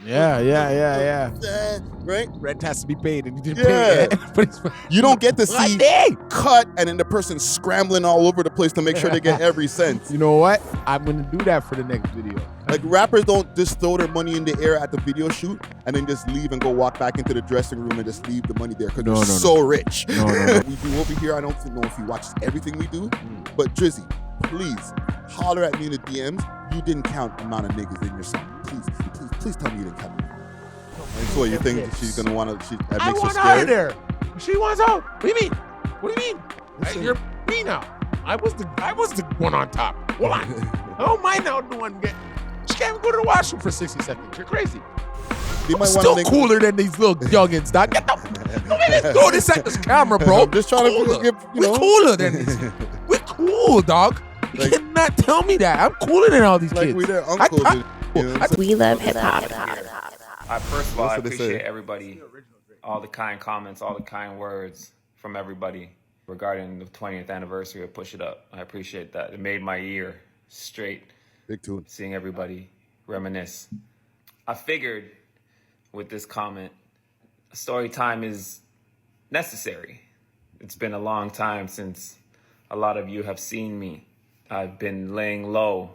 Yeah. Right? Rent has to be paid, and you didn't pay it. But you don't get to see cut and then the person scrambling all over the place to make sure they get every cent. You know what? I'm gonna do that for the next video. Like rappers don't just throw their money in the air at the video shoot and then just leave and go walk back into the dressing room and just leave the money there because they're so rich. No. We do over here. I don't know if he watches everything we do, but Drizzy, please holler at me in the DMs. You didn't count the amount of niggas in your song. Please tell me you didn't count. So you think that she's gonna want to? That makes her scared. I want out of there. She wants out. What do you mean? You're me now. I was the one on top. Hold on. I don't mind now the one get. She can't even go to the washroom for 60 seconds. You're crazy. I'm still cooler than these little youngins, dog. Get the. Don't even throw this at this camera, bro. I'm just trying to give. We're cooler than these. We're cool, dog. You cannot tell me that. I'm cooler than all these kids. Like we their uncles. We love hip hop. First of all, I appreciate everybody, all the kind comments, all the kind words from everybody regarding the 20th anniversary of Push It Up. I appreciate that. It made my year straight. Big tune. Seeing everybody reminisce. I figured with this comment, story time is necessary. It's been a long time since a lot of you have seen me. I've been laying low.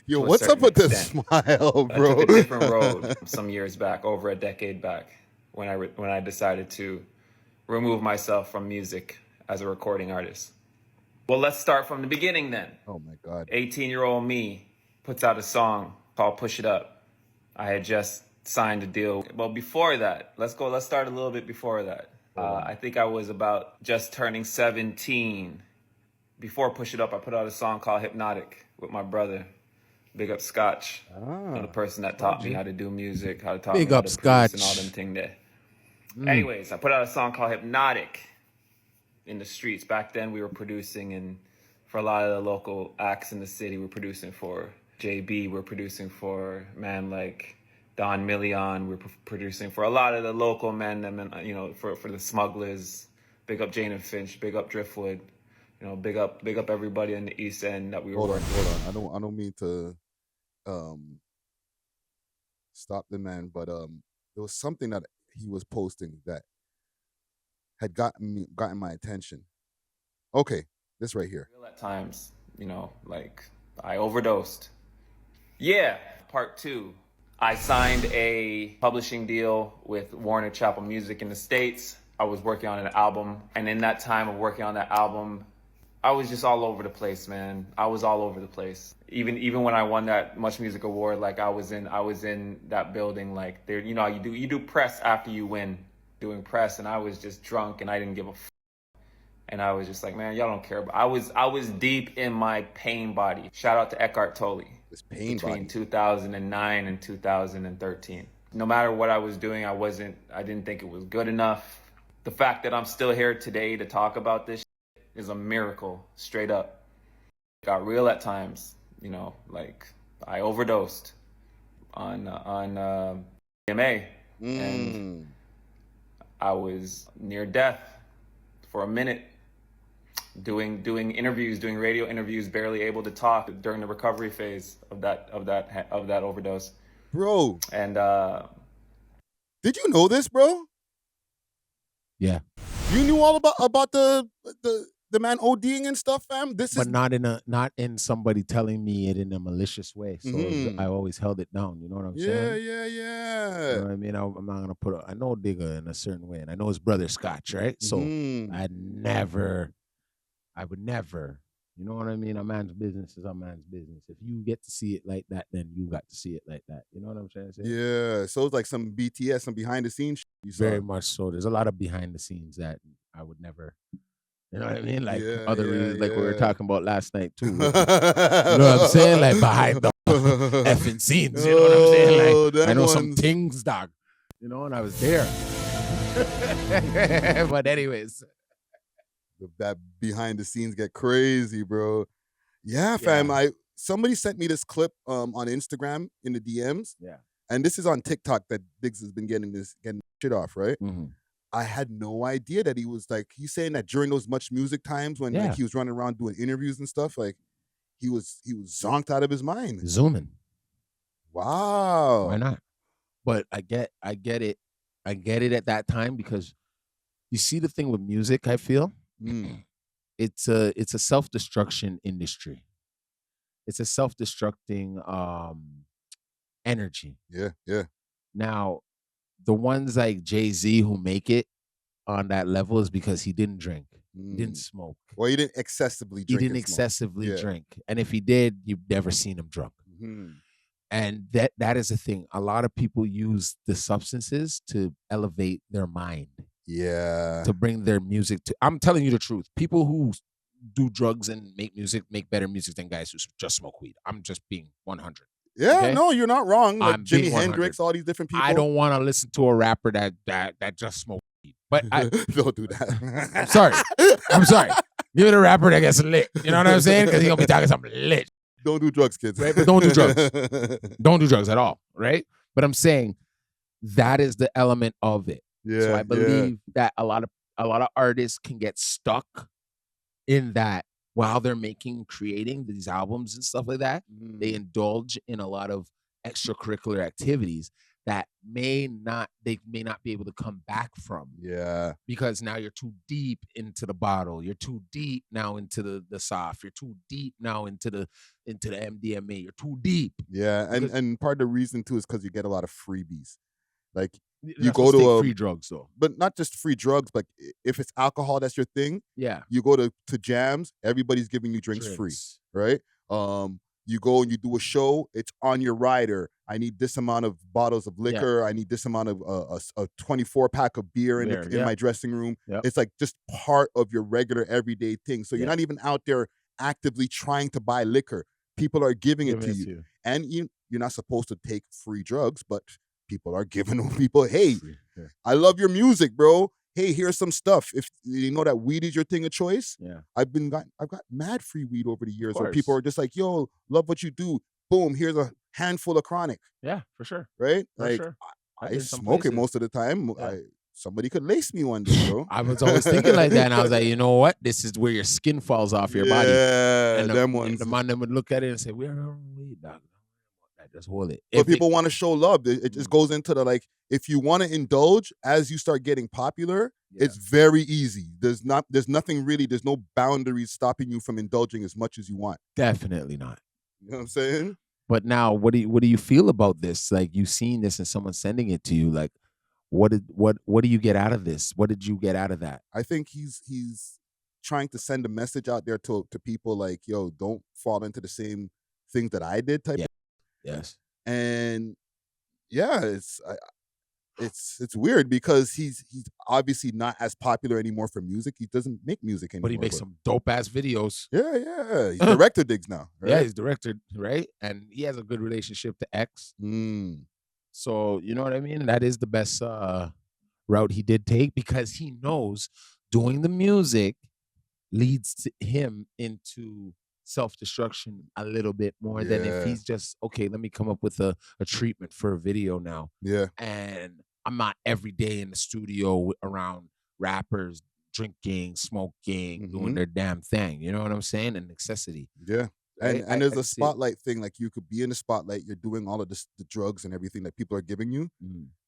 Yo, what's up with this smile, bro? I took a different road some years back, over a decade back, when I decided to remove myself from music as a recording artist. Well, let's start from the beginning then. Oh my God. 18-year-old me puts out a song called Push It Up. I had just signed a deal. Well, before that, let's start a little bit before that. I think I was about just turning 17. Before Push It Up, I put out a song called Hypnotic with my brother. Big up Scotch, the person that taught me how to do music, how to talk Big me how up to Scotch. produce and all them thing there. Anyways, I put out a song called Hypnotic in the streets. Back then we were producing, and for a lot of the local acts in the city, we're producing for JB, we're producing for man like Don Million, we're producing for a lot of the local men, you know, for the Smugglers. Big up Jane and Finch, big up Driftwood, you know, big up everybody in the East End that we were working with. Hold on. I don't mean to stop the man, but there was something that he was posting that had gotten my attention. Okay, this right here. At times, you know, like I overdosed. Yeah, part 2. I signed a publishing deal with Warner Chappell Music in the States. I was working on an album, and in that time of working on that album, I was just all over the place, man. I was all over the place. Even when I won that Much Music Award, like I was in that building, like there, you know, you do press after you win, doing press, and I was just drunk and I didn't give a f. And I was just like, man, y'all don't care. But I was deep in my pain body. Shout out to Eckhart Tolle. This pain between body. 2009 and 2013. No matter what I was doing, I didn't think it was good enough. The fact that I'm still here today to talk about this is a miracle, straight up. It got real at times, you know, like I overdosed on MA, and I was near death for a minute, doing interviews, doing radio interviews, barely able to talk during the recovery phase of that overdose. Bro. And did you know this, bro? Yeah. You knew all about the man ODing and stuff, fam. But not in somebody telling me it in a malicious way. So I always held it down. You know what I'm saying? Yeah. You know what I mean? I'm not gonna I know Digga in a certain way, and I know his brother Scotch, right? So I would never. You know what I mean? A man's business is a man's business. If you get to see it like that, then you got to see it like that. You know what I'm trying to say? Yeah. So it's like some BTS, some behind the scenes shit. Very much so. There's a lot of behind the scenes that I would never. You know what I mean? Like other reasons, like we were talking about last night too. You know what I'm saying? Like behind the effing scenes. You know what I'm saying? Like I know some things, dog. You know, and I was there. But anyways. That behind the scenes get crazy, bro. Yeah, fam. Somebody sent me this clip on Instagram in the DMs. Yeah. And this is on TikTok that Diggs has been getting shit off, right? Mm-hmm. I had no idea that he was like, he's saying that during those Much Music times when like, he was running around doing interviews and stuff, like he was zonked out of his mind. Zooming. Wow. Why not? But I get it. I get it at that time because you see the thing with music, I feel it's a self-destruction industry. It's a self-destructing energy. Yeah. Now, the ones like Jay-Z who make it on that level is because he didn't drink. He didn't smoke. Well, he didn't excessively drink. He didn't excessively drink. And if he did, you've never seen him drunk. And that is the thing. A lot of people use the substances to elevate their mind. Yeah. To bring their music to. I'm telling you the truth. People who do drugs and make music make better music than guys who just smoke weed. I'm just being 100. Yeah, okay? No, you're not wrong. Like I'm Jimi being Hendrix, all these different people. I don't want to listen to a rapper that just smokes weed. But I don't do that. I'm sorry. Give it a rapper that gets lit. You know what I'm saying? Because he's gonna be talking something lit. Don't do drugs, kids. Right? But don't do drugs. Don't do drugs at all. Right? But I'm saying that is the element of it. Yeah. So I believe that a lot of artists can get stuck in that while they're creating these albums and stuff like that. They indulge in a lot of extracurricular activities that they may not be able to come back from. Yeah. Because now you're too deep into the bottle. You're too deep now into the soft. You're too deep now into the MDMA. You're too deep. Yeah. And part of the reason too is because you get a lot of freebies. Like you go to free drugs though. But not just free drugs, but if it's alcohol, that's your thing. Yeah. You go to jams, everybody's giving you drinks free. Right? You go and you do a show, it's on your rider. I need this amount of bottles of liquor. I need this amount of a 24-pack of beer in my dressing room. Yep. It's like just part of your regular everyday thing. So you're not even out there actively trying to buy liquor. People are giving it to you. And you're not supposed to take free drugs, but people are giving people, hey, I love your music, bro. Hey, here's some stuff. If you know that weed is your thing of choice, I've got mad free weed over the years where people are just like, yo, love what you do. Boom, here's a handful of chronic. Yeah, for sure. Right? For like sure. I smoke it most of the time. Yeah. Somebody could lace me one day, bro. I was always thinking like that, and I was like, you know what? This is where your skin falls off your body. Yeah, and them ones. The man would look at it and say, "We are weed, dog. Just hold it." But people want to show love. It just goes into the like, if you want to indulge as you start getting popular, it's very easy. There's nothing really, there's no boundaries stopping you from indulging as much as you want. Definitely not. You know what I'm saying? But now, what do you feel about this? Like, you've seen this and someone sending it to you. Like, what do you get out of this? What did you get out of that? I think he's trying to send a message out there to people like, yo, don't fall into the same things that I did type of. Yes. And yeah, it's weird because he's obviously not as popular anymore for music. He doesn't make music anymore. But he makes some dope ass videos. Yeah. He's director Diggs now. Right? Yeah, he's director, right? And he has a good relationship to X. So you know what I mean? That is the best route he did take, because he knows doing the music leads to him into self-destruction a little bit more than if he's just, okay, let me come up with a treatment for a video now. Yeah. And I'm not every day in the studio around rappers drinking, smoking, doing their damn thing. You know what I'm saying? And necessity. Yeah. And there's a spotlight thing. Like, you could be in the spotlight, you're doing all of the drugs and everything that people are giving you.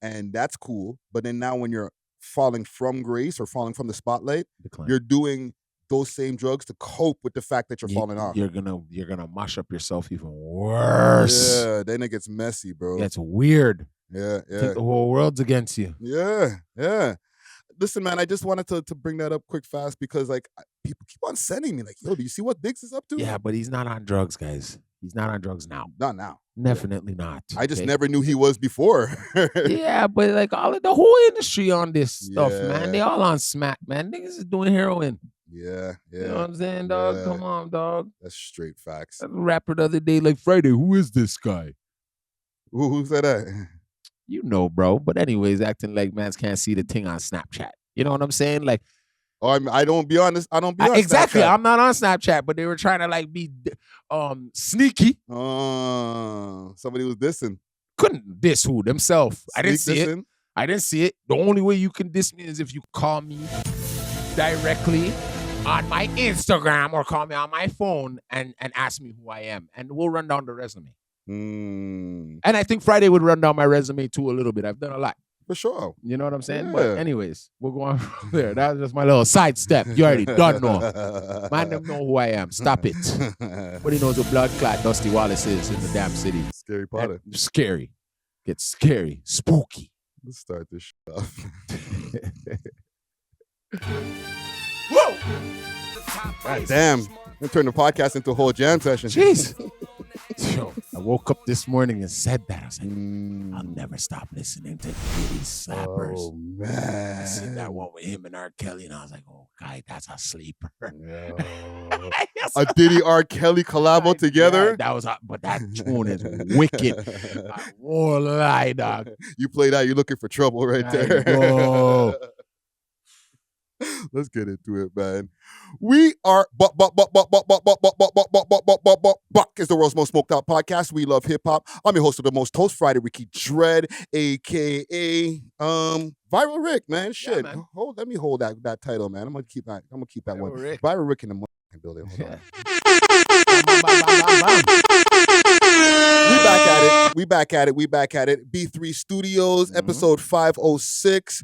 And that's cool. But then now when you're falling from grace or falling from the spotlight, you're doing those same drugs to cope with the fact that you're falling off. You're gonna mash up yourself even worse. Yeah, then it gets messy, bro. That's weird. Yeah. The whole world's against you. Yeah. Listen, man, I just wanted to bring that up quick fast because like people keep on sending me like, yo, do you see what Diggs is up to? Yeah, but he's not on drugs, guys. He's not on drugs now. Not now. Definitely not. I just never knew he was before. Yeah, but like all of the whole industry on this stuff, man. They all on smack, man. Niggas is doing heroin. Yeah. You know what I'm saying, dog? Come on, dog. That's straight facts. A rapper the other day, like, Friday, who is this guy? Who said that? You know, bro. But anyways, acting like mans can't see the thing on Snapchat. You know what I'm saying? Like, I don't be honest. I don't be on exactly. Snapchat. I'm not on Snapchat, but they were trying to like be sneaky. Somebody was dissing. Couldn't diss who themselves. I didn't see dissing? it. I didn't see it. The only way you can diss me is if you call me directly on my Instagram or call me on my phone and ask me who I am, and we'll run down the resume. Mm, And I think Friday would run down my resume too a little bit. I've done a lot. for sure. You know what I'm saying? Yeah. But anyways, we'll go on from there. That was just my little sidestep. You already done know. Man, them know who I am. Stop it. Nobody knows what blood clot Dusty Wallace is in the damn city. Scary Potter. Scary. Gets scary. Spooky. Let's start this shit off. Whoa! God damn. I'm turn the podcast into a whole jam session. Jeez. Yo, I woke up this morning and said that. I was like, I'll never stop listening to Diddy slappers. Oh, man. I seen that one with him and R. Kelly, and I was like, oh, God, that's a sleeper. Yeah. A Diddy R. Kelly collabo together? Yeah, that was, but that tune is wicked. I won't lie, dog. You play that, you're looking for trouble right there. Let's get into it, man. We are Buck is the world's most smoked out podcast. We love hip hop. I'm your host of the most toast Friday, Ricky Dread, aka Viral Rick, man. Shit. Yeah, man. Let me hold that title, man. I'm gonna keep that Viral one. Rick. Viral Rick in the building. Hold on. We back at it. B3 Studios, episode 506.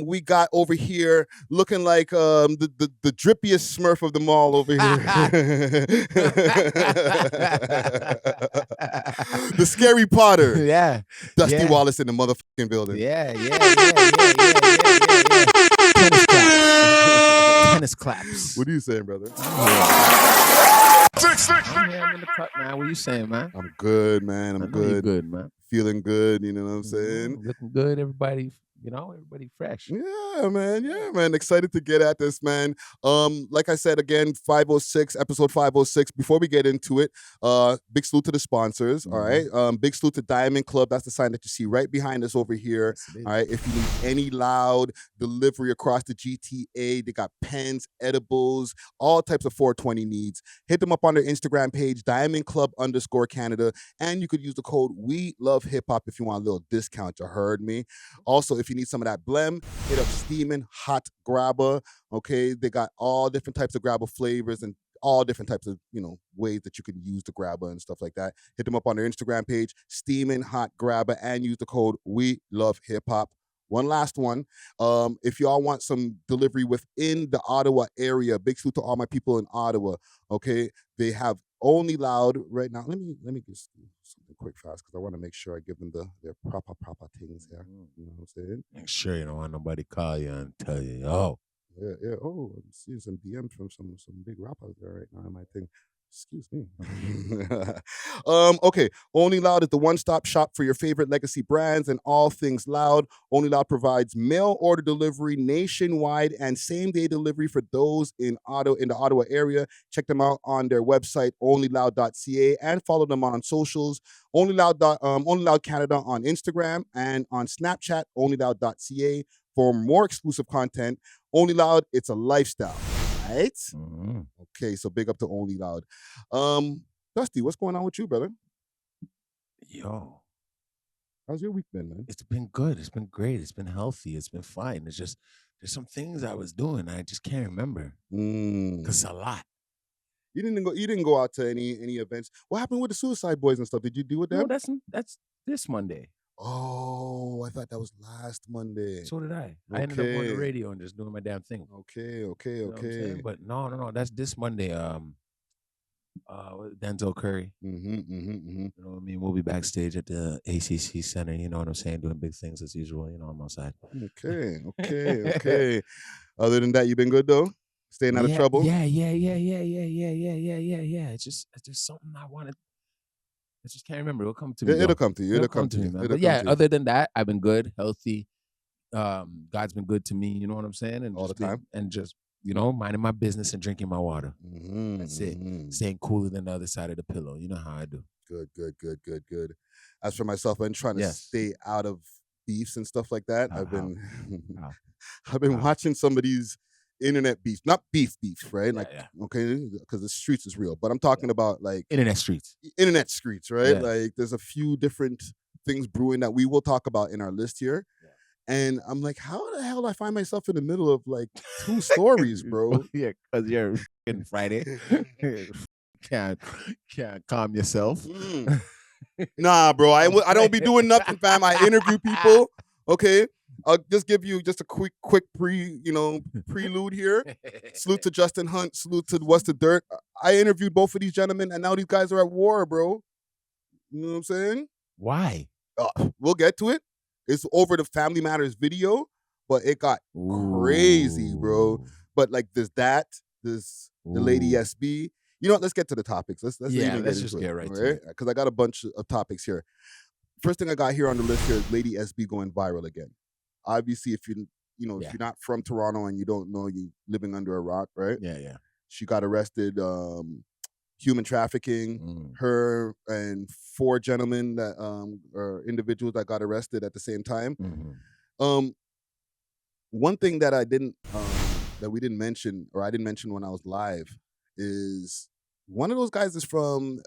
We got over here looking like the drippiest Smurf of them all over here. The Scary Potter. Yeah. Dusty Wallace in the motherfucking building. Yeah. Tennis claps. What are you saying, brother? I'm in the cut, man. What you saying, man? I'm good, man. I I'm know you good. Good, man. Feeling good, you know what I'm saying? Looking good. Everybody, everybody fresh. Yeah, man. Excited to get at this, man. Like I said again, 506, episode 506. Before we get into it, big salute to the sponsors. All right. Big salute to Diamond Club. That's the sign that you see right behind us over here. Yes, all right. If you need any loud delivery across the GTA, they got pens, edibles, all types of 420 needs. Hit them up on their Instagram page, Diamond Club _Canada, and you could use the code We Love Hip Hop if you want a little discount. You heard me. Also, if you need some of that blem, hit up Steamin' Hot Grabber. Okay, they got all different types of grabber flavors and all different types of ways that you can use the grabber and stuff like that. Hit them up on their Instagram page, Steamin' Hot Grabber, and use the code We Love Hip Hop. One last one. If y'all want some delivery within the Ottawa area, big salute to all my people in Ottawa. Okay, they have Only Loud right now. Let me just do something quick fast because I want to make sure I give them their proper things here. You know what I'm saying? Make sure you don't want nobody call you and tell you, oh. Yeah. Oh, I'm seeing some DMs from some big rappers there right now in my thing. Excuse me. Okay. Only Loud is the one-stop shop for your favorite legacy brands and all things loud. Only Loud provides mail order delivery nationwide and same-day delivery for those in the Ottawa area. Check them out on their website, onlyloud.ca, and follow them on socials. Only Loud Canada on Instagram and on Snapchat, onlyloud.ca. For more exclusive content. Only Loud, it's a lifestyle. Right? Mm-hmm. Okay, so big up to Only Loud. Dusty, what's going on with you, brother? Yo. How's your week been, man? It's been good. It's been great. It's been healthy. It's been fine. It's just, there's some things I was doing I just can't remember. Because it's a lot. You didn't go out to any events. What happened with the Suicide Boys and stuff? Did you do with them? No, that's this Monday. Oh, I thought that was last Monday. So did I. I ended up on the radio and just doing my damn thing. Okay. You know what I'm saying? But no. That's this Monday. Denzel Curry. You know what I mean? We'll be backstage at the ACC Center. You know what I'm saying? Doing big things as usual. I'm outside. Okay. Other than that, you been good though? Staying out of trouble? Yeah. It's just something I wanted. I just can't remember. It'll come to me. It'll come to you. It'll come to you, man. But yeah, other than that, I've been good, healthy. God's been good to me. You know what I'm saying? And all the time. And just minding my business and drinking my water. That's it. Staying cooler than the other side of the pillow. You know how I do. Good. As for myself, I've been trying to stay out of beefs and stuff like that. I've been watching some of these internet beef, not beef, right? Okay, because the streets is real, but I'm talking about like internet streets, right? Yeah. Like there's a few different things brewing that we will talk about in our list here. And I'm like, how the hell do I find myself in the middle of like two stories, bro? Yeah, because you're in Friday. Can't calm yourself. Nah, bro. I don't be doing nothing, fam. I interview people. Okay. I'll just give you just a quick prelude here. Salute to Justin Hunt. Salute to What's the Dirt. I interviewed both of these gentlemen, and now these guys are at war, bro. You know what I'm saying? Why? We'll get to it. It's over the Family Matters video, but it got crazy, bro. But like, there's the Lady SB. You know what? Let's get to the topics. Let's just get right to it. Because I got a bunch of topics here. First thing I got here on the list here is Lady SB going viral again. Obviously, if if you're not from Toronto and you don't know, you living under a rock, right? Yeah. She got arrested, human trafficking. Her and 4 gentlemen that or individuals that got arrested at the same time. One thing that we didn't mention, or I didn't mention when I was live, is one of those guys is from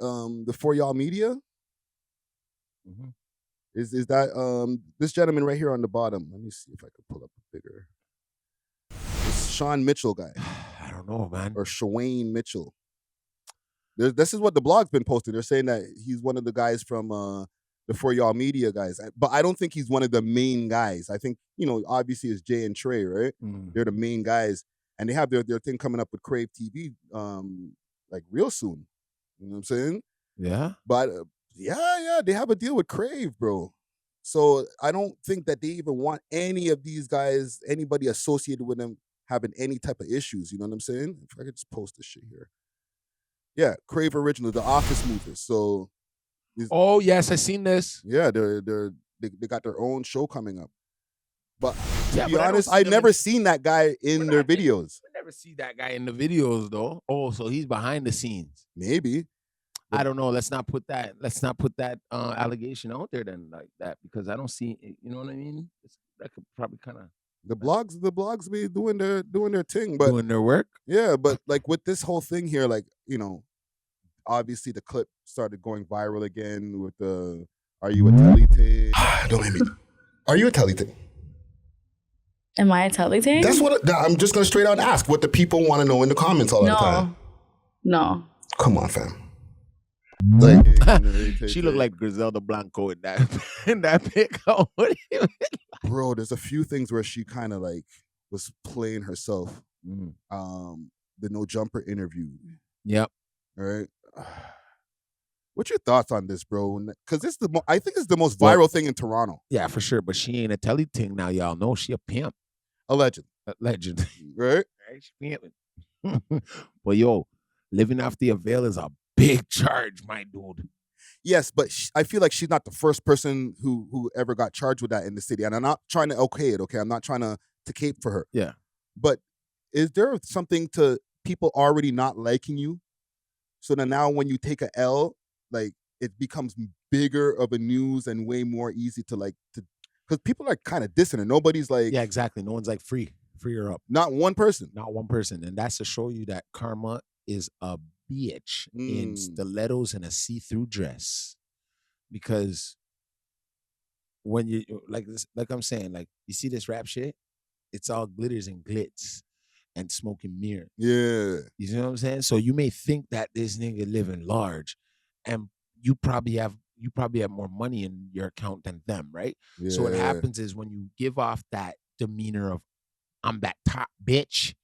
the For Y'all Media. Is that this gentleman right here on the bottom? Let me see if I could pull up a bigger. This Sean Mitchell guy. I don't know, man. Or Shawayne Mitchell. This is what the blog's been posting. They're saying that he's one of the guys from the For Y'all Media guys. But I don't think he's one of the main guys. I think, obviously it's Jay and Trey, right? They're the main guys. And they have their thing coming up with Crave TV like real soon. You know what I'm saying? Yeah. But yeah, they have a deal with Crave, bro. So I don't think that they even want any of these guys, anybody associated with them, having any type of issues. You know what I'm saying? If I could just post this shit here. Yeah, Crave Original, the Office Movers. So, oh yes, I seen this. Yeah, they got their own show coming up. But to be but honest, I've never seen that guy in their videos. I never see that guy in the videos though. Oh, so he's behind the scenes. Maybe. I don't know. Let's not put that allegation out there then like that, because I don't see. You know what I mean? That could probably kind of the blogs be doing their thing, but doing their work. Yeah, but like with this whole thing here, like obviously the clip started going viral again with the "Are you a telly thing?" Don't make me. Are you a telly thing? Am I a telly thing? That's what I'm just gonna straight out ask what the people want to know in the comments all the time. No. Come on, fam. Like she looked like Griselda Blanco in that pic. Bro, there's a few things where she kind of like was playing herself. The No Jumper interview. Yep. All right. What's your thoughts on this, bro? Because I think it's the most viral thing in Toronto. Yeah, for sure. But she ain't a telly thing now. Y'all know she a pimp. A legend. Right? She pimping. But yo, living off the A.W.O.L is a big charge, my dude. Yes, but I feel like she's not the first person who ever got charged with that in the city. And I'm not trying to okay it, okay? I'm not trying to cape for her. Yeah. But is there something to people already not liking you? So that now when you take a L, like it becomes bigger of a news and way more easy to because people are kind of dissing her. Nobody's like... Yeah, exactly. No one's like free her up. Not one person. Not one person. And that's to show you that karma is a bitch in stilettos and a see-through dress, because when you like I'm saying, like you see this rap shit, it's all glitters and glitz and smoke and mirror. Yeah, you know what I'm saying. So you may think that this nigga living large, and you probably have more money in your account than them, right? Yeah. So what happens is when you give off that demeanor of I'm that top bitch.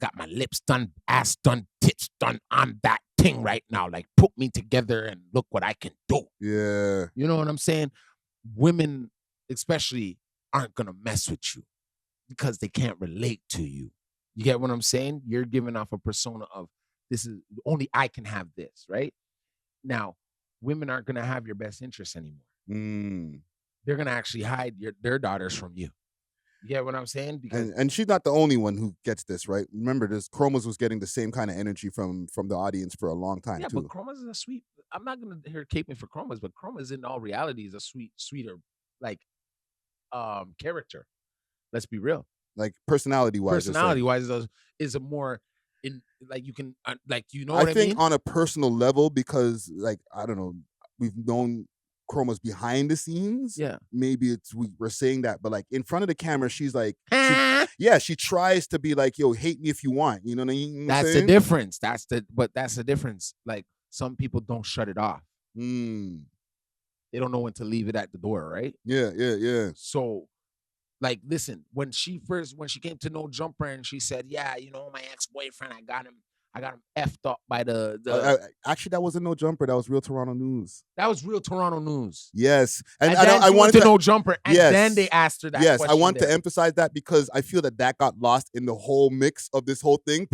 Got my lips done, ass done, tits done. I'm that thing right now. Like, put me together and look what I can do. Yeah. You know what I'm saying? Women, especially, aren't going to mess with you because they can't relate to you. You get what I'm saying? You're giving off a persona of this is only I can have this, right? Now, women aren't going to have your best interests anymore. They're going to actually hide their daughters from you. You get what I'm saying? Because and she's not the only one who gets this, right? Remember, Chromas was getting the same kind of energy from the audience for a long time, too. But Chromas is a sweet... I'm not going to hear caping for Chromas, but Chromas in all reality is a sweeter, like, character. Let's be real. Like, personality-wise. Personality-wise is a more... in like, you can... like, you know what I mean? I think on a personal level, because, like, I don't know, we've known Chroma's behind the scenes. Yeah. Maybe we're saying that, but like in front of the camera, she's like, she tries to be like, yo, hate me if you want. You know what I mean? That's the difference. That's the difference. Like some people don't shut it off. they don't know when to leave it at the door, right? Yeah. So, like, listen, when she came to No Jumper and she said, yeah, my ex-boyfriend, I got him effed up by the Actually, that wasn't No Jumper. That was Real Toronto News. that was Real Toronto News. Yes, And then I she went wanted to to No Jumper, and Yes. then they asked her that Yes, I question want to there. emphasize that because I feel that got lost in the whole mix of this whole thing.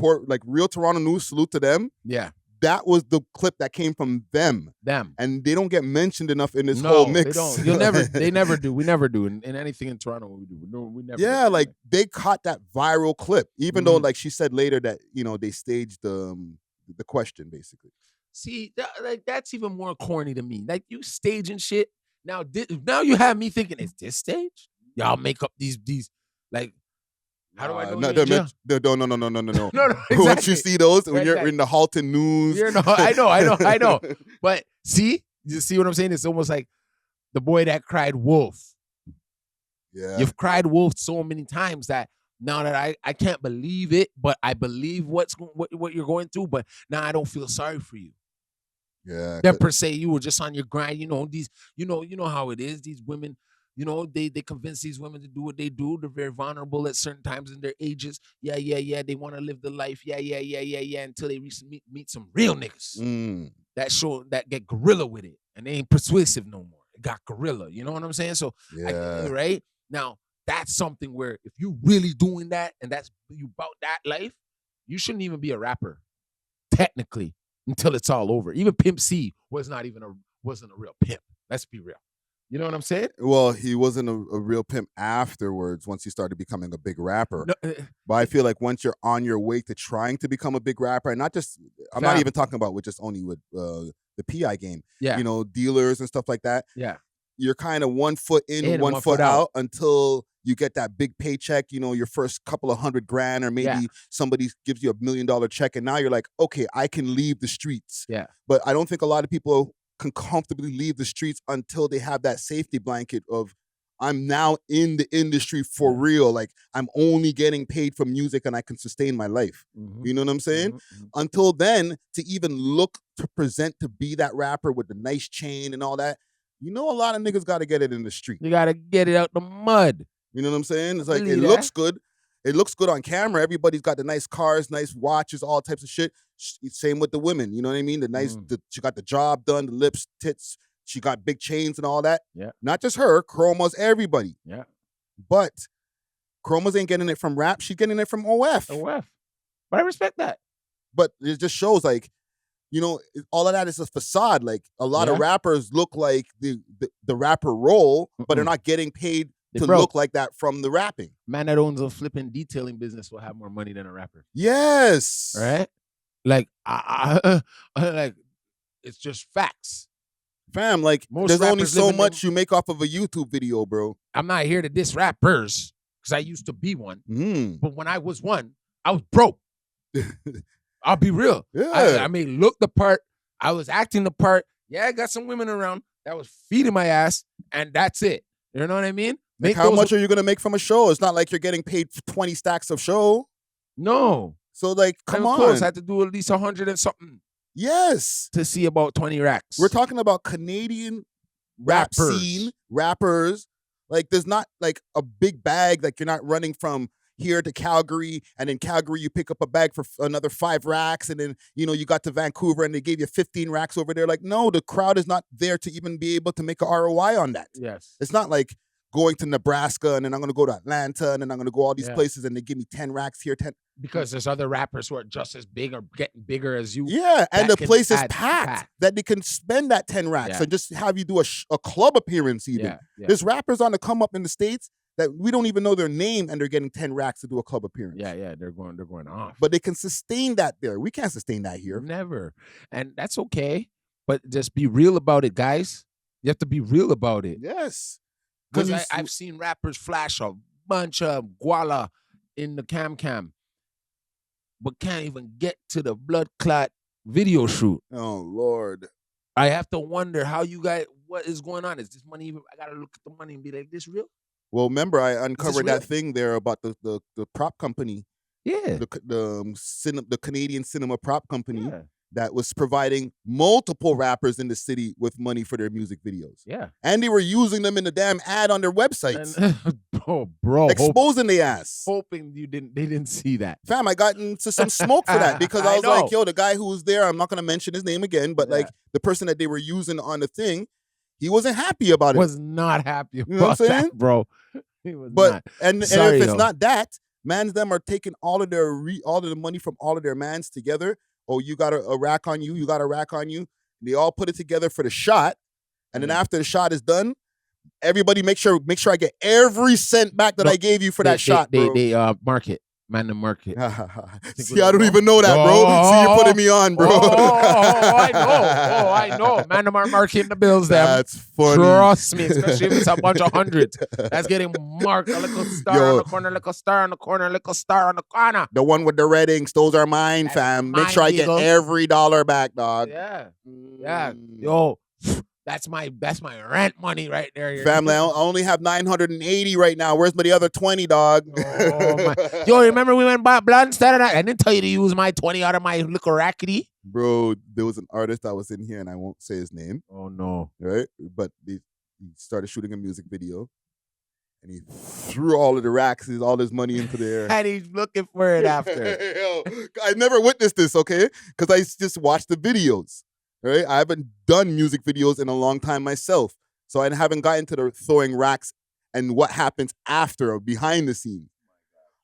Real Toronto News, salute to them. Yeah, That was the clip that came from them, and they don't get mentioned enough in this whole mix. They don't. They never do. We never do. In anything in Toronto, we do. No, we never. Yeah, do. like they caught that viral clip, even though, like she said later, that they staged the question basically. See, that's even more corny to me. Like, you staging shit. Now you have me thinking, is this stage? Y'all make up these like. How do I know? No, No, exactly. Once you see those, when you're Exactly. in the Halton News, I know. But you see what I'm saying? It's almost like the boy that cried wolf. Yeah, You've cried wolf so many times that now that I can't believe it, but I believe what you're going through. But now I don't feel sorry for you. Yeah, That per se, you were just on your grind. These, you know how it is. These women, they convince these women to do what they do. They're very vulnerable at certain times in their ages. Yeah. They want to live the life. Yeah. Until they meet some real niggas that get gorilla with it, and they ain't persuasive no more. It got gorilla. You know what I'm saying? So, yeah. right now, that's something where if you really doing that and that's you about that life, you shouldn't even be a rapper, technically, until it's all over. Even Pimp C wasn't a real pimp. Let's be real. You know what I'm saying? Well, he wasn't a real pimp afterwards once he started becoming a big rapper. No, but I feel like once you're on your way to trying to become a big rapper, and I'm not even talking about with the PI game. Yeah. Dealers and stuff like that. Yeah. You're kind of 1 foot in, 1 foot out until you get that big paycheck, your first couple of $100,000, or maybe somebody gives you $1 million check, and now you're like, okay, I can leave the streets. Yeah. But I don't think a lot of people can comfortably leave the streets until they have that safety blanket of, I'm now in the industry for real. Like, I'm only getting paid for music and I can sustain my life. Mm-hmm. You know what I'm saying? Mm-hmm. Until then, to even look to present to be that rapper with the nice chain and all that, a lot of niggas got to get it in the street. You got to get it out the mud. You know what I'm saying? It's like, Believe it that. looks good. It looks good on camera. Everybody's got the nice cars, nice watches, all types of shit. Same with the women. You know what I mean? She got the job done, the lips, tits. She got big chains and all that. Yeah. Not just her, Chroma's everybody. Yeah. But Chroma's ain't getting it from rap. She's getting it from OF. OF. But I respect that. But it just shows, like, all of that is a facade. Like, a lot of rappers look like the rapper role, but they're not getting paid to look like that from the rapping. Man that owns a flipping detailing business will have more money than a rapper. Yes. Right? Like, like, it's just facts. Fam, like, Most there's only rappers so live in much you make off of a YouTube video, bro. I'm not here to diss rappers because I used to be one. Mm. But when I was one, I was broke. I'll be real. Yeah. I mean, look the part. I was acting the part. Yeah, I got some women around that was feeding my ass, and that's it. You know what I mean? Like, how much are you going to make from a show? It's not like you're getting paid 20 stacks of show. No. So, like, come on. Close. I had to do at least 100 and something. Yes. To see about 20 racks. We're talking about Canadian rap scene, rappers. Like, there's not, like, a big bag. Like, you're not running from here to Calgary, and in Calgary you pick up a bag for another 5 racks, and then, you got to Vancouver and they gave you 15 racks over there. Like, no, the crowd is not there to even be able to make a ROI on that. Yes. It's not like going to Nebraska and then I'm going to go to Atlanta and then I'm going to go all these places and they give me 10 racks here, 10. Because there's other rappers who are just as big or getting bigger as you. Yeah, and the place is packed that they can spend that 10 racks and just have you do a club appearance even. Yeah. There's rappers on the come up in the States that we don't even know their name and they're getting 10 racks to do a club appearance. Yeah, they're going off. But they can sustain that there. We can't sustain that here. Never. And that's okay. But just be real about it, guys. You have to be real about it. Yes. Because I've seen rappers flash a bunch of guala in the cam, but can't even get to the blood clot video shoot. Oh, Lord. I have to wonder how you guys, what is going on? Is this money even, I got to look at the money and be like, this real? Well, remember, I uncovered that thing there about the prop company. Yeah. The Canadian cinema prop company. Yeah. that was providing multiple rappers in the city with money for their music videos. Yeah. And they were using them in the damn ad on their websites. Bro, Exposing the ass. Hoping they didn't see that. Fam, I got into some smoke for that because I was like, yo, the guy who was there, I'm not going to mention his name again, but like the person that they were using on the thing, he wasn't happy about it. Was not happy about you know what I'm saying? that, bro. He was but, not. And Sorry, if it's though. not that, mans them are taking all of the money from all of their mans together. Oh, you got a rack on you. You got a rack on you. They all put it together for the shot. And then after the shot is done, everybody make sure I get every cent back that I gave you for that shot, bro. They market. Man, the market. See, I don't even know that, bro. See, you're putting me on, bro. I know. Man, the market in the bills, them. That's funny. Trust me, especially if it's a bunch of hundreds. That's getting marked. A little star on the corner, little star on the corner, little star on the corner. The one with the red inks, those are mine, fam. Make sure I get every dollar back, dog. Yeah. Yeah. Yo. That's my rent money right there. Family, I only have 980 right now. Where's my other 20, dog? Yo, remember we went by Blunt Saturday night? I didn't tell you to use my 20 out of my little rackety. Bro, there was an artist that was in here, and I won't say his name. Oh, no. Right? But he started shooting a music video, and he threw all of the racks, all his money into the air. And he's looking for it after. Yo, I never witnessed this, okay? Because I just watched the videos. Right? I haven't done music videos in a long time myself. So I haven't gotten to the throwing racks and what happens after or behind the scenes.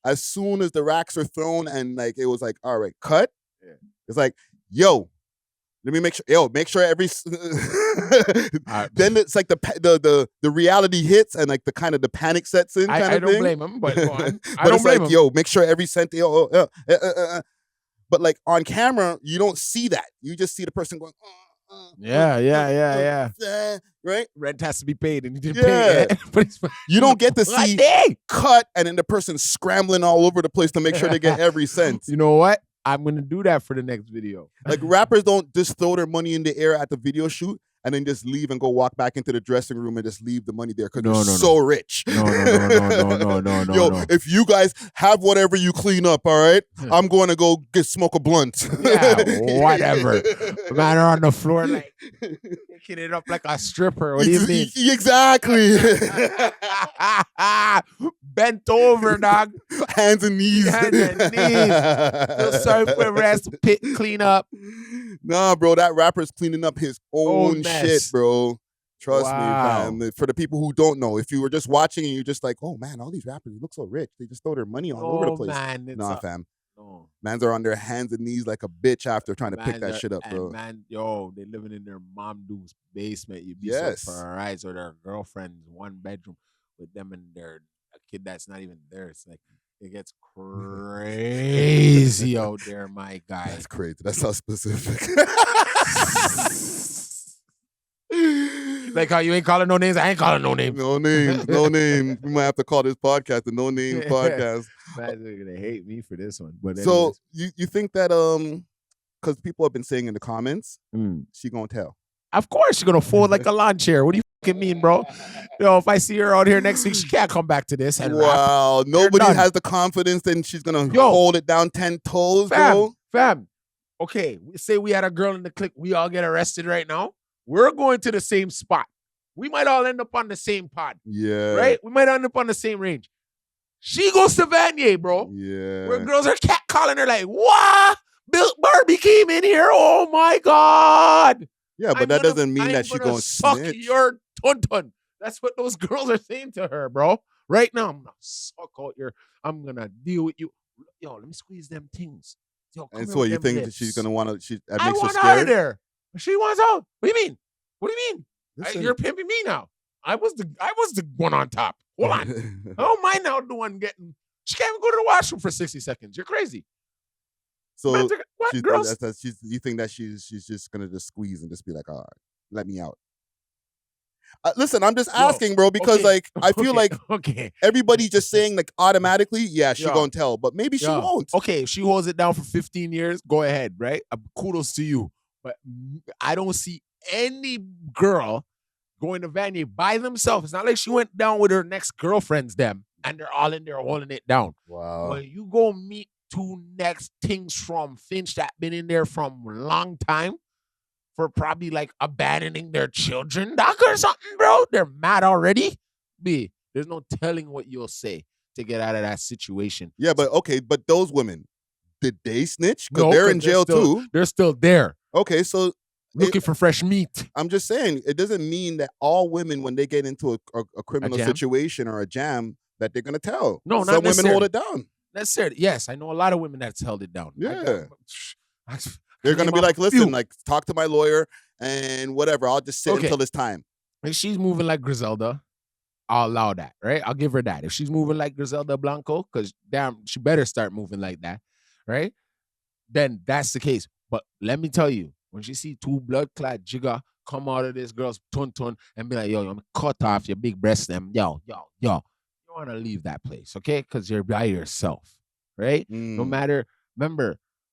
As soon as the racks are thrown and like it was like, all right, cut. Yeah. It's like, yo, let me make sure every then it's like the reality hits and like the kind of the panic sets in. I don't blame him, but go on. I don't blame him. Yo, make sure every cent. But like on camera, you don't see that. You just see the person going, yeah. Right? Rent has to be paid and he didn't pay it. But you don't get to see cut and then the person scrambling all over the place to make sure they get every cent. You know what? I'm going to do that for the next video. Like rappers don't just throw their money in the air at the video shoot and then just leave and go walk back into the dressing room and just leave the money there because they're so rich. No. Yo, if you guys have whatever you clean up, all right, I'm going to go smoke a blunt. Yeah, whatever. Man are on the floor like picking it up like a stripper. What do you mean? Exactly. Bent over, dog. Hands and knees. Feel sorry for the rest. Clean up. Nah, bro, that rapper's cleaning up his own shit, bro. Trust me, fam. For the people who don't know, if you were just watching and you're just like, oh man, all these rappers, they look so rich. They just throw their money all over the place. Man, fam. No. Mans are on their hands and knees like a bitch after trying to pick that shit up, bro. Man, yo, they living in their mom dude's basement. You'd be so surprised, or their girlfriend's one bedroom with them and their kid that's not even there. It's like it gets crazy out there, my guy. That's crazy. That's how specific. Like how you ain't calling no names, I ain't calling no names. No names. We might have to call this podcast the No Names Podcast. Man, they're gonna hate me for this one. But so you think that because people have been saying in the comments, she gonna tell? Of course she's gonna fold like a lawn chair. What do you fucking mean, bro? Yo, if I see her out here next week, she can't come back to this. And rap. Nobody has the confidence that she's gonna hold it down 10 toes, bro. Fam. Okay, say we had a girl in the clique, we all get arrested right now. We're going to the same spot. We might all end up on the same pod. Yeah. Right? We might end up on the same range. She goes to Vanier, bro. Yeah. Where girls are catcalling her like, what? Barbie came in here. Oh my God. Yeah, but that doesn't mean that she's going to suck snitch. your tun-tun. That's what those girls are saying to her, bro. Right now, I'm going to suck out your, I'm going to deal with you. Yo, let me squeeze them things. Yo, and so you think that she's going to want to, that makes her want scared? Out of there. She wants out. What do you mean? What do you mean? You're pimping me now. I was the one on top. Hold on. I don't mind now the one getting. She can't even go to the washroom for 60 seconds. You're crazy. So what, girls? You think that she's just gonna just squeeze and just be like, all right, let me out. Listen, I'm just asking, bro, because I feel like everybody's just saying like automatically, she gonna tell, but maybe she won't. Okay, she holds it down for 15 years. Go ahead, right? Kudos to you. But I don't see any girl going to Vanier by themselves. It's not like she went down with her next girlfriends, them, and they're all in there holding it down. Wow. When you go meet two next things from Finch that been in there from a long time for probably like abandoning their children, doc, or something, bro. They're mad already. B, there's no telling what you'll say to get out of that situation. Yeah, but okay, but those women, did they snitch? Because No, they're in jail too. They're still there. Okay, so Looking for fresh meat. I'm just saying, it doesn't mean that all women, when they get into a criminal situation or a jam, that they're gonna tell. No, some not women hold it down. Necessarily. Yes, I know a lot of women that's held it down. Yeah. They're gonna be like, listen, like talk to my lawyer and whatever. I'll just sit until it's time. If she's moving like Griselda, I'll allow that, right? I'll give her that. If she's moving like Griselda Blanco, because damn, she better start moving like that, right? Then that's the case. But let me tell you, when she see two blood-clad jigger come out of this girl's tun-tun and be like, yo, I'm cut off your big breast, them, yo, you want to leave that place, okay? Because you're by yourself, right? No matter,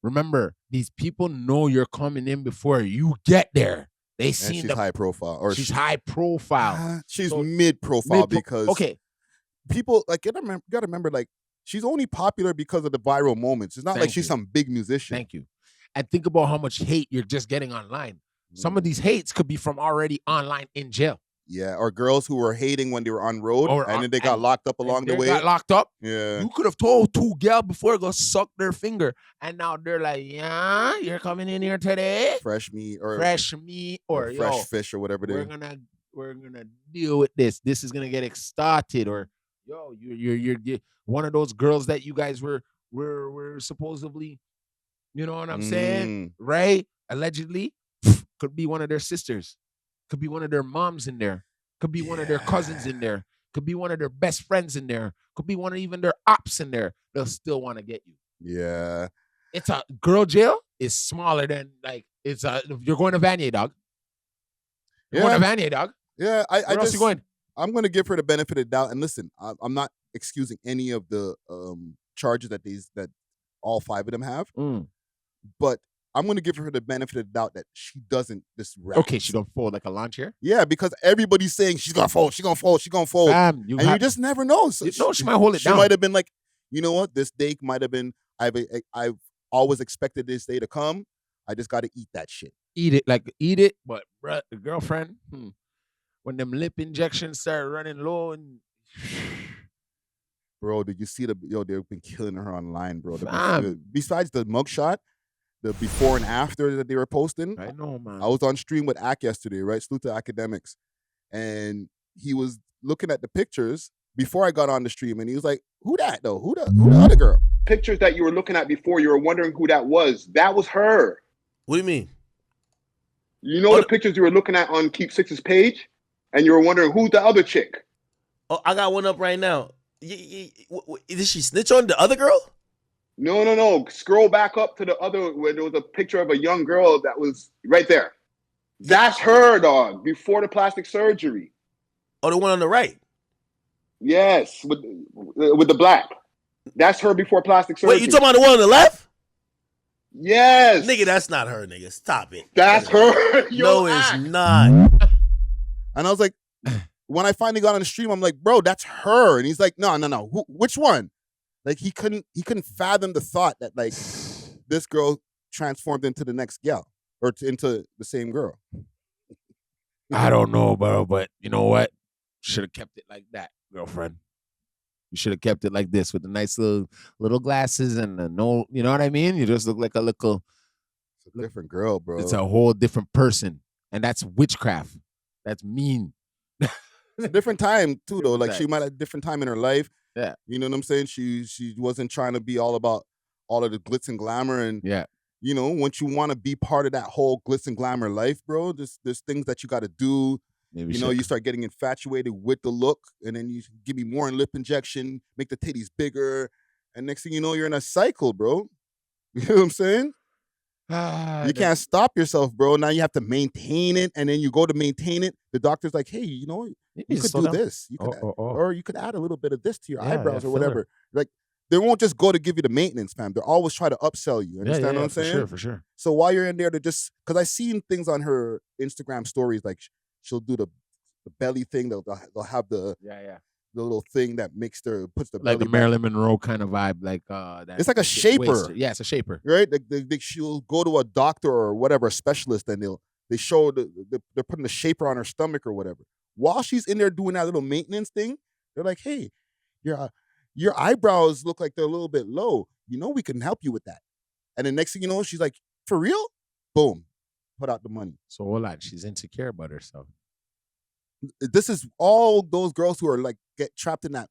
remember, these people know you're coming in before you get there. They see she's high profile. Or she's high profile. She's mid-profile because people, like, you gotta remember, like, she's only popular because of the viral moments. It's not like she's some big musician. Thank you. And think about how much hate you're just getting online. Some of these hates could be from already online in jail. Yeah, or girls who were hating when they were on road and then they got locked up along the way. Got locked up. Yeah. You could have told two girls before go suck their finger. And now they're like, yeah, you're coming in here today. Fresh meat or fresh fish or whatever we're gonna deal with this. This is gonna get started. Or yo, you're one of those girls that you guys were supposedly, you know what I'm saying? Right? Allegedly. Could be one of their sisters. Could be one of their moms in there. Could be one of their cousins in there. Could be one of their best friends in there. Could be one of even their ops in there. They'll still want to get you. Yeah. It's a girl jail is smaller than like it's a you're going to Vanier, dog. You're going to Vanier, dog. Yeah, Where else you going? I'm gonna give her the benefit of the doubt. And listen, I'm not excusing any of the charges that all five of them have. But I'm going to give her the benefit of the doubt that she doesn't just rap. Okay, she going to fold like a lawn chair? Yeah, because everybody's saying she's going to fold, she's going to fold, she's going to fold. You just never know. So she might hold it down. She might have been like, you know what? This day might have been, I've always expected this day to come. I just got to eat that shit. Eat it. But bruh, the girlfriend, when them lip injections start running low and... Bro, did you see they've been killing her online, bro. Besides the mugshot, the before and after that they were posting. I know, man. I was on stream with Ak yesterday, right? Salute to Academics. And he was looking at the pictures before I got on the stream, and he was like, who that, though? Who the other girl? Pictures that you were looking at before, you were wondering who that was. That was her. What do you mean? You know the pictures you were looking at on Keep Six's page? And you were wondering who's the other chick? Oh, I got one up right now. Did she snitch on the other girl? No. Scroll back up to the other where there was a picture of a young girl that was right there. That's her, dog, before the plastic surgery. Oh, the one on the right? Yes, with the black. That's her before plastic surgery. Wait, you talking about the one on the left? Yes. Nigga, that's not her, nigga. Stop it. That's her. No, it's not. And I was like, when I finally got on the stream, I'm like, bro, that's her. And he's like, no. Which one? Like he couldn't fathom the thought that like this girl transformed into the next gal or into the same girl. I don't know, bro, but you know what? Should have kept it like that, girlfriend. You should have kept it like this with the nice little glasses and no, you know what I mean? You just look like a little. It's a different girl, bro. It's a whole different person, and that's witchcraft. That's mean. It's a different time too, though. Like she might have a different time in her life. Yeah, you know what I'm saying. She wasn't trying to be all about all of the glitz and glamour, and you know, once you want to be part of that whole glitz and glamour life, bro, there's things that you got to do. Maybe you know, you start getting infatuated with the look, and then you give me more lip injection, make the titties bigger, and next thing you know, you're in a cycle, bro. You know what I'm saying? You can't stop yourself, bro. Now you have to maintain it, and then you go to maintain it. The doctor's like, hey, you know, you could do this. You could or you could add a little bit of this to your eyebrows or whatever. Like, they won't just go to give you the maintenance, fam. They're always trying to upsell you. Understand what I'm saying? For sure. So while you're in there, to just, because I seen things on her Instagram stories, like she'll do the belly thing. They'll have the little thing that puts the Like belly the back. Marilyn Monroe kind of vibe, like that. It's like a shaper. waist. Yeah, it's a shaper. Right? She'll go to a doctor or whatever, a specialist, and they show they're putting a shaper on her stomach or whatever. While she's in there doing that little maintenance thing, they're like, "Hey, your eyebrows look like they're a little bit low. You know, we can help you with that." And the next thing you know, she's like, "For real?" Boom, put out the money. So hold on, she's insecure about herself. This is all those girls who are like get trapped in that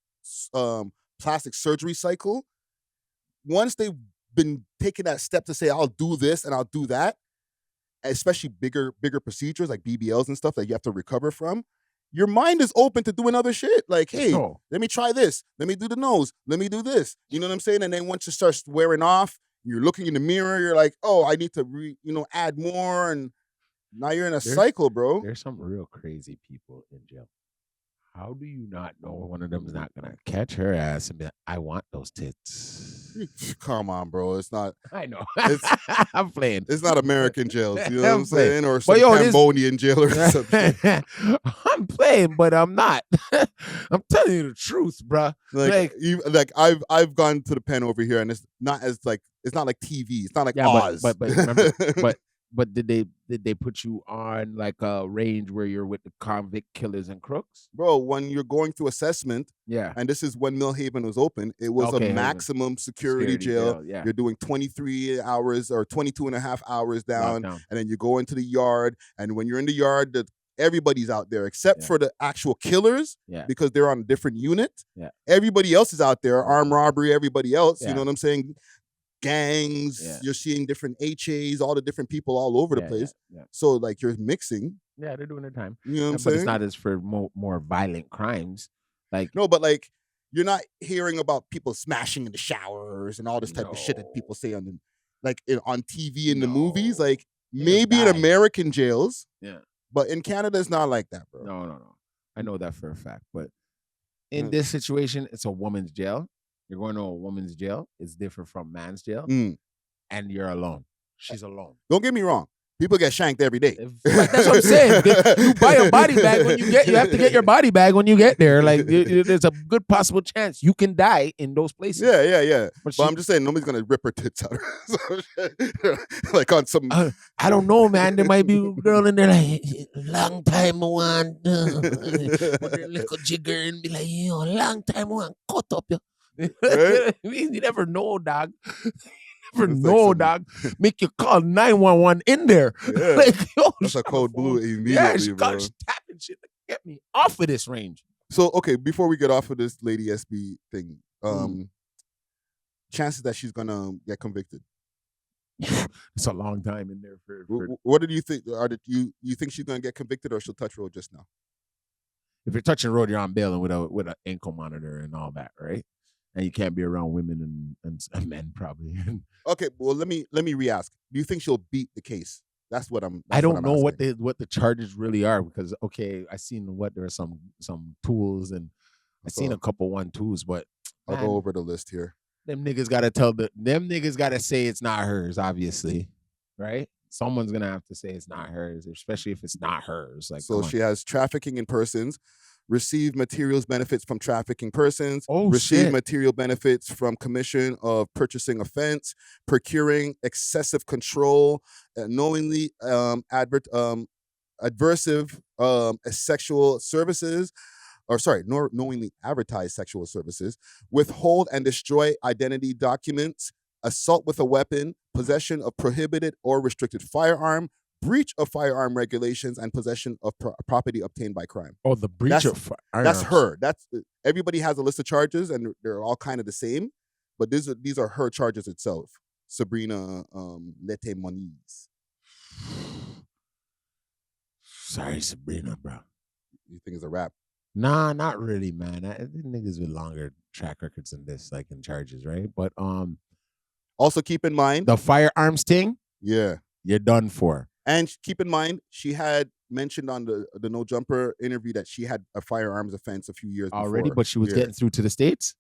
plastic surgery cycle. Once they've been taking that step to say, "I'll do this and I'll do that," especially bigger procedures like BBLs and stuff that you have to recover from, your mind is open to doing other shit. Like, hey, let me try this. Let me do the nose. Let me do this. You know what I'm saying? And then once it starts wearing off, you're looking in the mirror. You're like, oh, I need to add more. And now you're in a cycle, bro. There's some real crazy people in jail. How do you not know one of them is not going to catch her ass and be like, I want those tits? Come on, bro. It's not. I know. I'm playing. It's not American jails. You know what I'm saying? Or some But Cambodian jail or something. I'm playing, but I'm not. I'm telling you the truth, bro. Like I've gone to the pen over here, and it's not like TV. It's not like Oz. But remember, but did they put you on like a range where you're with the convict killers and crooks? Bro, when you're going through assessment, and this is when Millhaven was open, it was a maximum security jail. Yeah. You're doing 23 hours or 22 and a half hours down, and then you go into the yard, and when you're in the yard, everybody's out there except for the actual killers because they're on a different unit. Yeah. Everybody else is out there, armed robbery, everybody else, you know what I'm saying? Gangs, you're seeing different HAs, all the different people all over the place. So like you're mixing. Yeah, they're doing their time. You know what I'm but saying? It's not as for more violent crimes. Like no, but like you're not hearing about people smashing in the showers and all this type of shit that people say on TV in the movies. Like maybe in American jails. Yeah. But in Canada, it's not like that, bro. No. I know that for a fact. But in this situation, it's a woman's jail. You're going to a woman's jail. It's different from man's jail. And you're alone. She's alone. Don't get me wrong. People get shanked every day. Like, that's what I'm saying. You buy a body bag when you have to get your body bag when you get there. Like there's a good possible chance you can die in those places. Yeah. But I'm just saying nobody's gonna rip her tits out. Like on some. I don't know, man. There might be a girl in there like long time I want with her little jigger and be like, long time I want cut up you. Right? You never know, dog. Never know, dog. Make you call 911 in there. Yeah. Like, that's a code blue immediately, yeah, she bro. tapping shit. Like, get me off of this range. So, okay, before we get off of this Lady SB thing, chances that she's gonna get convicted. It's a long time in there for what do you think? You think she's gonna get convicted, or she'll touch road just now? If you're touching road, you're on bail and with an ankle monitor and all that, right? And you can't be around women and men probably. Okay, well let me re-ask. Do you think she'll beat the case? That's what I'm. I don't know what the charges really are because I seen there are some tools and I seen a couple 1-2s, but I'll go over the list here. Them niggas gotta say it's not hers, obviously, right? Someone's gonna have to say it's not hers, especially if it's not hers. Like, so she has trafficking in persons. Receive materials benefits from trafficking persons. Oh, receive shit. material benefits from commission of purchasing offense, procuring excessive control, knowingly adversive sexual services, knowingly advertise sexual services, withhold and destroy identity documents, assault with a weapon, possession of prohibited or restricted firearm, breach of firearm regulations, and possession of property obtained by crime. Oh, the breach of firearms. That's her. Everybody has a list of charges, and they're all kind of the same, but these are her charges itself. Sabrina Lete Moniz. Sorry, Sabrina, bro. You think it's a wrap? Nah, not really, man. Niggas with longer track records than this, like in charges, right? But also keep in mind the firearms thing. Yeah, you're done for. And keep in mind, she had mentioned on the No Jumper interview that she had a firearms offense a few years already, before. But she was getting through to the States?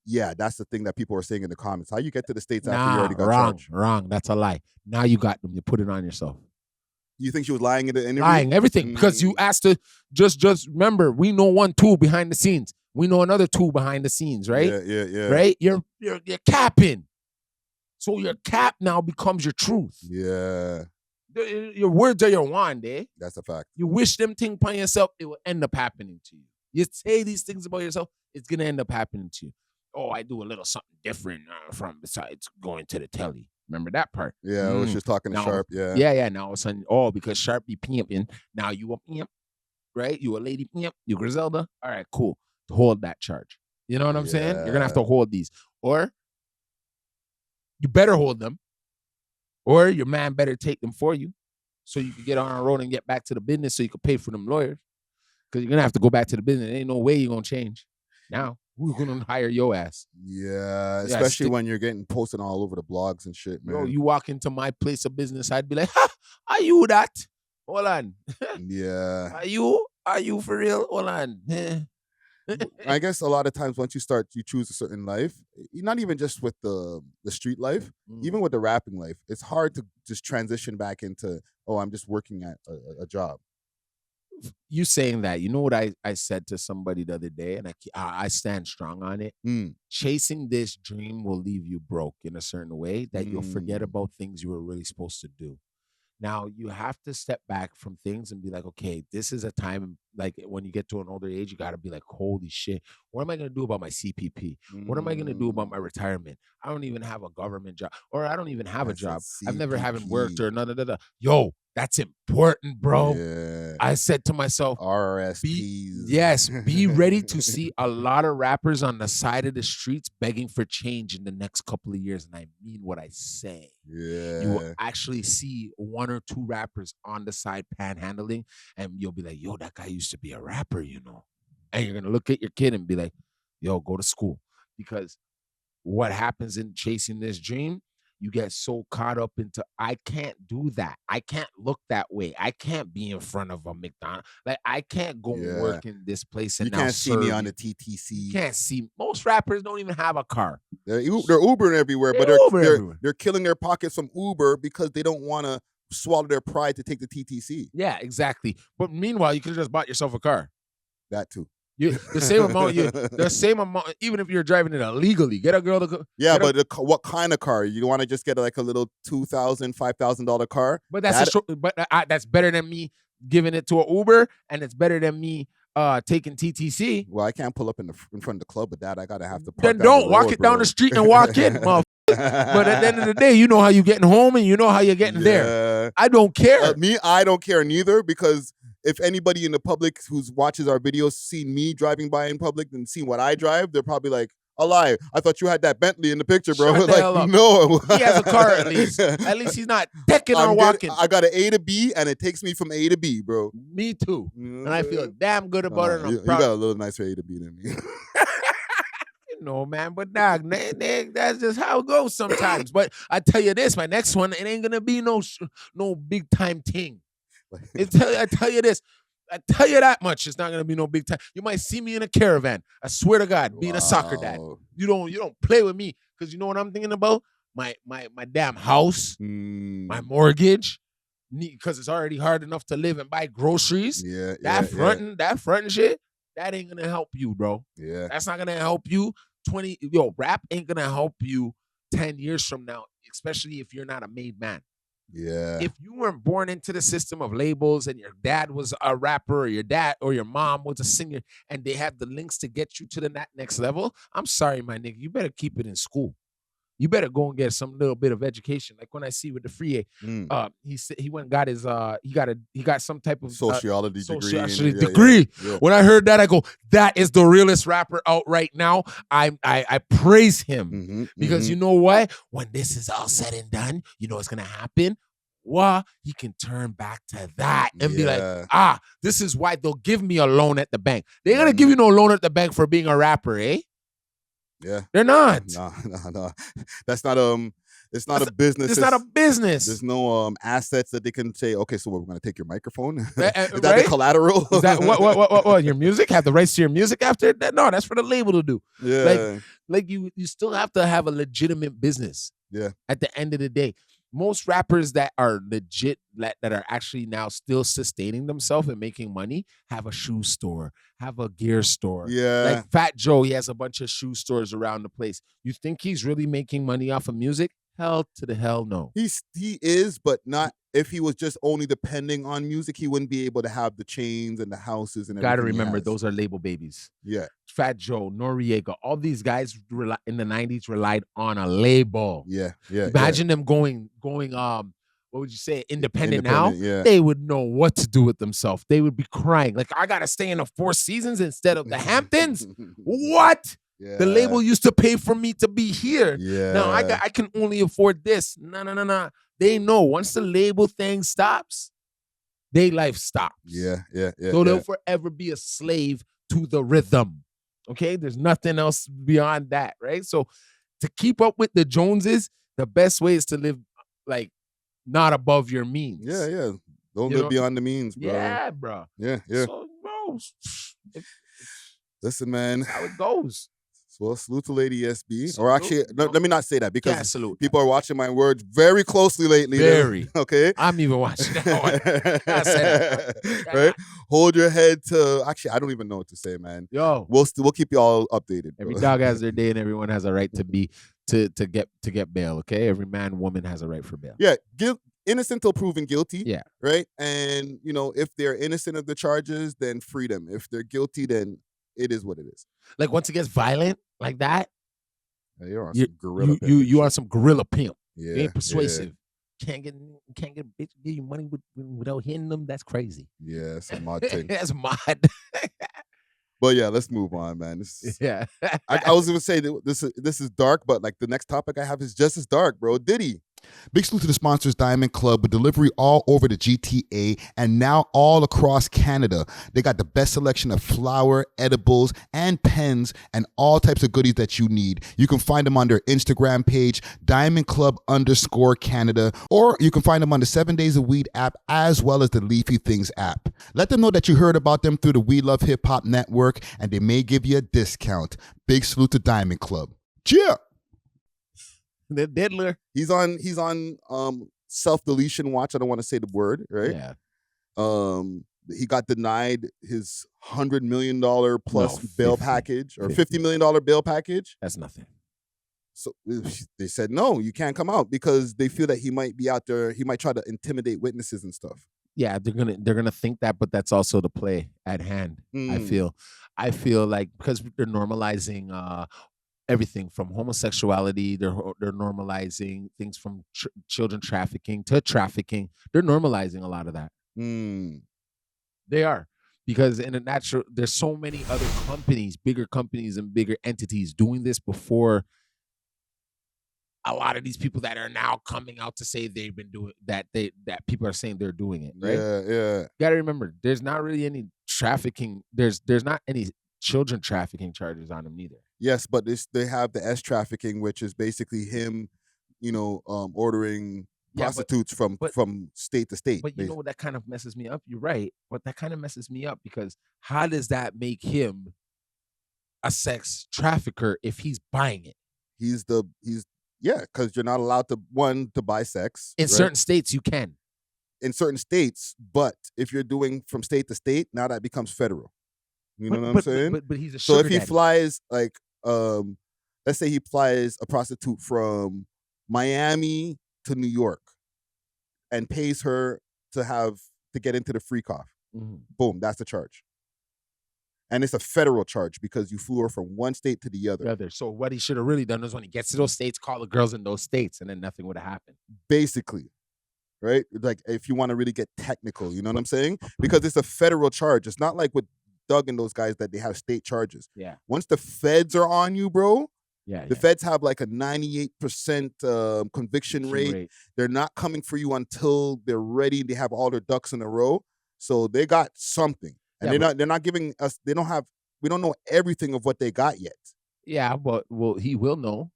Yeah, that's the thing that people are saying in the comments. How you get to the States after you already got charged? Wrong. That's a lie. Now you got them. You put it on yourself. You think she was lying in the interview? Lying, everything. Because you asked her, just remember, we know 1-2 behind the scenes. We know another two behind the scenes, right? Yeah. Right? You're capping. So your cap now becomes your truth. Yeah. Your words are your wand, eh? That's a fact. You wish them things upon yourself, it will end up happening to you. You say these things about yourself, it's going to end up happening to you. Oh, I do a little something different from besides going to the telly. Remember that part? Yeah, I was just talking to now, Sharp, yeah. Yeah, now all of a sudden, because Sharp be pimping, now you a pimp, right? You a lady pimp, you Griselda. All right, cool. Hold that charge. You know what I'm saying? You're going to have to hold these. Or you better hold them. Or your man better take them for you so you can get on a road and get back to the business so you can pay for them lawyers. Because you're going to have to go back to the business. There ain't no way you're going to change. Now, who's going to hire your ass? Yeah, especially when you're getting posted all over the blogs and shit, man. Bro, you walk into my place of business, I'd be like, ha, are you that? Hold on. Yeah. Are you for real? Hold on. I guess a lot of times once you choose a certain life, not even just with the street life, even with the rapping life, it's hard to just transition back into, I'm just working at a job. You saying that, you know what I said to somebody the other day, and I stand strong on it. Chasing this dream will leave you broke in a certain way that you'll forget about things you were really supposed to do. Now, you have to step back from things and be like, okay, this is a time, like when you get to an older age, you got to be like, holy shit, what am I going to do about my CPP? What am I going to do about my retirement? I don't even have a government job, or I don't even have a job. I've never haven't worked or none of that. Yo, that's important, bro. Yeah. I said to myself, RRSPs. Be ready to see a lot of rappers on the side of the streets begging for change in the next couple of years. And I mean what I say. Yeah. You will actually see one or two rappers on the side panhandling, and you'll be like, yo, that guy used to be a rapper, you know. And you're going to look at your kid and be like, yo, go to school. Because what happens in chasing this dream, you get so caught up into, I can't do that. I can't look that way. I can't be in front of a McDonald's. Like, I can't go work in this place and you can't see me on the TTC. You can't see. Most rappers don't even have a car. They're Ubering everywhere, but they're killing their pockets from Uber because they don't want to swallow their pride to take the TTC. Yeah, exactly. But meanwhile, you could have just bought yourself a car. That too. The same amount, even if you're driving it illegally, get a girl to go. Yeah, but what kind of car? You want to just get like a little $2,000, $5,000 car? But that's better than me giving it to an Uber, and it's better than me taking TTC. Well, I can't pull up in front of the club with that. I gotta have to park. Then don't walk it down the street and walk in, motherfucker. But at the end of the day, you know how you're getting home and you know how you're getting there. I don't care. I don't care neither, because if anybody in the public who watches our videos see me driving by in public and see what I drive, they're probably like, a lie. I thought you had that Bentley in the picture, bro. Like, no. He has a car at least. At least he's not teching or walking. I got an A to B, and it takes me from A to B, bro. Me too. And I feel damn good about it. You got a little nicer A to B than me. No, man, but dog, that's just how it goes sometimes. But I tell you this, my next one, it ain't gonna be no big time thing. I tell you this. I tell you that much. It's not gonna be no big time. You might see me in a caravan. I swear to God, being a soccer dad. You don't play with me, because you know what I'm thinking about? My damn house, my mortgage, because it's already hard enough to live and buy groceries. That front shit, that ain't gonna help you, bro. Yeah, that's not gonna help you. Rap ain't gonna help you 10 years from now, especially if you're not a made man. Yeah. If you weren't born into the system of labels and your dad was a rapper, or your dad or your mom was a singer, and they have the links to get you to the next level, I'm sorry, my nigga, you better keep it in school. You better go and get some little bit of education. Like when I see with the Free A, he went and got his he got some type of sociology degree. Yeah. When I heard that, I go, that is the realest rapper out right now. I praise him because you know what? When this is all said and done, you know what's gonna happen? He can turn back to that and be like, this is why they'll give me a loan at the bank. They're gonna give you no loan at the bank for being a rapper, eh? Yeah, they're not. No. That's not it's not a business. It's not a business. There's no assets that they can say, okay, so we're gonna take your microphone. Is that the collateral? Is that what your music? Have the rights to your music after that? No, that's for the label to do. Yeah. Like you still have to have a legitimate business. Yeah. At the end of the day. most rappers that are legit, that are actually now still sustaining themselves and making money, have a shoe store, have a gear store. Yeah. Like Fat Joe, he has a bunch of shoe stores around the place. You think he's really making money off of music? Hell to the hell no. He is, but not. If he was just only depending on music, he wouldn't be able to have the chains and the houses and everything. Gotta remember, those are label babies. Yeah. Fat Joe, Noriega, all these guys in the 90s relied on a label. Yeah. Imagine them going what would you say, independent now? Yeah. They would know what to do with themselves. They would be crying. Like, I gotta stay in the Four Seasons instead of the Hamptons? What? Yeah. The label used to pay for me to be here. Yeah. Now I can only afford this. No. They know once the label thing stops, their life stops. Yeah. So they'll forever be a slave to the rhythm. Okay? There's nothing else beyond that, right? So to keep up with the Joneses, the best way is to live like not above your means. Yeah. Don't live beyond the means, bro. Yeah, bro. Yeah. So, bro, Listen, man. how it goes. Well, salute to Lady SB. Salute. Or actually, let me not say that because Can't salute. people are watching my words very closely lately. Very. Okay? I'm even watching that one. Can't say that. Right? Hold your head to... Actually, I don't even know what to say, man. Yo, We'll keep you all updated. every bro. dog has their day, and everyone has a right to be to get bail. Okay, every man, woman has a right for bail. Yeah, innocent till proven guilty. Yeah. Right? And, if they're innocent of the charges, then free them. If they're guilty, then it is what it is. Like once it gets violent like that, Yeah, you're on you some gorilla pimp you and you are shit. some gorilla pimp. Yeah, You ain't persuasive. Can't get a bitch to give you money without hitting them. That's crazy. Yeah, it's a mod thing. That's mod. But yeah, let's move on, man. Yeah. I was gonna say that this is dark, but like the next topic I have is just as dark, bro. Diddy. Big salute to the sponsors, Diamond Club, with delivery all over the GTA and now all across Canada. They got the best selection of flour, edibles, and pens, and all types of goodies that you need. You can find them on their Instagram page, Diamond Club _Canada, or you can find them on the 7 Days of Weed app as well as the Leafy Things app. Let them know that you heard about them through the We Love Hip Hop Network, and they may give you a discount. Big salute to Diamond Club. Cheer! The diddler. He's on self-deletion watch. I don't want to say the word, right? Yeah. He got denied his $100 million plus No, bail 50. package or $50 million bail package. That's nothing. So they said, no, you can't come out because they feel that he might be out there. He might try to intimidate witnesses and stuff. Yeah, they're gonna think that, but that's also the play at hand. I feel like because they're normalizing everything from homosexuality, they're normalizing things from children trafficking to trafficking. They're normalizing a lot of that. They are, because in a natural, there's so many other companies, bigger companies and bigger entities doing this before a lot of these people that are now coming out to say they've been doing that people are saying they're doing it, right? Yeah. You gotta remember, there's not really any trafficking. There's not any children trafficking charges on them neither. Yes, but they have the S trafficking, which is basically him, ordering prostitutes from state to state. But you know what, that kind of messes me up. You're right, but that kind of messes me up because how does that make him a sex trafficker if he's buying it? Because you're not allowed to buy sex In right? certain states. You can. In certain states, but if you're doing from state to state, now that becomes federal. You know what I'm saying? But he's a so sugar if he daddy. flies let's say he flies a prostitute from Miami to New York and pays her to get into the freak off. Boom, that's the charge. And it's a federal charge because you flew her from one state to the other. So what he should have really done is when he gets to those states, call the girls in those states, and then nothing would have happened. Basically, right? Like if you want to really get technical, you know what I'm saying? Because it's a federal charge. It's not like with Doug and those guys that they have state charges. Yeah. Once the feds are on you, bro, the feds have like a 98% conviction rate. They're not coming for you until they're ready. They have all their ducks in a row. So they got something. And they're not giving us, we don't know everything of what they got yet. Yeah, but he will know.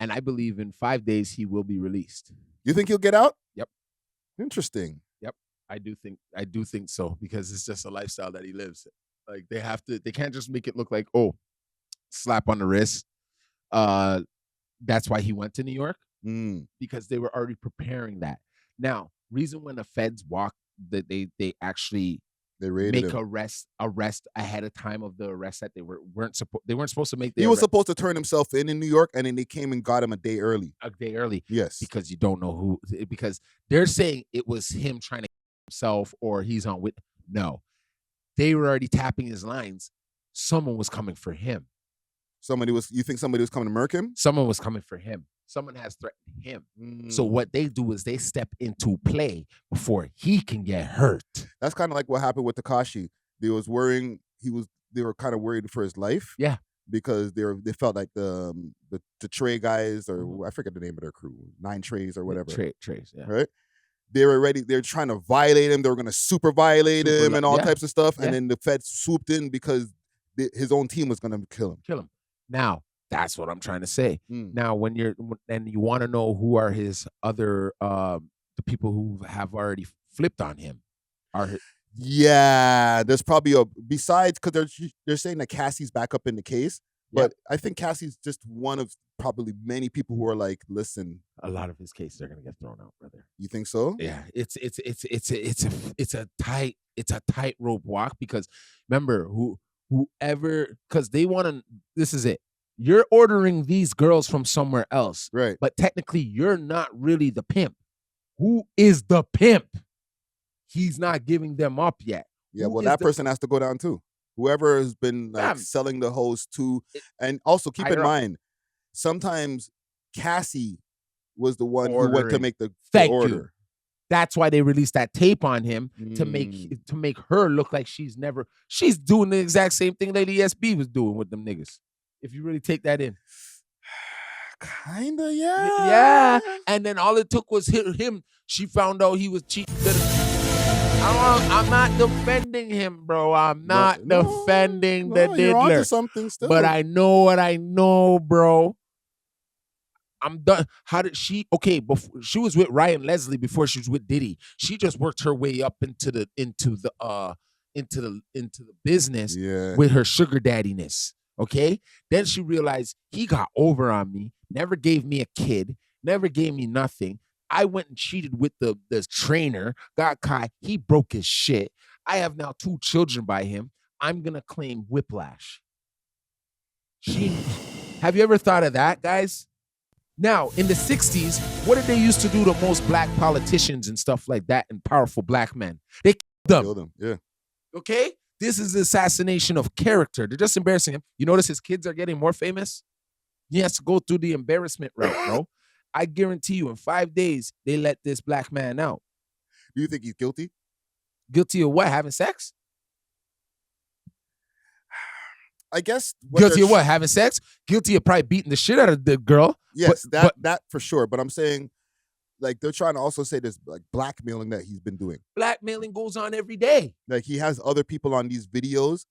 And I believe in 5 days he will be released. You think he'll get out? Yep. Interesting. Yep. I do think so, because it's just a lifestyle that he lives. Like they can't just make it look like, oh, slap on the wrist. That's why he went to New York. because they were already preparing that. Now, reason when the feds walk that they actually They raided make him. arrest ahead of time of the arrest that they weren't supposed to make. He was supposed to turn himself in New York, and then they came and got him a day early. Yes, because you don't know who. Because they're saying it was him trying to kill himself or he's on with. No, they were already tapping his lines. Someone was coming for him. You think somebody was coming to murk him? Someone was coming for him. Someone has threatened him. So what they do is they step into play before he can get hurt. That's kind of like what happened with Tekashi. They were kind of worried for his life. Yeah. Because they felt like the Trey guys, or I forget the name of their crew, 9 Trays or whatever. Trays, yeah. Right? They're trying to violate him. They were going to super violate him and all types of stuff. Yeah. And then the feds swooped in because his own team was going to kill him. Now, that's what I'm trying to say. Now, when you want to know who are his other, the people who have already flipped on him. Yeah, there's probably besides, because they're saying that Cassie's back up in the case. But I think Cassie's just one of probably many people who are like, listen. A lot of his cases are going to get thrown out, brother. You think so? Yeah, it's a tightrope walk, because remember whoever, because they want to. This is it. You're ordering these girls from somewhere else, right? But technically, you're not really the pimp. Who is the pimp? He's not giving them up yet. Yeah, well, that person has to go down too. Whoever has been selling the hoes to, and also keep in mind, sometimes Cassie was the one who went to make the order. You. That's why they released that tape on him to make her look like she's doing the exact same thing Lady SB was doing with them niggas. If you really take that in. Kinda, yeah. Yeah. And then all it took was him. She found out he was cheating. I'm not defending him, bro. I'm not defending the diddler. You're onto something still. But I know what I know, bro. I'm done. How did she? Okay, before she was with Ryan Leslie before she was with Diddy. She just worked her way up into the business with her sugar daddiness. Okay, then she realized he got over on me. Never gave me a kid. Never gave me nothing. I went and cheated with the trainer. Got caught. He broke his shit. I have now 2 children by him. I'm gonna claim whiplash. Have you ever thought of that, guys? Now, in the 60s, what did they used to do to most black politicians and stuff like that and powerful black men? They killed them. Yeah. Okay? This is the assassination of character. They're just embarrassing him. You notice his kids are getting more famous? He has to go through the embarrassment route, bro. I guarantee you in 5 days, they let this black man out. Do you think he's guilty? Guilty of what? Having sex? I guess. Guilty of what? Having sex? Guilty of probably beating the shit out of the girl. Yes, that for sure. But I'm saying, like, they're trying to also say there's like blackmailing that he's been doing. Blackmailing goes on every day. Like, he has other people on these videos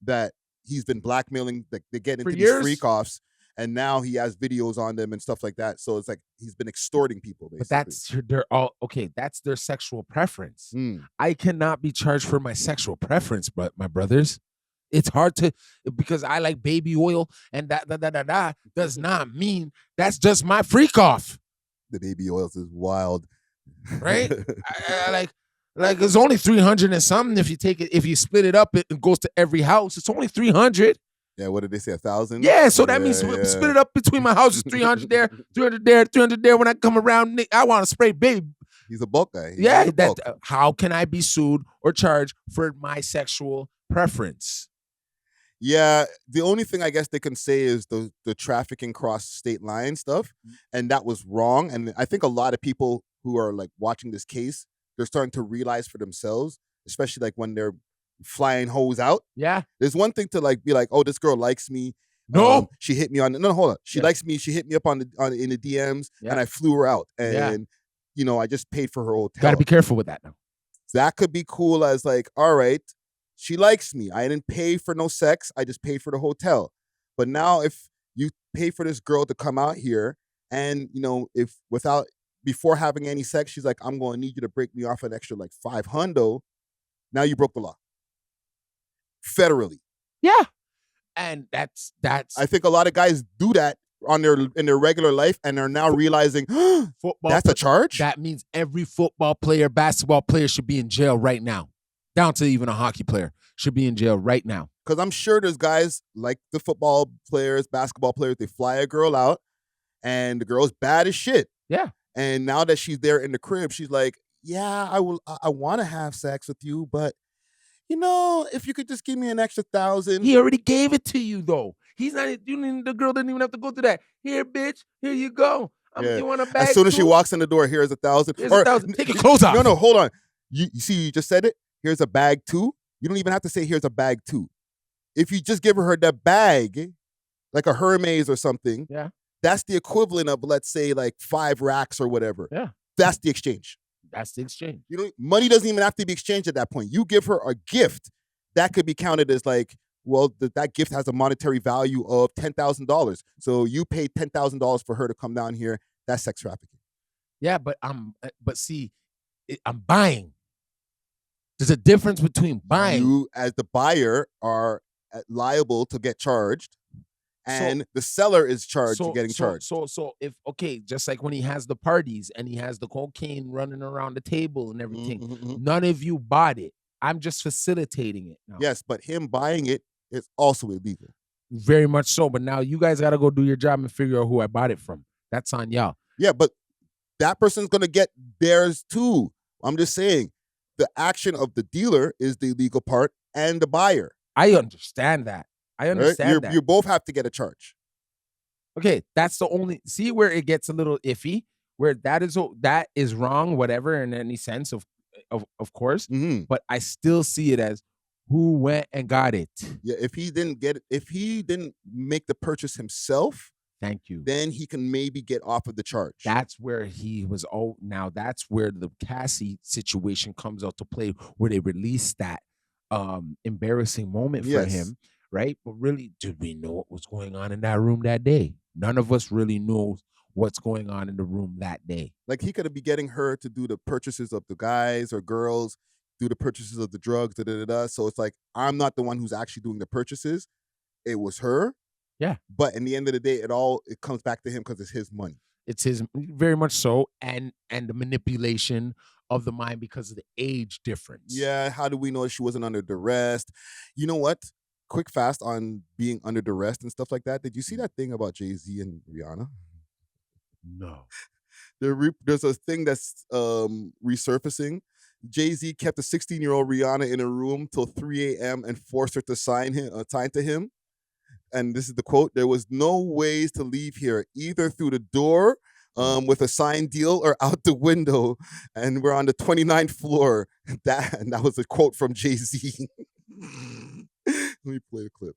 that he's been blackmailing. Like, they get into these freak offs, and now he has videos on them and stuff like that. So it's like he's been extorting people, basically. But that's their sexual preference. I cannot be charged for my sexual preference, but my brothers. It's hard to, because I like baby oil and that does not mean that's just my freak off. The baby oils is wild. Right? I like it's only 300 and something. If you split it up, it goes to every house. It's only 300. Yeah, what did they say, 1,000? Yeah, so that means split it up between my houses, 300 there, 300 there, 300 there. When I come around, I want to spray baby. He's a bulk guy. How can I be sued or charged for my sexual preference? Yeah, the only thing I guess they can say is the trafficking cross state line stuff, and that was wrong. And I think a lot of people who are like watching this case, they're starting to realize for themselves, especially like when they're flying hoes out. Yeah, there's one thing to like be like, oh, this girl likes me. No, she hit me on. No, hold on. She likes me. She hit me up in the DMs, and I flew her out, and you know, I just paid for her hotel. Got to be careful with that now. That could be cool as like, all right. She likes me. I didn't pay for no sex. I just paid for the hotel. But now if you pay for this girl to come out here and, you know, before having any sex, she's like, I'm going to need you to break me off an extra like $500. Now you broke the law. Federally. Yeah. And that's. I think a lot of guys do that in their regular life and are now realizing that's a charge? That means every football player, basketball player should be in jail right now. Down to even a hockey player should be in jail right now. Because I'm sure there's guys like the football players, basketball players, they fly a girl out and the girl's bad as shit. Yeah. And now that she's there in the crib, she's like, yeah, I want to have sex with you, but if you could just give me an extra 1,000. He already gave it to you, though. He's not. The girl didn't even have to go through that. Here, bitch. Here you go. You want a bag? As soon as she walks in the door, here's 1,000. Here's 1,000. Take your clothes off. No, hold on. You see, you just said it. Here's a bag too. You don't even have to say here's a bag too. If you just give her the bag, like a Hermes or something, yeah, that's the equivalent of, let's say, like 5 racks or whatever. Yeah, that's the exchange. That's the exchange. Money doesn't even have to be exchanged at that point. You give her a gift that could be counted as like, well, that gift has a monetary value of $10,000. So you paid $10,000 for her to come down here. That's sex trafficking. Yeah, but I'm buying. There's a difference between buying. You, as the buyer, are liable to get charged, and the seller is charged to getting charged. So just like when he has the parties and he has the cocaine running around the table and everything, none of you bought it. I'm just facilitating it now. Yes, but him buying it is also illegal. Very much so. But now you guys got to go do your job and figure out who I bought it from. That's on y'all. Yeah, but that person's going to get theirs too. I'm just saying the action of the dealer is the illegal part and the buyer. I understand that. That. You both have to get a charge. Okay, that's the only... See where it gets a little iffy? Where that is wrong, whatever, in any sense, of course. Mm-hmm. But I still see it as who went and got it. Yeah, if he didn't make the purchase himself, thank you, then he can maybe get off of the charge. That's where he was. Oh, now that's where the Cassie situation comes out to play, where they released that embarrassing moment for him, right? But really, did we know what was going on in that room that day? None of us really knows what's going on in the room that day. Like, he could be getting her to do the purchases of the guys or girls, do the purchases of the drugs, So it's like, I'm not the one who's actually doing the purchases. It was her. Yeah. But in the end of the day, it comes back to him because it's his money. It's his, very much so, and the manipulation of the mind because of the age difference. Yeah, how do we know she wasn't under duress? You know what? Quick fast on being under duress and stuff like that. Did you see that thing about Jay-Z and Rihanna? No. There's a thing that's resurfacing. Jay-Z kept a 16-year-old Rihanna in a room till 3 a.m. and forced her to sign to him. And this is the quote: "There was no ways to leave here, either through the door with a signed deal or out the window. And we're on the 29th floor." That was a quote from Jay-Z. Let me play the clip.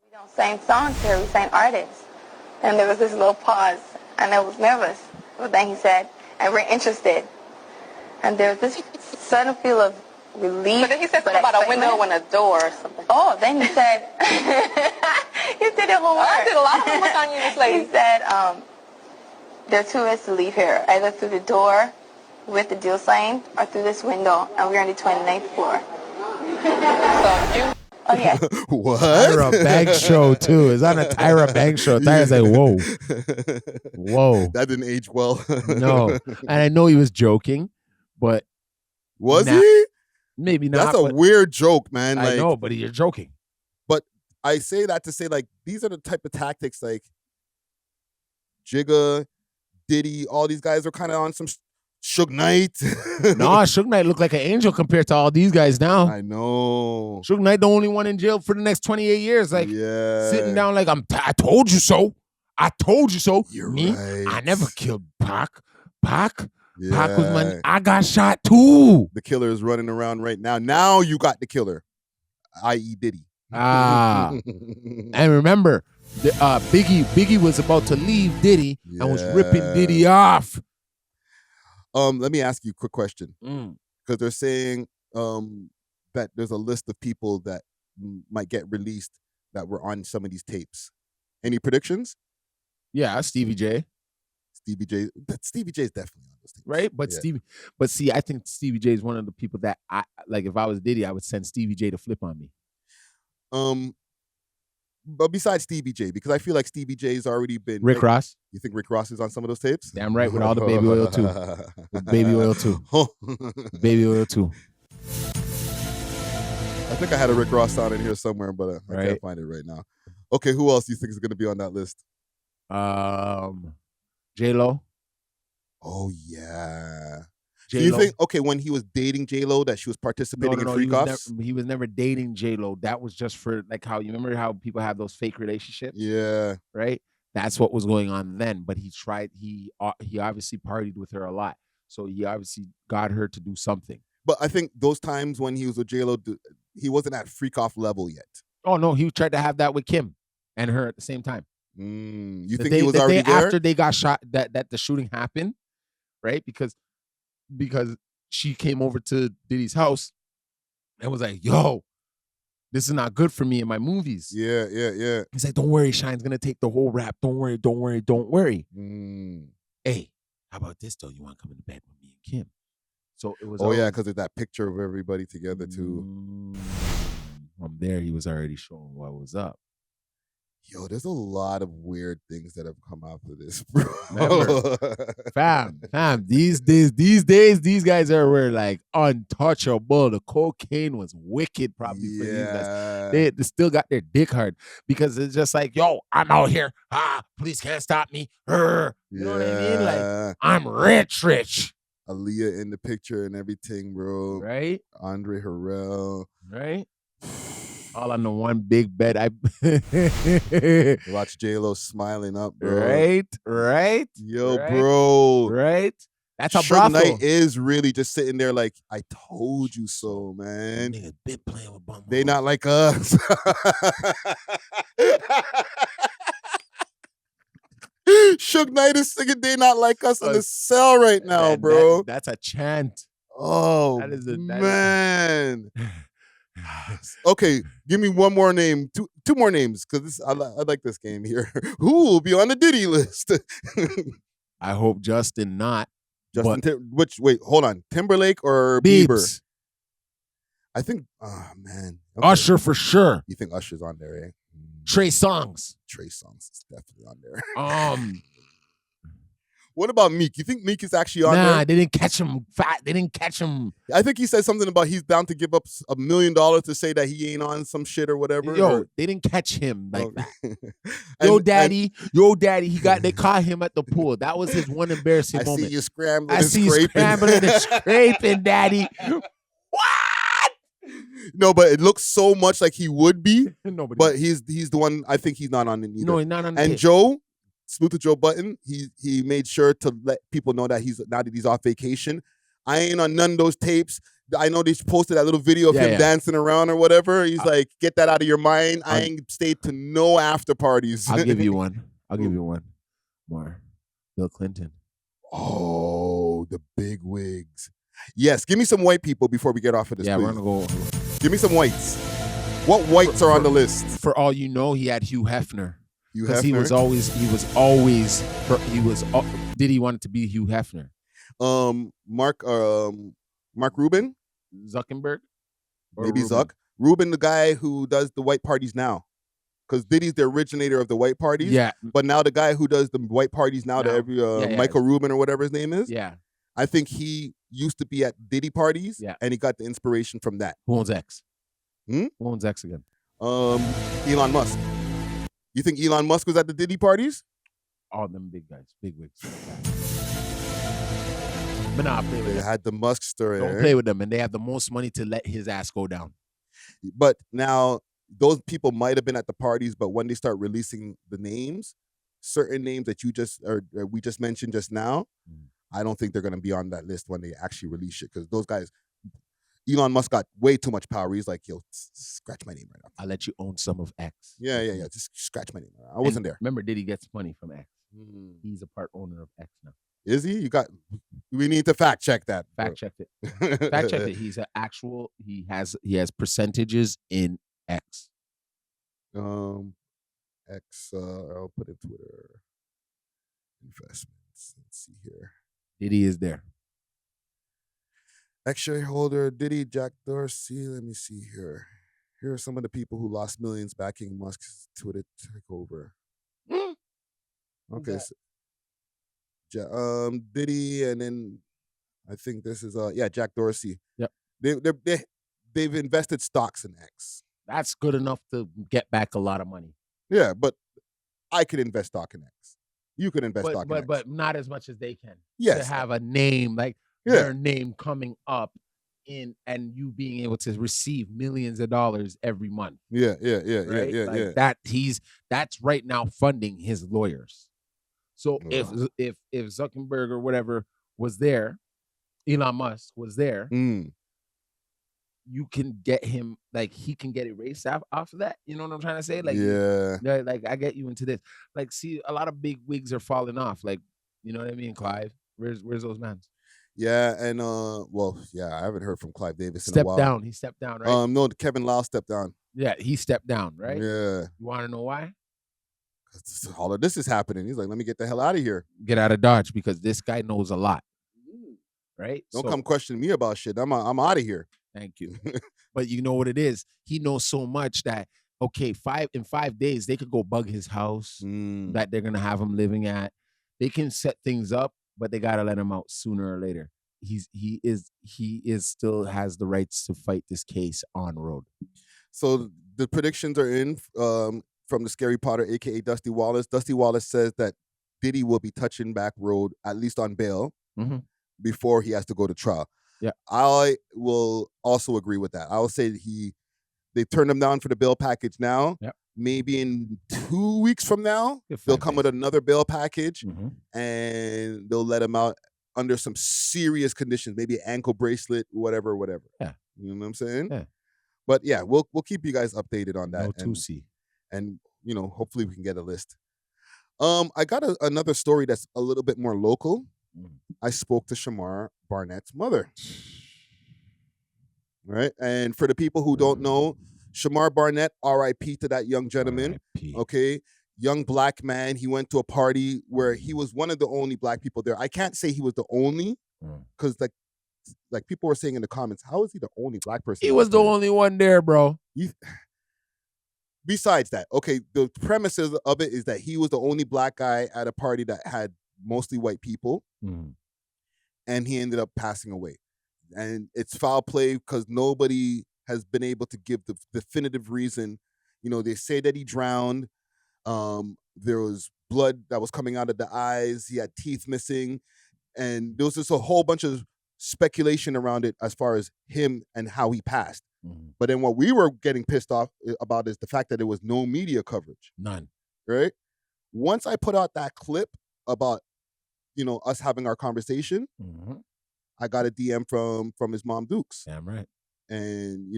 We don't sing songs here, we sang artists. And there was this little pause, and I was nervous. But then he said, and we're interested. And there was this sudden feel of relief. But then he said something about a window and a door or something. Oh, then he said, you did it homework. I did a lot of homework on you, this lady. He said, there are 2 ways to leave here, either through the door with the deal signed or through this window, and we're on the 29th floor. So you... Oh, yeah. What? Tyra Banks show, too. It's on a Tyra Banks show. Tyra's like, whoa. Whoa. That didn't age well. No. And I know he was joking, but... Was he? Maybe not. That's a weird joke, man. I know, but you're joking. But I say that to say, like, these are the type of tactics, like, Jigga, Diddy, all these guys are kind of on some Suge Knight. No, Suge Knight look like an angel compared to all these guys now. I know. Suge Knight the only one in jail for the next 28 years. Like, sitting down like, I told you so. I told you so. You're Me, right. I never killed Pac. Pac was my... I got shot too. The killer is running around right now. Now you got the killer, i.e. Diddy. And remember, Biggie was about to leave Diddy and was ripping Diddy off. Let me ask you a quick question. Because they're saying that there's a list of people that might get released that were on some of these tapes. Any predictions? Yeah, Stevie J. Stevie J is definitely on those tapes. Right? But see, I think Stevie J is one of the people that I like. If I was Diddy, I would send Stevie J to flip on me. But besides Stevie J, because I feel like Stevie J's already been Rick Ross. You think Rick Ross is on some of those tapes? Damn right, with all the baby oil too. With baby oil too. Baby oil too. I think I had a Rick Ross sound in here somewhere, but I can't find it right now. Okay, who else do you think is going to be on that list? J-Lo. Oh yeah. J-Lo. Do you think when he was dating J-Lo that she was participating in freak offs? He was never dating J-Lo. That was just for like how you remember how people have those fake relationships? Yeah. Right? That's what was going on then. But he obviously partied with her a lot. So he obviously got her to do something. But I think those times when he was with J-Lo, he wasn't at freak off level yet. Oh no, he tried to have that with Kim and her at the same time. You think he was already there? After they got shot, that the shooting happened, right? Because she came over to Diddy's house and was like, yo, this is not good for me in my movies. Yeah. He's like, don't worry, Shine's gonna take the whole rap. Don't worry. Hey, how about this though? You want to come into bed with me and Kim? So it was. Yeah, because of that picture of everybody together too. From there, he was already showing what was up. Yo, there's a lot of weird things that have come out of this, bro. Remember, fam, these days, these guys are like untouchable. The cocaine was wicked, probably for these guys. They still got their dick hard because it's just like, yo, I'm out here. Police can't stop me. You know what I mean? Like, I'm rich. Aaliyah in the picture and everything, bro. Right? Andre Harrell. Right? All on the one big bed. Watch J-Lo smiling up, bro. Right? Yo, bro. Right? That's a Suge brothel. Knight is really just sitting there like, I told you so, man. Niggas been playing with bum. They not like us. Suge Knight is singing "They Not Like Us" in the cell right now, bro. That's a chant. Oh, man. Okay, give me one more name, two more names, because I like this game here. Who will be on the Diddy list? I hope Justin not. Wait, hold on. Timberlake or Bieber? I think, oh, man. Okay. Usher for sure. You think Usher's on there, eh? Trey Songz. Trey Songz is definitely on there. What about Meek? You think Meek is actually on there? Nah, they didn't catch him. They didn't catch him. I think he said something about he's down to give up $1 million to say that he ain't on some shit or whatever. Yo, they didn't catch him like that. Yo, daddy, they caught him at the pool. That was his one embarrassing moment. I see you scrambling. I see you scrambling and scraping, daddy. What? No, but it looks so much like he would be. But he's the one. I think he's not on it either. No, he's not on it. And Joe. Salute to Joe Button. He made sure to let people know that now that he's off vacation. I ain't on none of those tapes. I know they posted that little video of him dancing around or whatever. He's like, get that out of your mind. I ain't stayed to no after parties. I'll give you one. More. Bill Clinton. Oh, the big wigs. Yes, give me some white people before we get off of this. Yeah, please. we're gonna go. Give me some whites. What whites are on the list? For all you know, he had Hugh Hefner. Because Diddy wanted to be Hugh Hefner. Mark Rubin, Zuckerberg, maybe Zuck. Rubin, the guy who does the white parties now, because Diddy's the originator of the white parties. Yeah, but now the guy who does the white parties now, Michael Rubin or whatever his name is. Yeah, I think he used to be at Diddy parties. Yeah, and he got the inspiration from that. Who owns X? Who owns X again? Elon Musk. You think Elon Musk was at the Diddy parties? All them big guys, big wigs. But nah, play with them. They had the Musk story. Don't play with them, and they have the most money to let his ass go down. But now, those people might have been at the parties, but when they start releasing the names, certain names that we just mentioned just now, I don't think they're going to be on that list when they actually release it, because those guys, Elon Musk got way too much power. He's like, yo, scratch my name right now. I'll let you own some of X. Yeah. Just scratch my name. I wasn't there. Remember, Diddy gets money from X. He's a part owner of X now. Is he? We need to fact check that. Fact check it. Fact check it. He's an actual. He has percentages in X. X. I'll put it Twitter. Investments. Let's see here. Diddy is there. Ex-shareholder Diddy, Jack Dorsey. Let me see here. Here are some of the people who lost millions backing Musk's Twitter takeover. Okay, so, Diddy, and then I think this is Jack Dorsey. Yep. They've invested stocks in X. That's good enough to get back a lot of money. Yeah, but I could invest stock in X. You could invest stock in X. But not as much as they can. Yes. To have a name like their name coming up in and you being able to receive millions of dollars every month. Yeah. That's right now funding his lawyers. So if Zuckerberg or whatever was there, Elon Musk was there, you can get him, like, he can get erased off of that. You know what I'm trying to say? Like, like, I get you into this. Like, see, a lot of big wigs are falling off. Like, you know what I mean, Clive? Where's those men? Yeah, and I haven't heard from Clive Davis in a Stepped while. down. He stepped down, right? No, Kevin Lau stepped down. Yeah, he stepped down, right? Yeah. You want to know why? All of this is happening. He's like, let me get the hell out of here. Get out of Dodge, because this guy knows a lot. Right? Don't come question me about shit. I'm out of here. Thank you. But you know what it is? He knows so much that, okay, in 5 days, they could go bug his house that they're going to have him living at. They can set things up, but they got to let him out sooner or later. He still has the rights to fight this case on road. So the predictions are in from the Scary Potter, aka Dusty Wallace. Dusty Wallace says that Diddy will be touching back road, at least on bail, before he has to go to trial. Yeah, I will also agree with that. I will say they turned him down for the bail package now. Yep. Maybe in 2 weeks from now, they'll come with another bail package, and they'll let him out under some serious conditions, maybe an ankle bracelet, whatever. Yeah. You know what I'm saying? Yeah. But yeah, we'll keep you guys updated on that. No 2C. And hopefully we can get a list. I got another story that's a little bit more local. I spoke to Shamar Barnett's mother. Right? And for the people who don't know, Shamar Barnett, R.I.P. to that young gentleman. Okay? Young black man. He went to a party where he was one of the only black people there. I can't say he was the only, because like people were saying in the comments, how is he the only black person? He was the only one there, bro. Besides that, okay, the premises of it is that he was the only black guy at a party that had mostly white people, and he ended up passing away. And it's foul play because nobody has been able to give the definitive reason. They say that he drowned. There was blood that was coming out of the eyes. He had teeth missing. And there was just a whole bunch of speculation around it as far as him and how he passed. But then what we were getting pissed off about is the fact that there was no media coverage. None. Right? Once I put out that clip about, us having our conversation, I got a DM from his mom, Dukes. Damn right. And,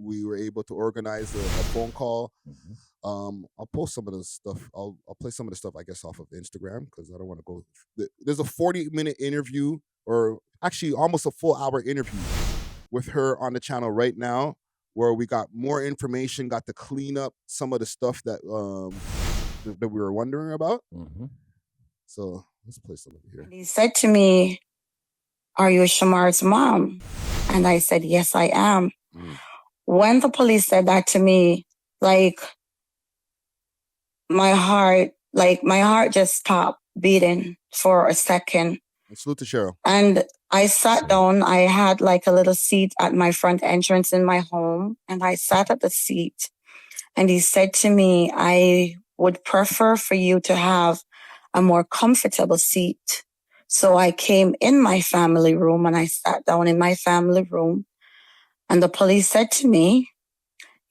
we were able to organize a phone call. I'll post some of the stuff. I'll play some of the stuff, I guess, off of Instagram, because I don't want to go. There's a 40-minute interview, or actually almost a full hour interview with her on the channel right now, where we got more information, got to clean up some of the stuff that we were wondering about. So let's play some of it here. He said to me, "Are you Shamar's mom?" And I said, "Yes, I am." When the police said that to me, my heart just stopped beating for a second. Salute to Cheryl. And I sat down. I had a little seat at my front entrance in my home, and I sat at the seat. And he said to me, "I would prefer for you to have a more comfortable seat." So I came in my family room, and I sat down in my family room. And the police said to me,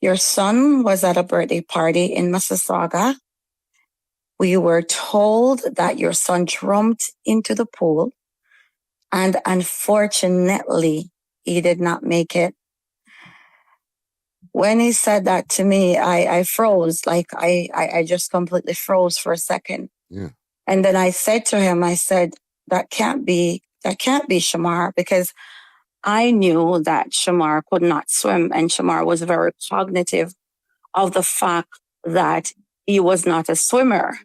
"Your son was at a birthday party in Mississauga. We were told that your son jumped into the pool, and unfortunately, he did not make it." When he said that to me, I froze. I just completely froze for a second. Yeah. And then I said to him, I said, that can't be Shamar, because I knew that Shamar could not swim, and Shamar was very cognitive of the fact that he was not a swimmer.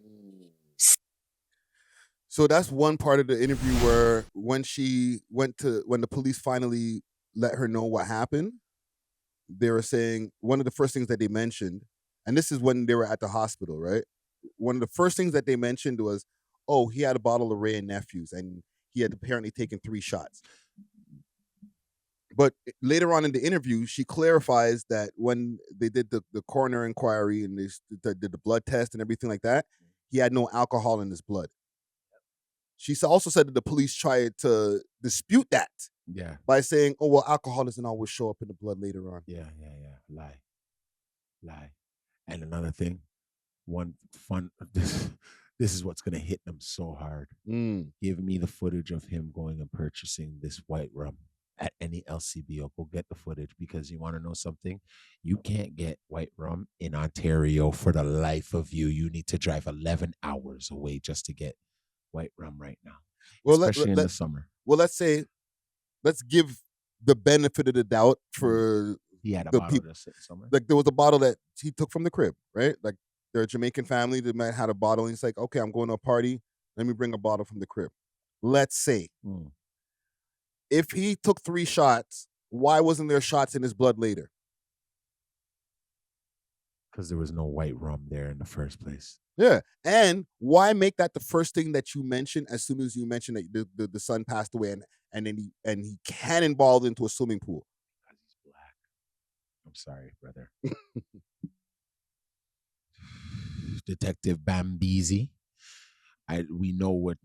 So that's one part of the interview where when the police finally let her know what happened, they were saying one of the first things that they mentioned, and this is when they were at the hospital, right? One of the first things that they mentioned was, oh, he had a bottle of Ray and Nephews, and he had apparently taken 3 shots. But later on in the interview, she clarifies that when they did the coroner inquiry and they did the blood test and everything like that, he had no alcohol in his blood. She also said that the police tried to dispute that Yeah. by saying, oh, well, alcohol doesn't always show up in the blood later on. Yeah. Lie. And another thing, one fun, this is what's going to hit them so hard. Give me the footage of him going and purchasing this white rum at any LCBO. Go get the footage, because you want to know something? You can't get white rum in Ontario for the life of you. You need to drive 11 hours away just to get white rum right now, especially in the summer. Well, let's give the benefit of the doubt for he had a the bottle people. somewhere. Like there was a bottle that he took from the crib, right? Like they're a Jamaican family. The man had a bottle, and he's like, okay, I'm going to a party. Let me bring a bottle from the crib. Let's say if he took 3 shots, why wasn't there shots in his blood later? Because there was no white rum there in the first place. Yeah. And why make that the first thing that you mention as soon as you mention that the son passed away and then he cannonballed into a swimming pool? Because he's black. I'm sorry, brother. Detective Bambeezy. We know what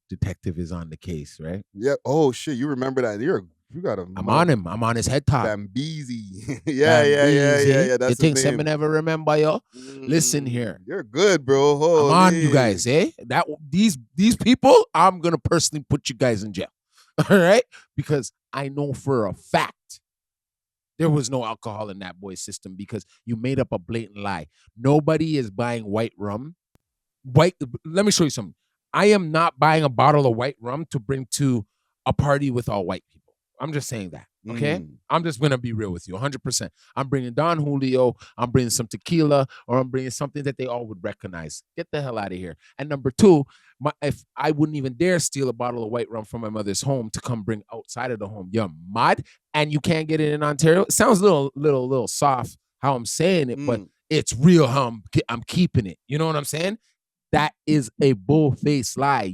detective is on the case, right? Yeah. Oh shit, you remember that? You got a. I'm on him. I'm on his head top. Bambeezy. yeah. That's you think his name. someone ever remember yo? Listen here. You're good, bro. Holy. I'm on you guys, eh? These people, I'm gonna personally put you guys in jail. All right? Because I know for a fact there was no alcohol in that boy's system, because you made up a blatant lie. Nobody is buying white rum. Let me show you something. I am not buying a bottle of white rum to bring to a party with all white people. I'm just saying that, okay? I'm just going to be real with you, 100%. I'm bringing Don Julio, I'm bringing some tequila, or I'm bringing something that they all would recognize. Get the hell out of here. And number 2, if I wouldn't even dare steal a bottle of white rum from my mother's home to come bring outside of the home. You're mad, and you can't get it in Ontario. It sounds a little soft how I'm saying it, but it's real how I'm keeping it. You know what I'm saying? That is a bull-faced lie.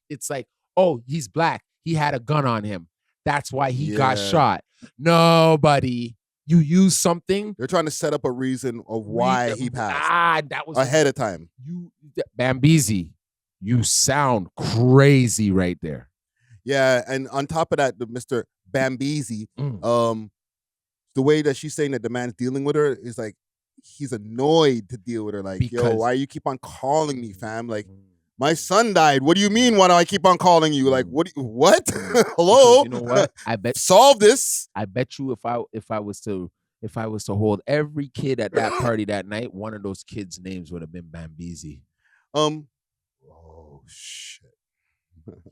It's like, oh, he's black. He had a gun on him. That's why he got shot. Nobody. You use something. They're trying to set up a reason of why he passed. That was ahead of time. Bambeezy, you sound crazy right there. Yeah, and on top of that, the Mr. Bambeezy, the way that she's saying that the man's dealing with her is like, he's annoyed to deal with her. Like, yo, why you keep on calling me, fam? Like, my son died. What do you mean? Why do I keep on calling you? Like, what? Hello? Because you know what? I bet solve this. I bet you if I was to hold every kid at that party that night, one of those kids' names would have been Bambeezy. Oh shit.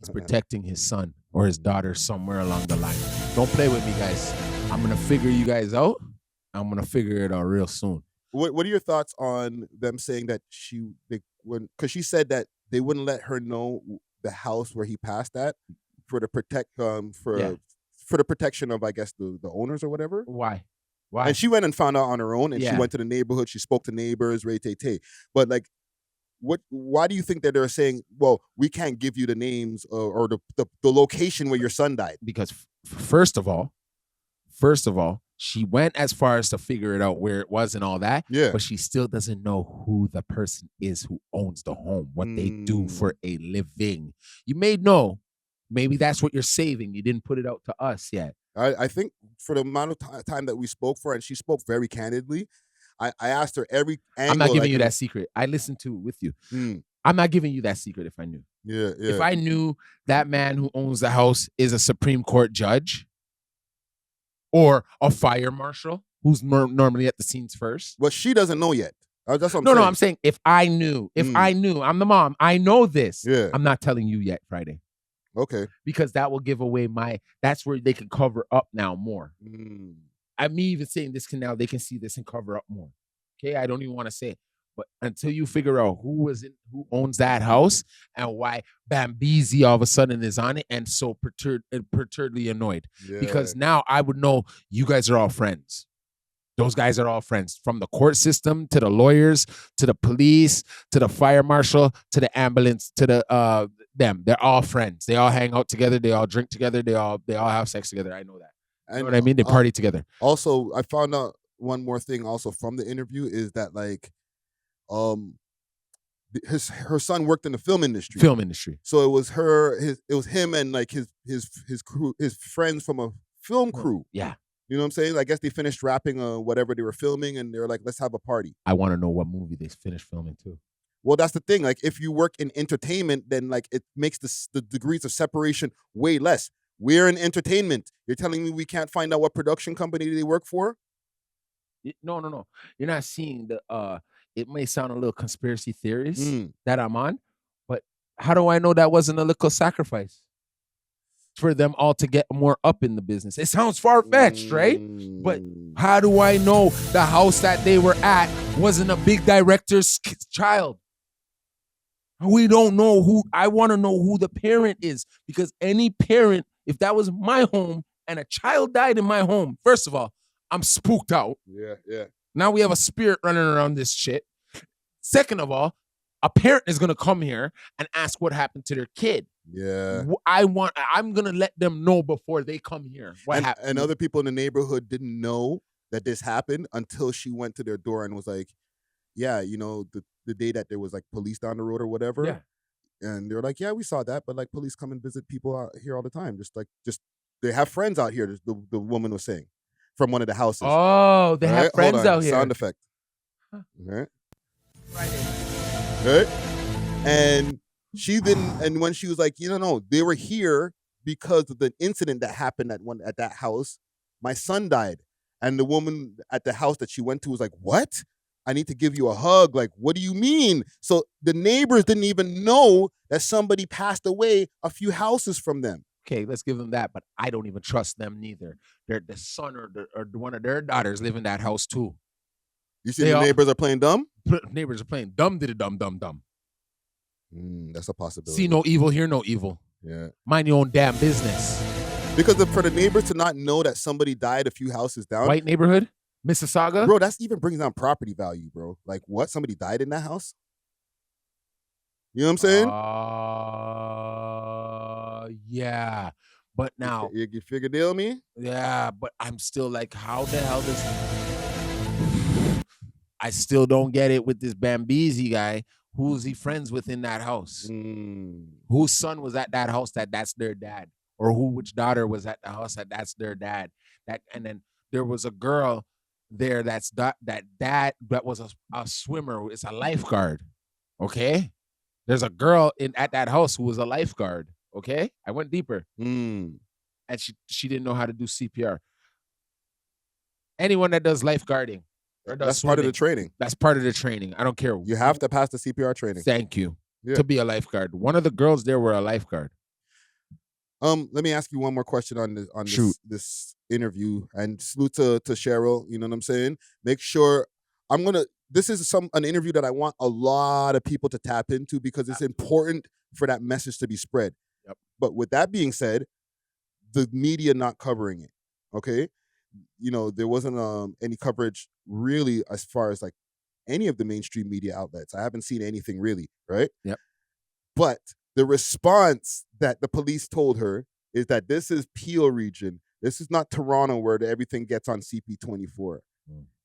He's protecting his son or his daughter somewhere along the line. Don't play with me, guys. I'm gonna figure you guys out. I'm gonna figure it out real soon. What are your thoughts on them saying that because she said that they wouldn't let her know the house where he passed at for the protection of, I guess, the owners or whatever? Why? And she went and found out on her own, and she went to the neighborhood. She spoke to neighbors, but like, why do you think that they're saying, well, we can't give you the names or the location where your son died? Because first of all, she went as far as to figure it out where it was and all that. Yeah. But she still doesn't know who the person is who owns the home, what they do for a living. You may know. Maybe that's what you're saving. You didn't put it out to us yet. I think for the amount of time that we spoke for, and she spoke very candidly, I asked her every angle. I'm not giving you that secret. I listened to it with you. I'm not giving you that secret if I knew. Yeah. If I knew that man who owns the house is a Supreme Court judge, or a fire marshal who's normally at the scenes first. Well, she doesn't know yet. That's what I'm saying. No, I'm saying if I knew, I'm the mom, I know this. Yeah. I'm not telling you yet, Friday. Okay. Because that will give away that's where they can cover up now more. I'm even saying this they can see this and cover up more. Okay, I don't even want to say it. But until you figure out who owns that house and why Bambeezy all of a sudden is on it and so perturbedly annoyed. Yeah. Because now I would know you guys are all friends. Those guys are all friends, from the court system to the lawyers to the police to the fire marshal to the ambulance to the them. They're all friends. They all hang out together. They all drink together. They all have sex together. I know that. You know what I mean? They party together. Also, I found out one more thing also from the interview is that like, her son worked in the film industry. So it was him and like his crew, his friends from a film crew. Yeah. You know what I'm saying? I guess they finished wrapping whatever they were filming, and they were like, let's have a party. I want to know what movie they finished filming too. Well, that's the thing. Like, if you work in entertainment, then like it makes the degrees of separation way less. We're in entertainment. You're telling me we can't find out what production company they work for? No. You're not seeing the. It may sound a little conspiracy theories that I'm on, but how do I know that wasn't a little sacrifice for them all to get more up in the business? It sounds far-fetched, right? But how do I know the house that they were at wasn't a big director's child? We don't know who. I want to know who the parent is, because any parent, if that was my home and a child died in my home, first of all, I'm spooked out. Yeah. Now we have a spirit running around this shit. Second of all, a parent is going to come here and ask what happened to their kid. Yeah. I'm going to let them know before they come here what happened. And other people in the neighborhood didn't know that this happened until she went to their door and was like, yeah, you know, the day that there was like police down the road or whatever. Yeah. And they were like, yeah, we saw that, but like police come and visit people out here all the time. Just they have friends out here, the woman was saying, from one of the houses. Oh, they have friends out here. Sound effect. Huh. All right. Right. And and when she was like, no, they were here because of the incident that happened at that house. My son died. And the woman at the house that she went to was like, what? I need to give you a hug. Like, what do you mean? So the neighbors didn't even know that somebody passed away a few houses from them. Okay, let's give them that, but I don't even trust them neither. The son or one of their daughters live in that house too. You see the neighbors are playing dumb? Neighbors are playing dumb to the dumb. That's a possibility. See no evil, hear no evil. Yeah. Mind your own damn business. Because for the neighbors to not know that somebody died a few houses down. White neighborhood? Mississauga? Bro, that's even brings down property value, bro. Like, what? Somebody died in that house? You know what I'm saying? Yeah. But now. You figure deal me? Yeah, but I'm still like, how the hell does. I still don't get it with this Bambeezy guy. Who's he friends with in that house? Whose son was at that house that's their dad? Or which daughter was at the house that's their dad? And then there was a girl there that dad that was a swimmer. It's a lifeguard. Okay? There's a girl at that house who was a lifeguard. Okay? I went deeper. And she didn't know how to do CPR. Anyone that does lifeguarding. That's swimming, part of the training. That's part of the training. I don't care. You have to pass the CPR training. Thank you. Yeah. To be a lifeguard. One of the girls there were a lifeguard. Let me ask you one more question on this interview, and salute to Cheryl. You know what I'm saying? Make sure this is an interview that I want a lot of people to tap into, because it's important for that message to be spread. Yep. But with that being said, the media not covering it. Okay. There wasn't any coverage really as far as like any of the mainstream media outlets. I haven't seen anything really, right? Yep. But the response that the police told her is that this is Peel region. This is not Toronto where everything gets on CP24.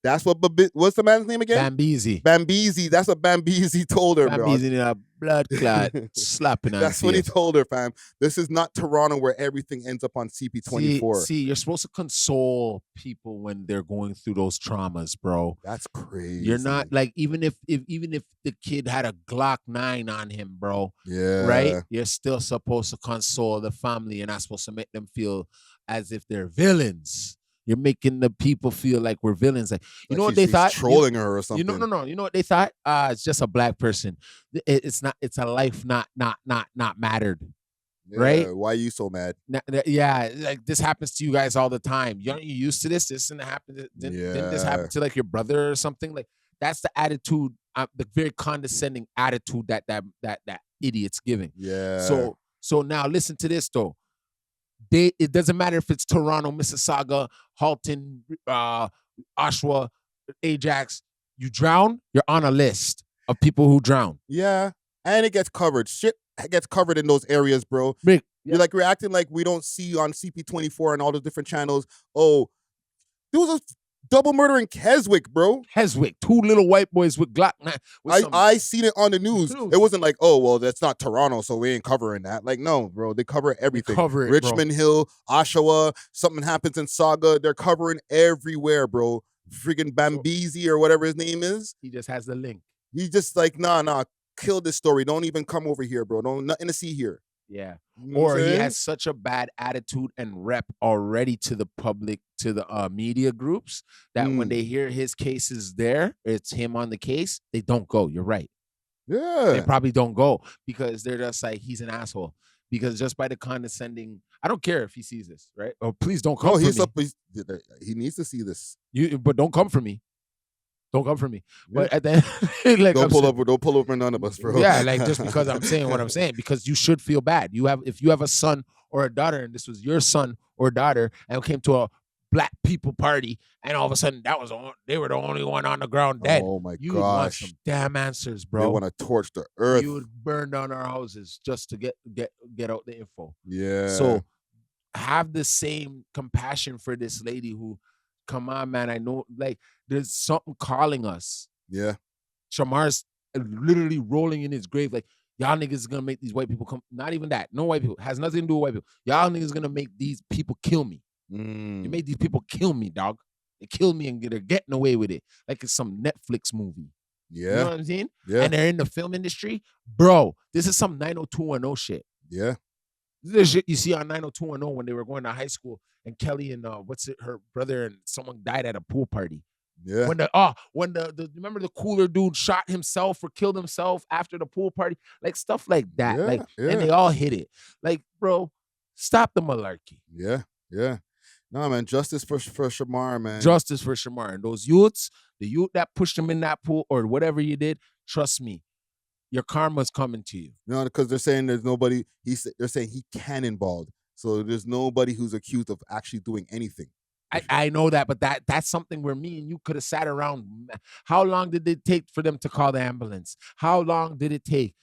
That's what's the man's name again? Bambeezy. That's what Bambeezy told her, bro. Bambeezy in a blood clot slapping her. That's what he told her, fam. This is not Toronto where everything ends up on CP24. See, you're supposed to console people when they're going through those traumas, bro. That's crazy. You're not like, even if the kid had a Glock 9 on him, bro. Yeah. Right? You're still supposed to console the family. You're not supposed to make them feel as if they're villains. You're making the people feel like we're villains. Like, you know what they thought? Trolling her or something. No. You know what they thought? It's just a black person. It's not. It's a life not mattered. Yeah, right? Why are you so mad? Yeah, like this happens to you guys all the time. Aren't you used to this? This didn't happen. Didn't this happen to like your brother or something? Like, that's the attitude, the very condescending attitude that idiot's giving. Yeah. So now listen to this though. It doesn't matter if it's Toronto, Mississauga, Halton, Oshawa, Ajax, you drown, you're on a list of people who drown. Yeah, and it gets covered. Shit gets covered in those areas, bro. Big. You're like, we're acting like we don't see on CP24 and all the different channels. Oh, there was a double murder in Keswick, bro. Keswick, 2 little white boys with Glock. I seen it on the news. It wasn't like, oh, well, that's not Toronto, so we ain't covering that. Like, no, bro, they cover everything. Cover it, Richmond Hill, Oshawa, something happens in Saga, they're covering everywhere, bro. Friggin' Bambizi or whatever his name is. He just has the link. He's just like, nah, kill this story. Don't even come over here, bro. Nothing to see here. Yeah. You know what Or I'm he saying? has such a bad attitude and rep already to the public, to the media groups, that when they hear his case is there, it's him on the case, they don't go. You're right. Yeah. They probably don't go because they're just like, he's an asshole. Because just by the condescending, I don't care if he sees this, right? Oh, please don't come for me. He needs to see this. But don't come for me. Don't come for me. Yeah. But at the end, like, don't pull over none of us, bro. Yeah, like just because I'm saying what I'm saying, because you should feel bad. If you have a son or a daughter, and this was your son or daughter, and came to a black people party, and all of a sudden they were the only one on the ground dead. Oh my you want some damn answers, bro. They want to torch the earth. You would burn down our houses just to get out the info. Yeah. So have the same compassion for this lady who, come on, man. I know, like, there's something calling us. Yeah. Shamar's literally rolling in his grave, like, y'all niggas is gonna make these white people come. Not even that. No white people. Has nothing to do with white people. Y'all niggas gonna make these people kill me. You made these people kill me, dog. They killed me and they're getting away with it. Like it's some Netflix movie. Yeah. You know what I'm saying? Yeah. And they're in the film industry. Bro, this is some 90210 shit. Yeah. This is shit you see on 90210 when they were going to high school and Kelly and her brother and someone died at a pool party. Yeah. When the remember the cooler dude shot himself or killed himself after the pool party? Like stuff like that. And they all hit it. Like, bro, stop the malarkey. Yeah. Yeah. No, man, justice for Shamar, man. Justice for Shamar. And those youths, the youth that pushed him in that pool or whatever you did, trust me, your karma's coming to you. No, because they're saying there's nobody. They're saying he cannonballed, so there's nobody who's accused of actually doing anything. I know that, but that's something where me and you could have sat around. How long did it take for them to call the ambulance? How long did it take?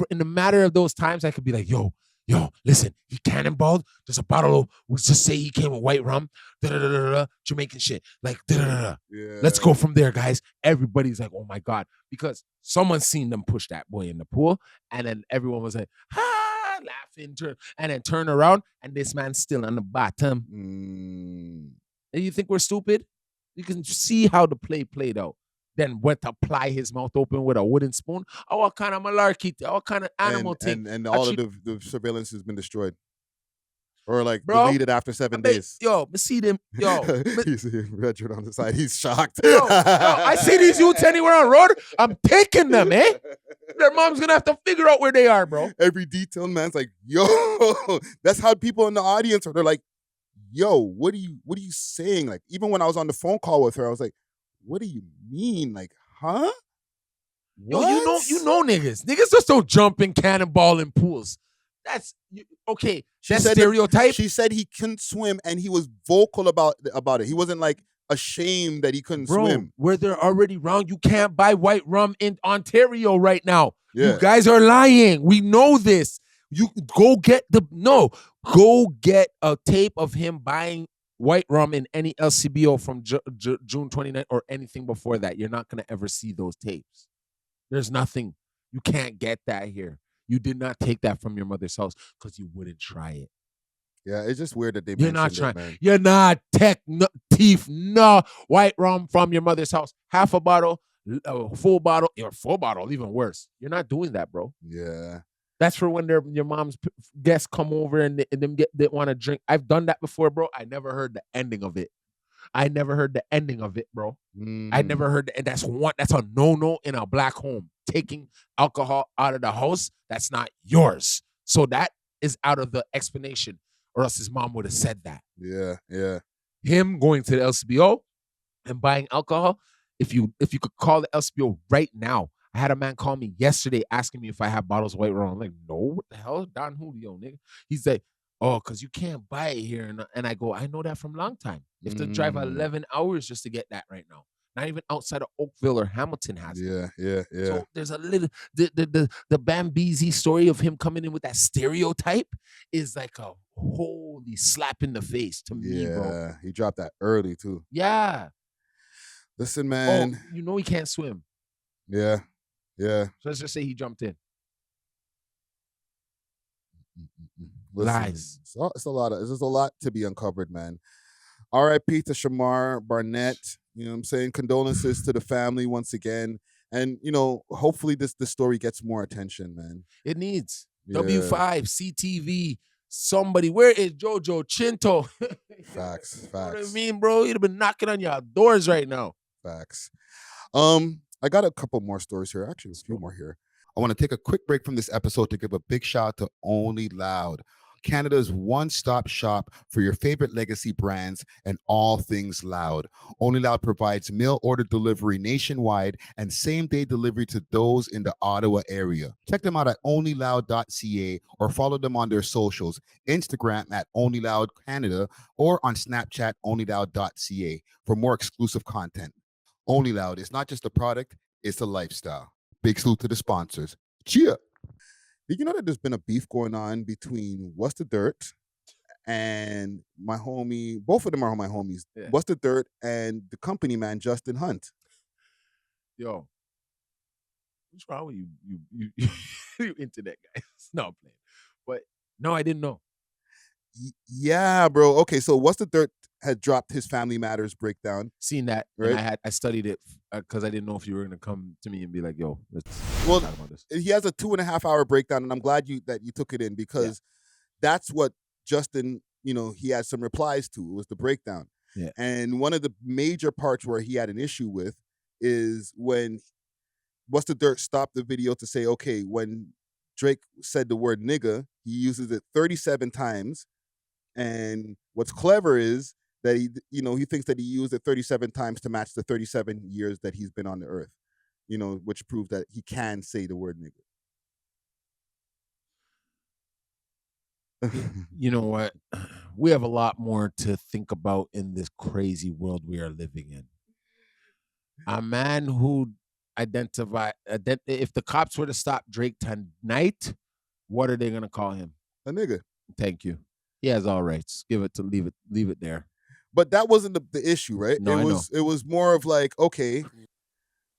In the matter of those times, I could be like, yo, listen, he cannonballed. There's a bottle of, let's just say he came with white rum, Jamaican shit. Like, yeah. Let's go from there, guys. Everybody's like, oh my God. Because someone's seen them push that boy in the pool. And then everyone was like, laughing. And then turn around and this man's still on the bottom. And you think we're stupid? You can see how the play played out. Then went to ply his mouth open with a wooden spoon. Oh, what kind of malarkey? What kind of animal thing? And all of the surveillance has been destroyed. Or like deleted after 7 days. Yo, see them. Yo. He's Richard on the side. He's shocked. Yo, I see these youths anywhere on road. I'm taking them, eh? Their mom's going to have to figure out where they are, bro. Every detailed man's like, yo. That's how people in the audience are. They're like, yo, what are you saying? Like, even when I was on the phone call with her, I was like, what do you mean? Like, huh? Yo, you know niggas. Niggas just don't jump in cannonball in pools. That's okay. That's stereotype. She said he couldn't swim and he was vocal about it. He wasn't like ashamed that he couldn't swim. Where they're already wrong. You can't buy white rum in Ontario right now. Yeah. You guys are lying. We know this. You go get a tape of him buying white rum in any LCBO from June 29th or anything before that. You're not going to ever see those tapes. There's nothing. You can't get that here. You did not take that from your mother's house because you wouldn't try it. Yeah, it's just weird that they You're not mentioned trying. it, man. You're not white rum from your mother's house. Half a bottle, full bottle, or full bottle, even worse. You're not doing that, bro. Yeah. That's for when your mom's guests come over and they want to drink. I've done that before, bro. I never heard the ending of it. Bro. I never heard that. That's a no-no in a black home. Taking alcohol out of the house, that's not yours. So that is out of the explanation, or else his mom would have said that. Yeah, yeah. Him going to the LCBO and buying alcohol, if you could call the LCBO right now. I had a man call me yesterday asking me if I have bottles of white rum. I'm like, no, what the hell? Don Julio, nigga. He's like, oh, because you can't buy it here. And I go, I know that from a long time. You have to drive 11 hours just to get that right now. Not even outside of Oakville or Hamilton has it. Yeah. So there's a little the Bambeezy story of him coming in with that stereotype is like a holy slap in the face to me, bro. Yeah, he dropped that early too. Yeah. Listen, man. Oh, you know he can't swim. Yeah. So let's just say he jumped in. Listen, Lies. It's a lot. There's a lot to be uncovered, man. R.I.P. to Shamar Barnett. You know what I'm saying? Condolences to the family once again. And, you know, hopefully this story gets more attention, man. It needs. Yeah. W5, CTV, somebody. Where is Jojo Chinto? Facts. You know what I mean, bro? You'd have been knocking on your doors right now. Facts. I got a couple more stories here. Actually, a few more here. I want to take a quick break from this episode to give a big shout out to Only Loud, Canada's one-stop shop for your favorite legacy brands and all things loud. Only Loud provides mail order delivery nationwide and same-day delivery to those in the Ottawa area. Check them out at onlyloud.ca or follow them on their socials, Instagram at onlyloudcanada or on Snapchat onlyloud.ca for more exclusive content. Only Loud is not just a product, it's a lifestyle. Big salute to the sponsors. Cheer! Did you know that there's been a beef going on between What's the Dirt and my homie? Both of them are my homies. Yeah. What's the Dirt and the company man, Justin Hunt. Yo, what's wrong with you? You internet guys. No, I'm playing. But no, I didn't know. Yeah, bro. Okay, so What's the Dirt had dropped his Family Matters breakdown. Seen that, right? And I studied it because I didn't know if you were gonna come to me and be like, "Yo, let's Well, talk about this." He has a 2.5 hour breakdown, and I'm glad that you took it in because that's what Justin, you know, he had some replies to. It was the breakdown. Yeah. And one of the major parts where he had an issue with is when What's the Dirt stopped the video to say, okay, when Drake said the word nigga, he uses it 37 times. And what's clever is that he thinks that he used it 37 times to match the 37 years that he's been on the earth, you know, which proves that he can say the word nigga. You know what? We have a lot more to think about in this crazy world we are living in. A man who if the cops were to stop Drake tonight, what are they gonna call him? A nigga. Thank you. He has all rights. Leave it there. But that wasn't the issue, right? No, it was more of like, okay,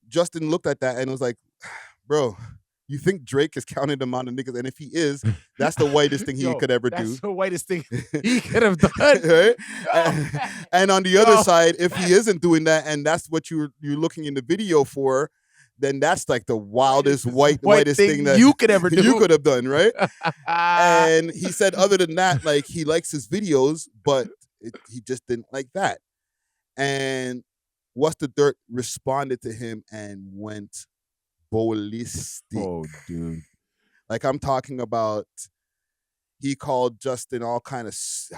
Justin looked at that and was like, bro, you think Drake is counting the amount of niggas? And if he is, that's the whitest thing he could ever do. That's the whitest thing he could have done. Right? And on the other side, if he isn't doing that and that's what you're looking in the video for, then that's like the wildest whitest thing that you could ever do. You could have done, right? And he said other than that, like he likes his videos, but he just didn't like that. And What's the Dirt responded to him and went ballistic. Oh, dude. Like I'm talking about, he called Justin all kind of,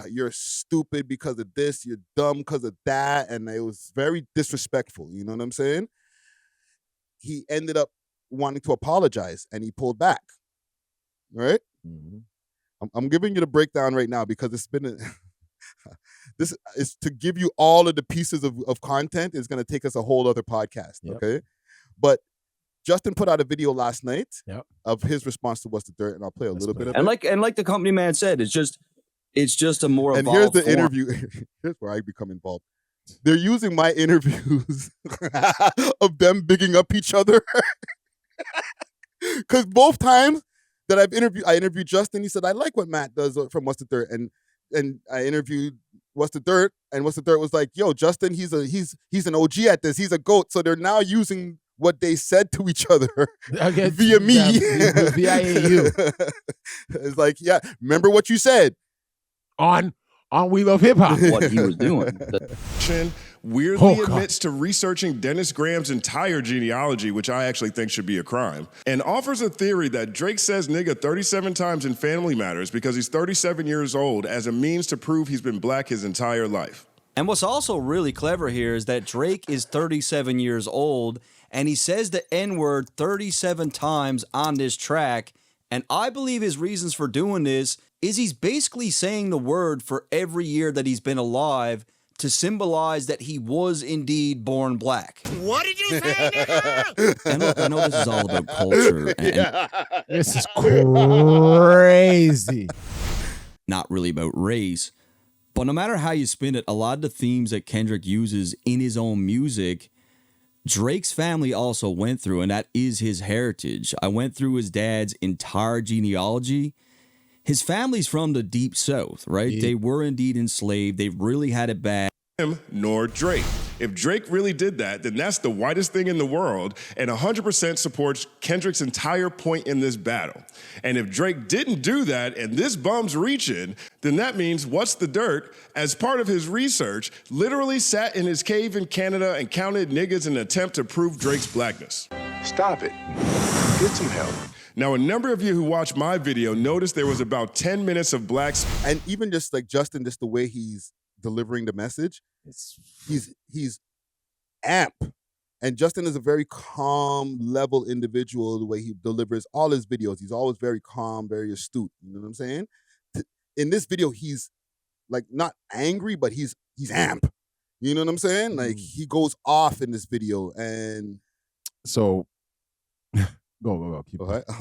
you're stupid because of this, you're dumb because of that. And it was very disrespectful. You know what I'm saying? He ended up wanting to apologize and he pulled back. Right? Mm-hmm. I'm giving you the breakdown right now because it's been this is to give you all of the pieces of content is going to take us a whole other podcast. Yep. Okay. But Justin put out a video last night of his response to What's the Dirt, and I'll play a little bit of and it. Like the company man said, it's just a more and here's evolved the form. interview. Here's where I become involved. They're using my interviews of them bigging up each other. Because both times that I interviewed Justin, he said, I like what Matt does from What's the Dirt. And I interviewed What's the Dirt, and What's the Dirt was like, yo, Justin, he's an OG at this. He's a GOAT. So they're now using what they said to each other via me. Via you. It's like, yeah, remember what you said. On We Love Hip Hop. What he was doing. Weirdly admits to researching Dennis Graham's entire genealogy, which I actually think should be a crime, and offers a theory that Drake says nigga 37 times in Family Matters because he's 37 years old as a means to prove he's been black his entire life. And what's also really clever here is that Drake is 37 years old, and he says the N-word 37 times on this track, And I believe his reasons for doing this is he's basically saying the word for every year that he's been alive to symbolize that he was indeed born black. What did you say, nigga? And look, I know this is all about culture and This is crazy. not really about race. But no matter how you spin it, a lot of the themes that Kendrick uses in his own music, Drake's family also went through, and that is his heritage. I went through his dad's entire genealogy. His family's from the deep south, right? Yeah. They were indeed enslaved. They really had it bad. Him nor Drake. If Drake really did that, then that's the whitest thing in the world and 100% supports Kendrick's entire point in this battle. And if Drake didn't do that and this bum's reaching, then that means What's the Dirt, as part of his research, literally sat in his cave in Canada and counted niggas in an attempt to prove Drake's blackness. Stop it. Get some help. Now, a number of you who watched my video noticed there was about 10 minutes of blacks. And even just like Justin, just the way he's delivering the message, he's amp. And Justin is a very calm, level individual, the way he delivers all his videos. He's always very calm, very astute. You know what I'm saying? In this video, he's like not angry, but he's amp. You know what I'm saying? Like he goes off in this video. And so go.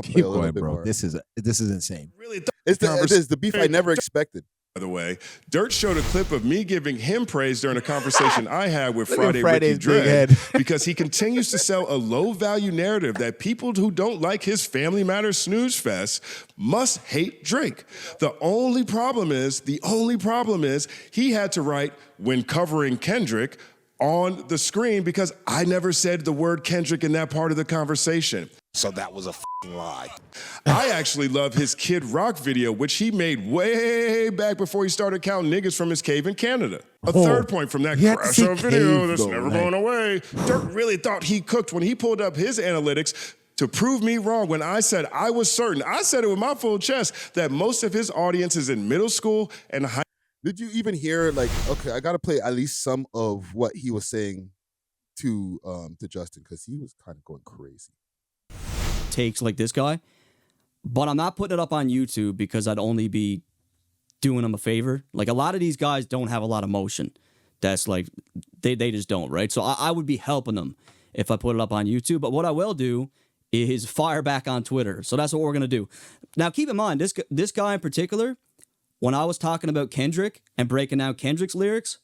Keep going, bro. This is insane. Really it's the beef I never expected. By the way, Dirt showed a clip of me giving him praise during a conversation I had with Ricky Dread because he continues to sell a low-value narrative that people who don't like his Family Matters snooze fest must hate Drake. The only problem is he had to write when covering Kendrick on the screen because I never said the word Kendrick in that part of the conversation. So that was a f***ing lie. I actually love his Kid Rock video, which he made way back before he started counting niggas from his cave in Canada. A third point from that crash of video that's never going away. Dirk really thought he cooked when he pulled up his analytics to prove me wrong when I said I was certain. I said it with my full chest that most of his audience is in middle school and high. Did you even hear, like, okay, I got to play at least some of what he was saying to Justin, because he was kind of going crazy. Takes like this guy, but I'm not putting it up on YouTube because I'd only be doing him a favor. Like a lot of these guys don't have a lot of motion. That's like, they just don't, right? So I would be helping them if I put it up on YouTube, but what I will do is fire back on Twitter. So that's what we're going to do. Now, keep in mind, this guy in particular, when I was talking about Kendrick and breaking down Kendrick's lyrics,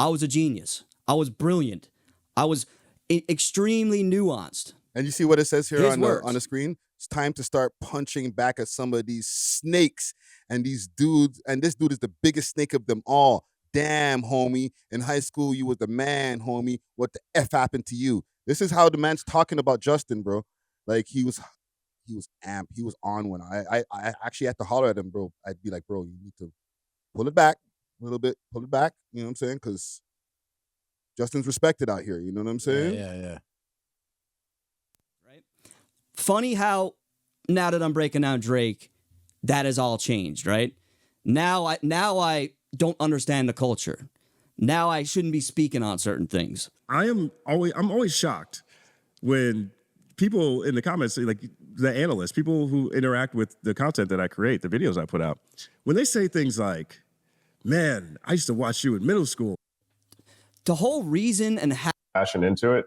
I was a genius. I was brilliant. I was extremely nuanced. And you see what it says here on the screen? It's time to start punching back at some of these snakes and these dudes. And this dude is the biggest snake of them all. Damn, homie. In high school, you was the man, homie. What the F happened to you? This is how the man's talking about Justin, bro. Like, he was amped. He was on one. I actually had to holler at him, bro. I'd be like, bro, you need to pull it back a little bit. Pull it back. You know what I'm saying? Because Justin's respected out here. You know what I'm saying? Yeah. Right. Funny how now that I'm breaking down Drake, that has all changed, right? Now I don't understand the culture. Now I shouldn't be speaking on certain things. I'm always shocked when people in the comments, like the analysts, people who interact with the content that I create, the videos I put out, when they say things like, man, I used to watch you in middle school. The whole reason and Passion into it,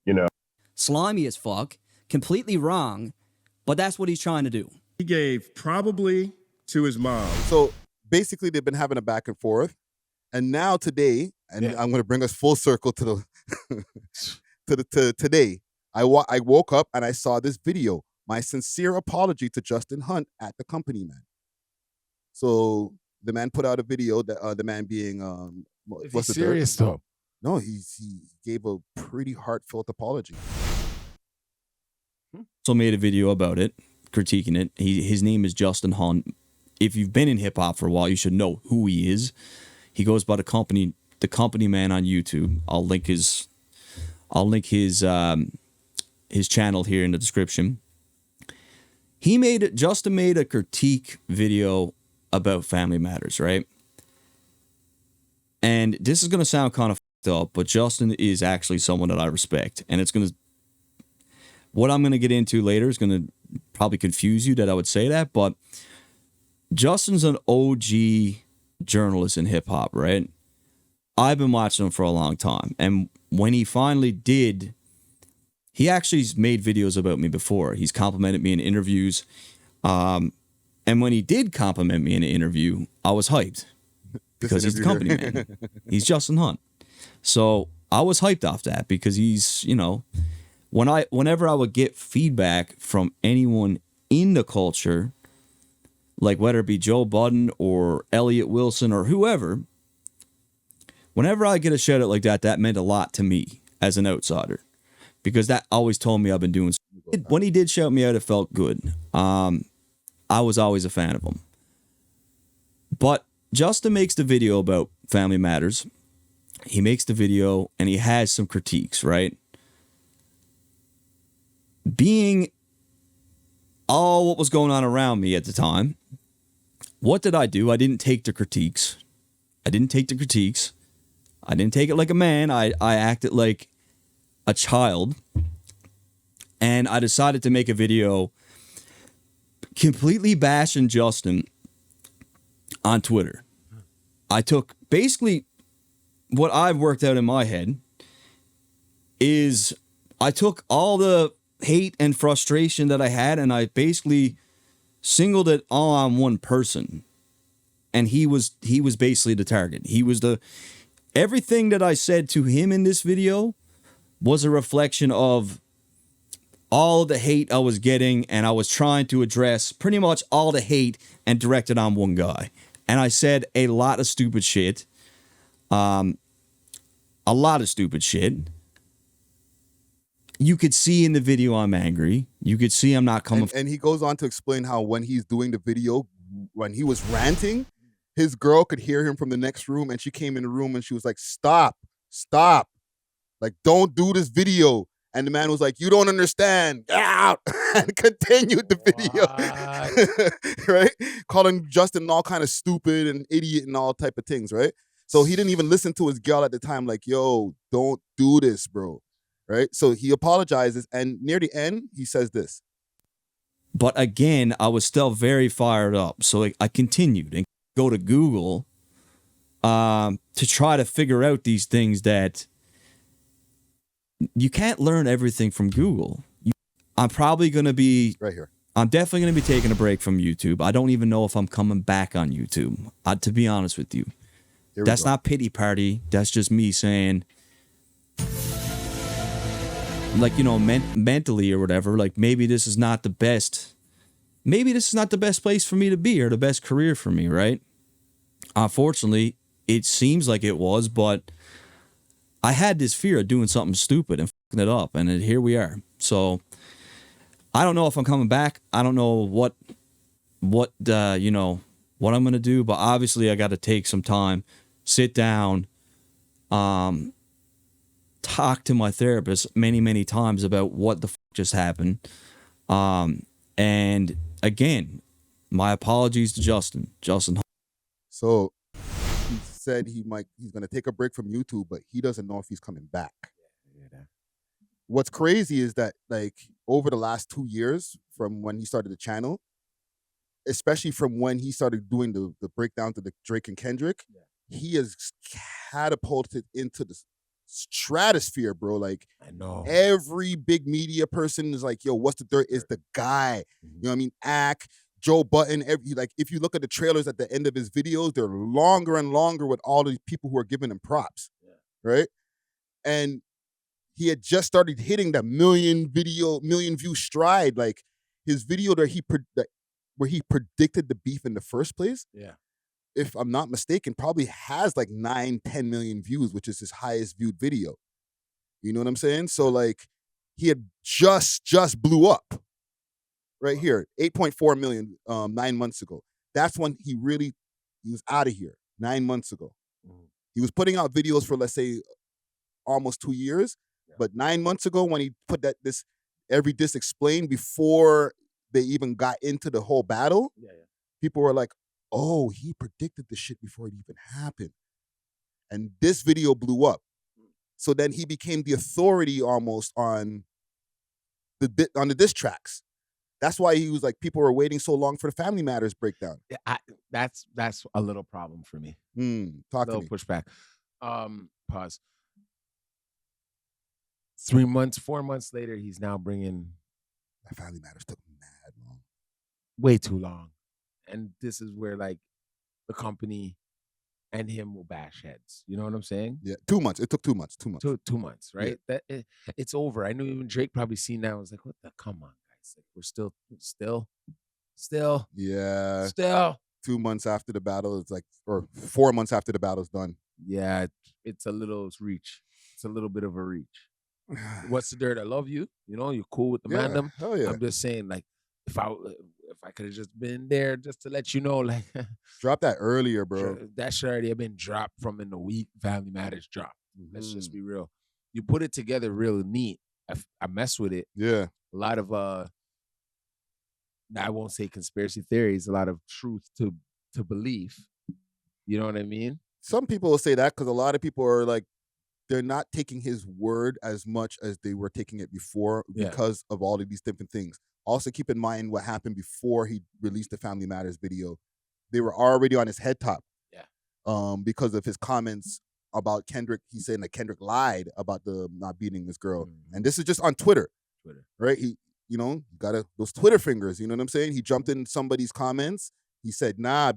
you know. Slimy as fuck, completely wrong, but that's what he's trying to do. He gave probably to his mom. So basically, they've been having a back and forth. And now today, and I'm going to bring us full circle to the to today. I woke up and I saw this video. My sincere apology to Justin Hunt at the company, man. So the man put out a video that the man being Is he serious though? No, he gave a pretty heartfelt apology. So made a video about it, critiquing it. His name is Justin Hunt. If you've been in hip hop for a while, you should know who he is. He goes by the company man on YouTube. I'll link his channel here in the description. Justin made a critique video about Family Matters, right? And this is going to sound kind of fucked up, but Justin is actually someone that I respect. And what I'm going to get into later is going to probably confuse you that I would say that, but Justin's an OG journalist in hip hop, right? I've been watching him for a long time. And when he finally did, he actually made videos about me before. He's complimented me in interviews. And when he did compliment me in an interview, I was hyped because he's the company man. He's Justin Hunt. So I was hyped off that because he's, you know, whenever I would get feedback from anyone in the culture, like whether it be Joe Budden or Elliot Wilson or whoever, whenever I get a shout out like that, that meant a lot to me as an outsider because that always told me I've been doing something. When he did shout me out, it felt good. I was always a fan of him. But Justin makes the video about Family Matters. He makes the video and he has some critiques, right? Being all what was going on around me at the time, what did I do? I didn't take the critiques. I didn't take it like a man. I acted like a child. And I decided to make a video completely bashing Justin on Twitter. I took basically what I've worked out in my head is I took all the hate and frustration that I had and I basically singled it all on one person. And he was basically the target. He was everything that I said to him in this video was a reflection of all the hate I was getting, and I was trying to address pretty much all the hate and direct it on one guy. And I said a lot of stupid shit. A lot of stupid shit. You could see in the video I'm angry. You could see I'm not coming. And he goes on to explain how when he's doing the video, when he was ranting, his girl could hear him from the next room, and she came in the room and she was like, stop. Like, don't do this video. And the man was like, you don't understand. Get out. And continued the video. Right? Calling Justin all kind of stupid and idiot and all type of things, right? So he didn't even listen to his girl at the time, like, yo, don't do this, bro. Right? So he apologizes, and near the end, he says this. But again, I was still very fired up. So I continued and go to Google to try to figure out these things that you can't learn everything from Google. I'm probably going to be right here. I'm definitely going to be taking a break from YouTube. I don't even know if I'm coming back on YouTube, to be honest with you. That's not pity party. That's just me saying, like, you know, mentally or whatever, like maybe this is not the best. Maybe this is not the best place for me to be or the best career for me, right? Unfortunately, it seems like it was, but I had this fear of doing something stupid and fucking it up, and here we are. So I don't know if I'm coming back. I don't know what I'm gonna do, but obviously I got to take some time, sit down, talk to my therapist many times about what the fuck just happened, and again, my apologies to Justin. So he said he's gonna take a break from YouTube, but he doesn't know if he's coming back. What's crazy is that, like, over the last 2 years from when he started the channel, especially from when he started doing the breakdown to the Drake and Kendrick, he has catapulted into the stratosphere, bro. Like, I know every big media person is like, yo, what's the dirt is the guy. You know what I mean? Ack, Joe Budden, like, if you look at the trailers at the end of his videos, they're longer and longer with all these people who are giving him props, right? And he had just started hitting that million view stride. Like, his video where he predicted the beef in the first place, if I'm not mistaken, probably has like 9-10 million views, which is his highest viewed video. You know what I'm saying? So, like, he had just blew up. Right here, 8.4 million 9 months ago. That's when he was out of here 9 months ago. He was putting out videos for, let's say, almost 2 years. But 9 months ago, when he put this every diss explained before they even got into the whole battle, people were like, oh, he predicted the shit before it even happened. And this video blew up. So then he became the authority almost on the diss tracks. That's why he was like, people were waiting so long for the Family Matters breakdown. That's a little problem for me. Talk to Little me. pushback. Pause. 3 months, 4 months later, he's now bringing. That Family Matters took mad long. Way too long. And this is where like the company and him will bash heads. You know what I'm saying? Yeah, 2 months. It took 2 months. 2 months. 2 months, right? It's over. I knew even Drake probably seen that. I was like, what the? Come on, guys. Like, we're still. Yeah. Still. 2 months after the battle, it's like, or 4 months after the battle's done. Yeah, it's a little reach. It's a little bit of a reach. What's the dirt? I love you. You know, you're cool with the mandem. Hell yeah. I'm just saying, like, if I could have just been there just to let you know, like, drop that earlier, bro. That should already have been dropped from in the week. Family Matters dropped. Let's just be real. You put it together real neat. I mess with it. Yeah. A lot of I won't say conspiracy theories. A lot of truth to belief. You know what I mean? Some people will say that because a lot of people are like, they're not taking his word as much as they were taking it before because of all of these different things. Also, keep in mind what happened before he released the Family Matters video. They were already on his head top. Yeah. Because of his comments about Kendrick. He's saying that Kendrick lied about the not beating this girl. And this is just on Twitter. Right? He, you know, got those Twitter fingers. You know what I'm saying? He jumped in somebody's comments. He said, nah,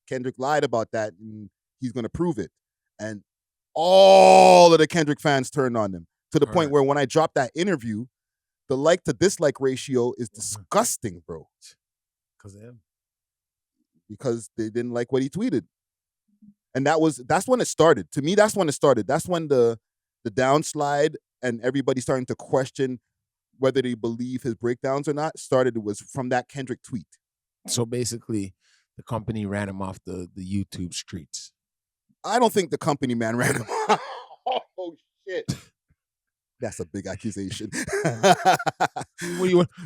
Kendrick lied about that and he's going to prove it. And all of the Kendrick fans turned on him to the point where when I dropped that interview, the like to dislike ratio is disgusting, bro. Because of him. Because they didn't like what he tweeted. And that's when it started. To me, that's when it started. That's when the downslide and everybody starting to question whether they believe his breakdowns or not started. It was from that Kendrick tweet. So basically, the company ran him off the YouTube streets. I don't think the company man ran him. Oh shit. That's a big accusation.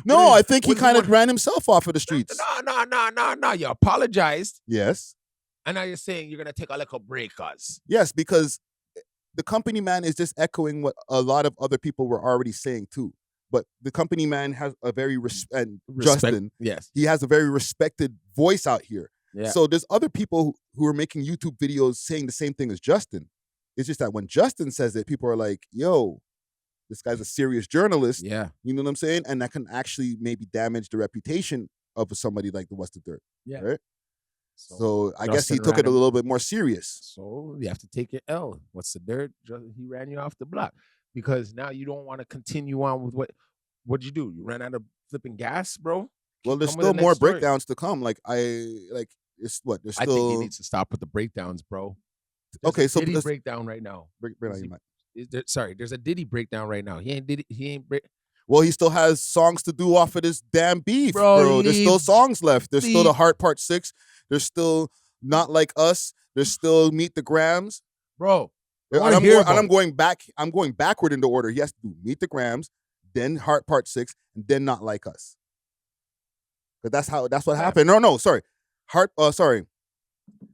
No, I think he kind of ran himself off of the streets. No. You apologized. Yes. And now you're saying you're going to take a little break, us. Yes, because the company man is just echoing what a lot of other people were already saying too. But the company man has a very Justin. Yes. He has a very respected voice out here. Yeah. So there's other people who are making YouTube videos saying the same thing as Justin. It's just that when Justin says it, people are like, yo, this guy's a serious journalist. Yeah. You know what I'm saying? And that can actually maybe damage the reputation of somebody like the What's the Dirt. Yeah. Right? So I guess he took it a little bit more serious. So you have to take your L. What's the dirt? He ran you off the block. Because now you don't want to continue on with what'd you do? You ran out of flipping gas, bro? Well, there's still more breakdowns to come. It's what? There's still... I think he needs to stop with the breakdowns, bro. There's a Diddy breakdown right now. Sorry, there's a Diddy breakdown right now. He ain't Well, he still has songs to do off of this damn beef, bro. There's still songs left. There's still the Heart Part 6. There's still Not Like Us. There's still Meet the Grams. Bro. I'm going backward in the order. He has to do Meet the Grams, then Heart Part 6, and then Not Like Us. But that's what happened. No, sorry.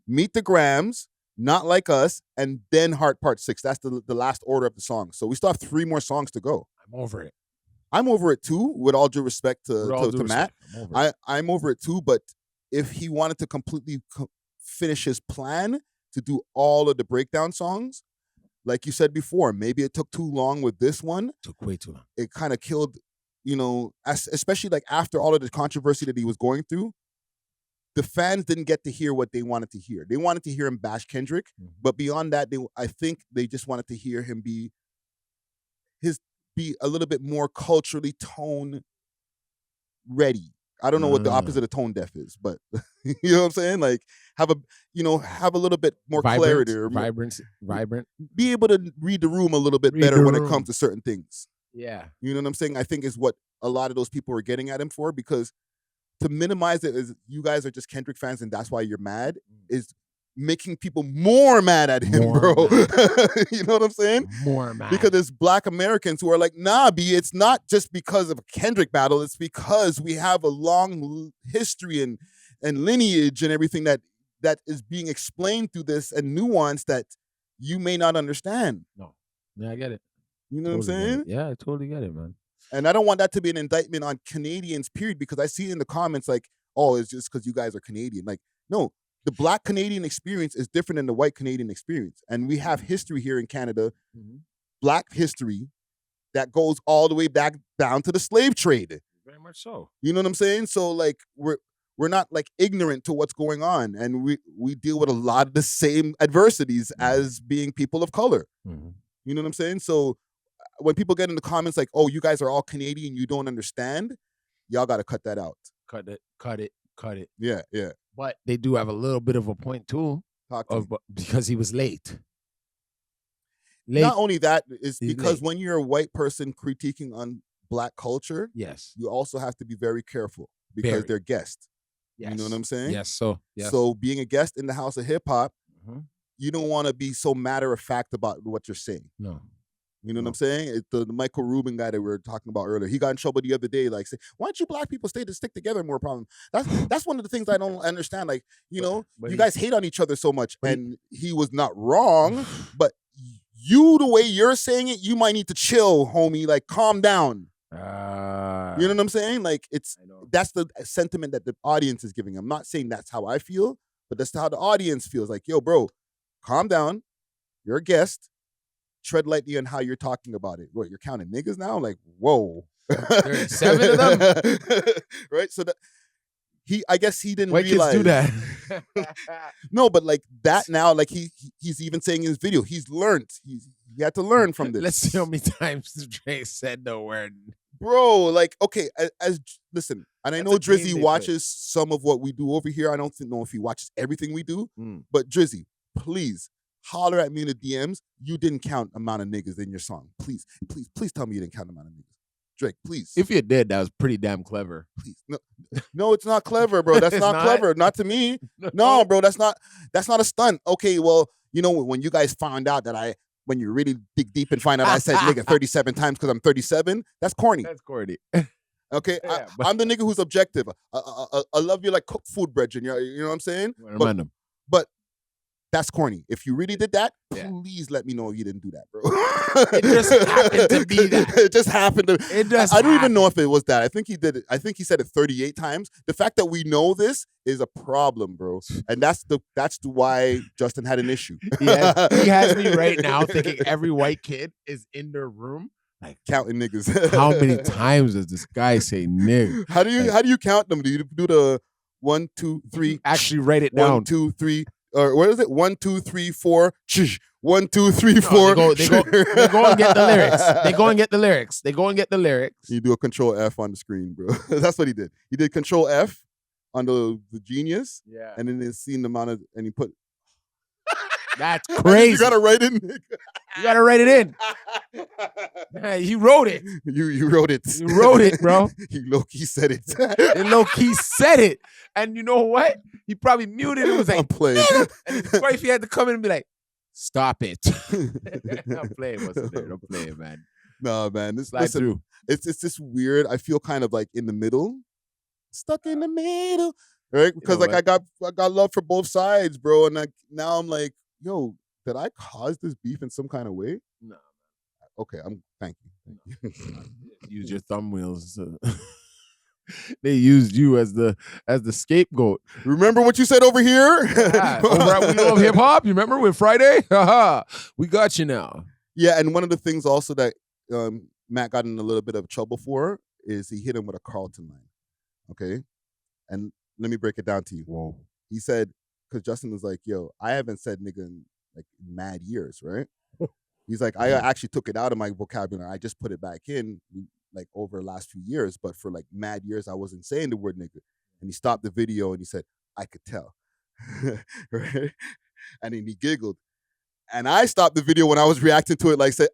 Meet the Grams, Not Like Us, and then Heart Part 6. That's the last order of the songs. So we still have 3 more songs to go. I'm over it. I'm over it too, with all due respect to Matt. I'm over it too, but if he wanted to completely finish his plan to do all of the breakdown songs, like you said before, maybe it took too long with this one. Took way too long. It kind of killed, especially like after all of the controversy that he was going through, the fans didn't get to hear what they wanted to hear. They wanted to hear him bash Kendrick, but beyond that, I think they just wanted to hear him be a little bit more culturally tone ready. I don't know what the opposite of tone deaf is, but you know what I'm saying? Like have a little bit more clarity or vibrant. Be able to read the room a little bit better when it comes to certain things. Yeah. You know what I'm saying? I think is what a lot of those people were getting at him for, because to minimize it as you guys are just Kendrick fans and that's why you're mad is making people more mad at him, bro. You know what I'm saying? More mad. Because there's Black Americans who are like, nah, B, it's not just because of a Kendrick battle. It's because we have a long history and lineage and everything that is being explained through this and nuance that you may not understand. No. Yeah, I get it. You know what I'm saying? Yeah, I totally get it, man. And I don't want that to be an indictment on Canadians, period, because I see in the comments like, oh, it's just because you guys are Canadian. Like, no, the Black Canadian experience is different than the white Canadian experience. And we have history here in Canada, Black history, that goes all the way back down to the slave trade. Very much so. You know what I'm saying? So like we're not like ignorant to what's going on, and we deal with a lot of the same adversities as being people of color. You know what I'm saying? So when people get in the comments like, "Oh, you guys are all Canadian, you don't understand," y'all got to cut that out. Cut it. Yeah. But they do have a little bit of a point too, because he was late. Not only that, is He's because late. when you're a white person critiquing on Black culture, Yes. you also have to be very careful because Very. they're guests. Yes. You know what I'm saying? Yes. Yes. So being a guest in the house of hip hop, you don't want to be so matter of fact about what you're saying. No. You know what I'm saying? It's the Michael Rubin guy that we were talking about earlier. He got in trouble the other day, like, say, why don't you Black people stick together more? Problem. That's one of the things I don't understand. Like, you guys hate on each other so much, and he was not wrong, but you, the way you're saying it, you might need to chill, homie. Like, calm down. You know what I'm saying? Like, that's the sentiment that the audience is giving. I'm not saying that's how I feel, but that's how the audience feels. Like, yo, bro, calm down. You're a guest. Tread lightly on how you're talking about it. What, you're counting niggas now? Like, whoa. 37 of them? Right? So I guess he didn't White realize. kids do that. No, but like that now, like he's even saying in his video, he's learned. He had to learn from this. Let's see how many times Dre said the word. Bro, like, okay, listen, and I know That's a game Drizzy they watches some of what we do over here. I don't know if he watches everything we do, but Drizzy, please holler at me in the DMs. You didn't count amount of niggas in your song. Please tell me you didn't count amount of niggas. Drake, please. If you did, that was pretty damn clever. Please. No, it's not clever, bro. That's not clever. Not to me. No, bro, that's not a stunt. Okay, well, when you guys found out that when you really dig deep and find out I said nigga 37 times because I'm 37, that's corny. That's corny. Okay, Yeah, I'm the nigga who's objective. I love you like cook food, brethren. You know what I'm saying? But that's corny. If you really did that, please let me know if you didn't do that, bro. It just happened to be that. It just happened to. I don't even know if it was that. I think he did it. I think he said it 38 times. The fact that we know this is a problem, bro. And that's why Justin had an issue. He has me right now thinking every white kid is in their room. Like, counting niggas. How many times does this guy say nigga? How do you count them? Do you do the 1, 2, 3? Actually write it down. 1, 2, 3. Or what is it? 1, 2, 3, 4. 1, 2, 3, 4. They go and get the lyrics. They go and get the lyrics. You do a Control F on the screen, bro. That's what he did. He did Control F on the Genius. Yeah. And then they seen the amount of, and he put. That's crazy. You gotta write it in. You gotta write it in. He wrote it. You wrote it. You wrote it, bro. He low-key said it. And low-key said it. And you know what? He probably muted it and was like, I'm playing. And his wife, he had to come in and be like, stop it. I'm playing, wasn't there? Don't play it, man. No, man. Slide through. It's just weird. I feel kind of like in the middle. Stuck in the middle. Right? Because I got love for both sides, bro. And now I'm like, yo, did I cause this beef in some kind of way? No. Okay, thank you. Use your thumb wheels. They used you as the scapegoat. Remember what you said over here? Yeah, over at We Love Hip Hop. You remember with Friday? Haha. We got you now. Yeah, and one of the things also that Matt got in a little bit of trouble for is he hit him with a Carlton line. Okay? And let me break it down to you. Whoa. He said, because Justin was like, yo, I haven't said nigga in like mad years, right? He's like, I actually took it out of my vocabulary. I just put it back in like over the last few years, but for like mad years, I wasn't saying the word nigga. And he stopped the video and he said, I could tell. Right? And then he giggled. And I stopped the video when I was reacting to it, like said,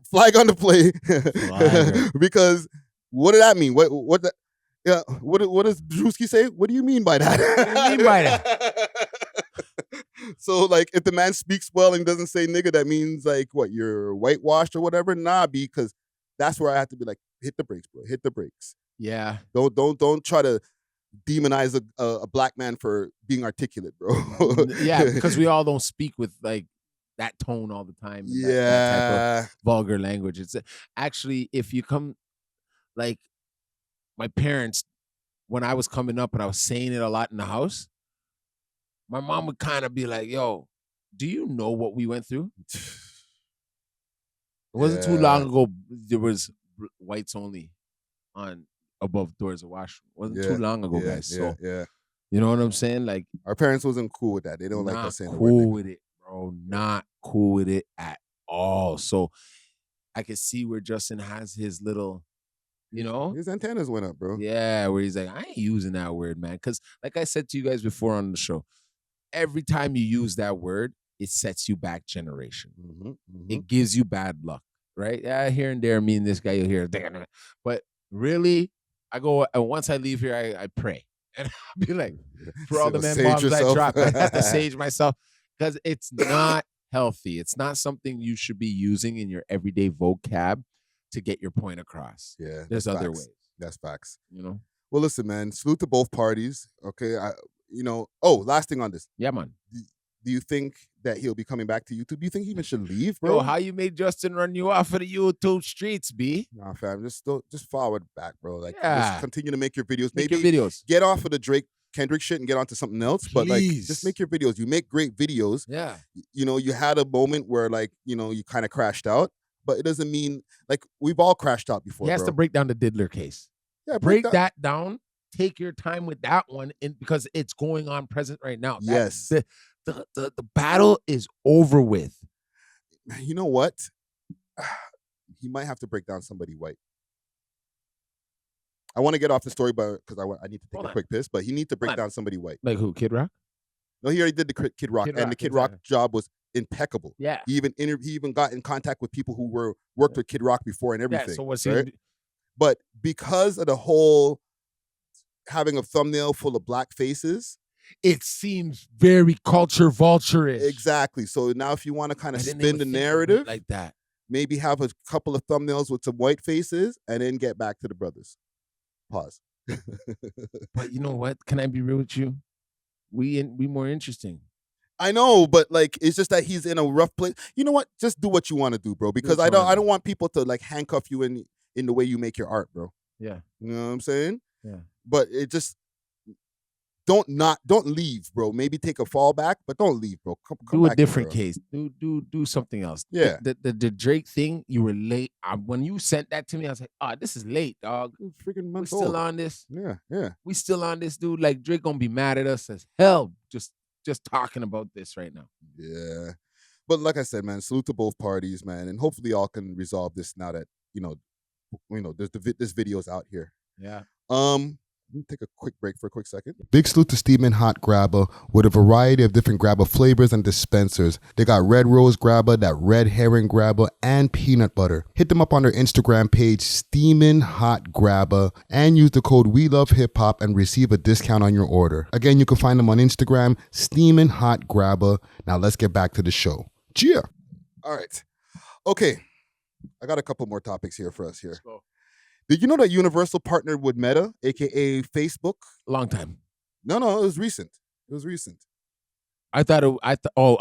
flag on the play. Because what did that mean? What does Drewski say? What do you mean by that? What do you mean by that? So, like, if the man speaks well and doesn't say nigga, that means, like, what, you're whitewashed or whatever? Nah, because that's where I have to be like, hit the brakes, bro. Hit the brakes. Yeah. Don't try to demonize a black man for being articulate, bro. Yeah, because we all don't speak with, like, that tone all the time. And yeah. that type of vulgar language. It's actually, if you come like my parents, when I was coming up and I was saying it a lot in the house, my mom would kind of be like, yo, do you know what we went through? It wasn't too long ago, there was whites only on above doors of washroom. It wasn't too long ago, guys. So, you know what I'm saying? Like, our parents wasn't cool with that. They don't like us saying the word cool nigga. with it, bro. Not cool with it at all. So I can see where Justin has his little, you know, his antennas went up, bro. Yeah, where he's like, I ain't using that word, man. Because like I said to you guys before on the show, every time you use that word, it sets you back generation. It gives you bad luck, right? Yeah, here and there, me and this guy, you'll hear, but really, I go, and once I leave here, I pray. And I'll be like, for all the man bombs I dropped, I have to sage myself because it's not healthy. It's not something you should be using in your everyday vocab to get your point across. Yeah, there's other ways. That's facts. You know. Well, listen, man. Salute to both parties. Okay, last thing on this. Yeah, man. Do you think that he'll be coming back to YouTube? Do you think he even should leave, bro? Yo, how you made Justin run you off of the YouTube streets, B? Nah, fam. Just forward back, bro. Like, just continue to make your videos. Make your videos. Get off of the Drake Kendrick shit and get onto something else. Please. But like, just make your videos. You make great videos. Yeah. You know, you had a moment where like, you know, you kind of crashed out, but it doesn't mean like we've all crashed out before. He has to break down the Diddler case. Yeah, break that down. Take your time with that one, because it's going on present right now. Yes. The battle is over with. You know what? He might have to break down somebody white. I want to get off the story, but because I need to take a quick piss. But he needs to break down somebody white. Like who? Kid Rock? No, he already did the Kid Rock, and the Kid Rock job was impeccable. Yeah. He even got in contact with people who worked with Kid Rock before and everything. Yeah. So what's right? he? But because of the whole having a thumbnail full of black faces, it seems very culture vulture-ish. Exactly. So now if you want to kind of spin the narrative like that, maybe have a couple of thumbnails with some white faces and then get back to the brothers. Pause. But you know what? Can I be real with you? We more interesting. I know, but like it's just that he's in a rough place. You know what? Just do what you want to do, bro. Because I don't want people to like handcuff you in the way you make your art, bro. Yeah. You know what I'm saying? Yeah. But it just don't leave, bro. Maybe take a fallback, but don't leave, bro. Come do a back different here, case. Do something else. Yeah. The Drake thing, you were late. When you sent that to me, I was like, this is late, dog. Freaking months We're still old. on this. Yeah. We still on this, dude. Like Drake gonna be mad at us as hell. Just talking about this right now. Yeah. But like I said, man, salute to both parties, man, and hopefully y'all can resolve this now that you know this video's out here. Yeah. Let me take a quick break for a quick second. Big salute to Steamin' Hot Grabber with a variety of different grabber flavors and dispensers. They got red rose grabber, that red herring grabber, and peanut butter. Hit them up on their Instagram page, Steamin' Hot Grabber, and use the code WeLoveHipHop and receive a discount on your order. Again, you can find them on Instagram, Steamin' Hot Grabber. Now let's get back to the show. Cheer. All right. Okay. I got a couple more topics here for us here. Let's go. Did you know that Universal partnered with Meta, aka Facebook? Long time. No, it was recent. I thought.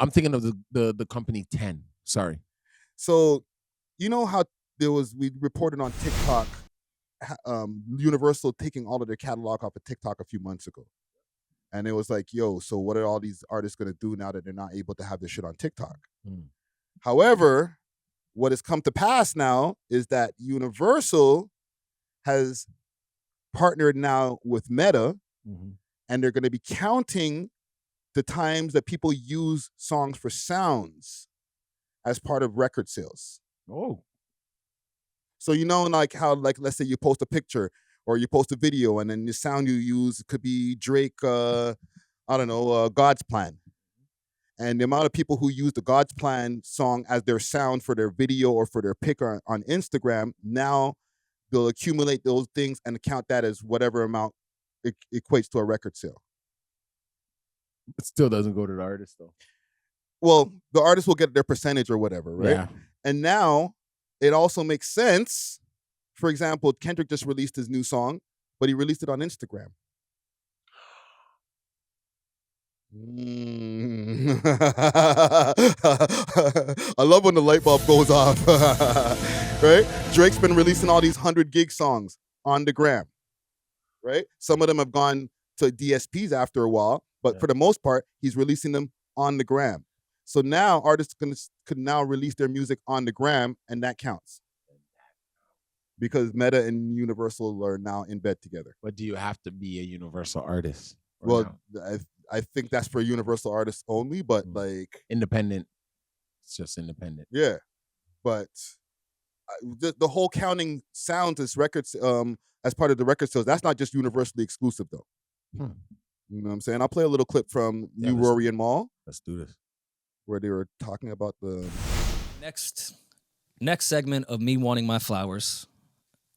I'm thinking of the company 10. Sorry. So, you know how we reported on TikTok, Universal taking all of their catalog off of TikTok a few months ago, and it was like, yo, so what are all these artists gonna do now that they're not able to have their shit on TikTok? However, what has come to pass now is that Universal has partnered now with Meta, and they're going to be counting the times that people use songs for sounds as part of record sales. Oh. So you know, like how, like, let's say you post a picture or you post a video, and then the sound you use could be Drake, God's Plan. And the amount of people who use the God's Plan song as their sound for their video or for their pic on Instagram, now they'll accumulate those things and count that as whatever amount it equates to a record sale. It still doesn't go to the artist, though. Well, the artist will get their percentage or whatever, right? Yeah. And now it also makes sense. For example, Kendrick just released his new song, but he released it on Instagram. I love when the light bulb goes off. Right? Drake's been releasing all these 100 gig songs. on the gram, right? Some of them have gone to DSPs after a while, but for the most part, he's releasing them on the gram. So now artists could now release their music on the gram, and that counts. Because Meta and Universal are now in bed together. But do you have to be a Universal artist? Well, I think that's for Universal artists only, but like independent. It's just independent. Yeah, but the whole counting sounds as records as part of the record sales. That's not just universally exclusive though. You know what I'm saying? I'll play a little clip from New Rory and Mal. Let's do this. Where they were talking about the next segment of me wanting my flowers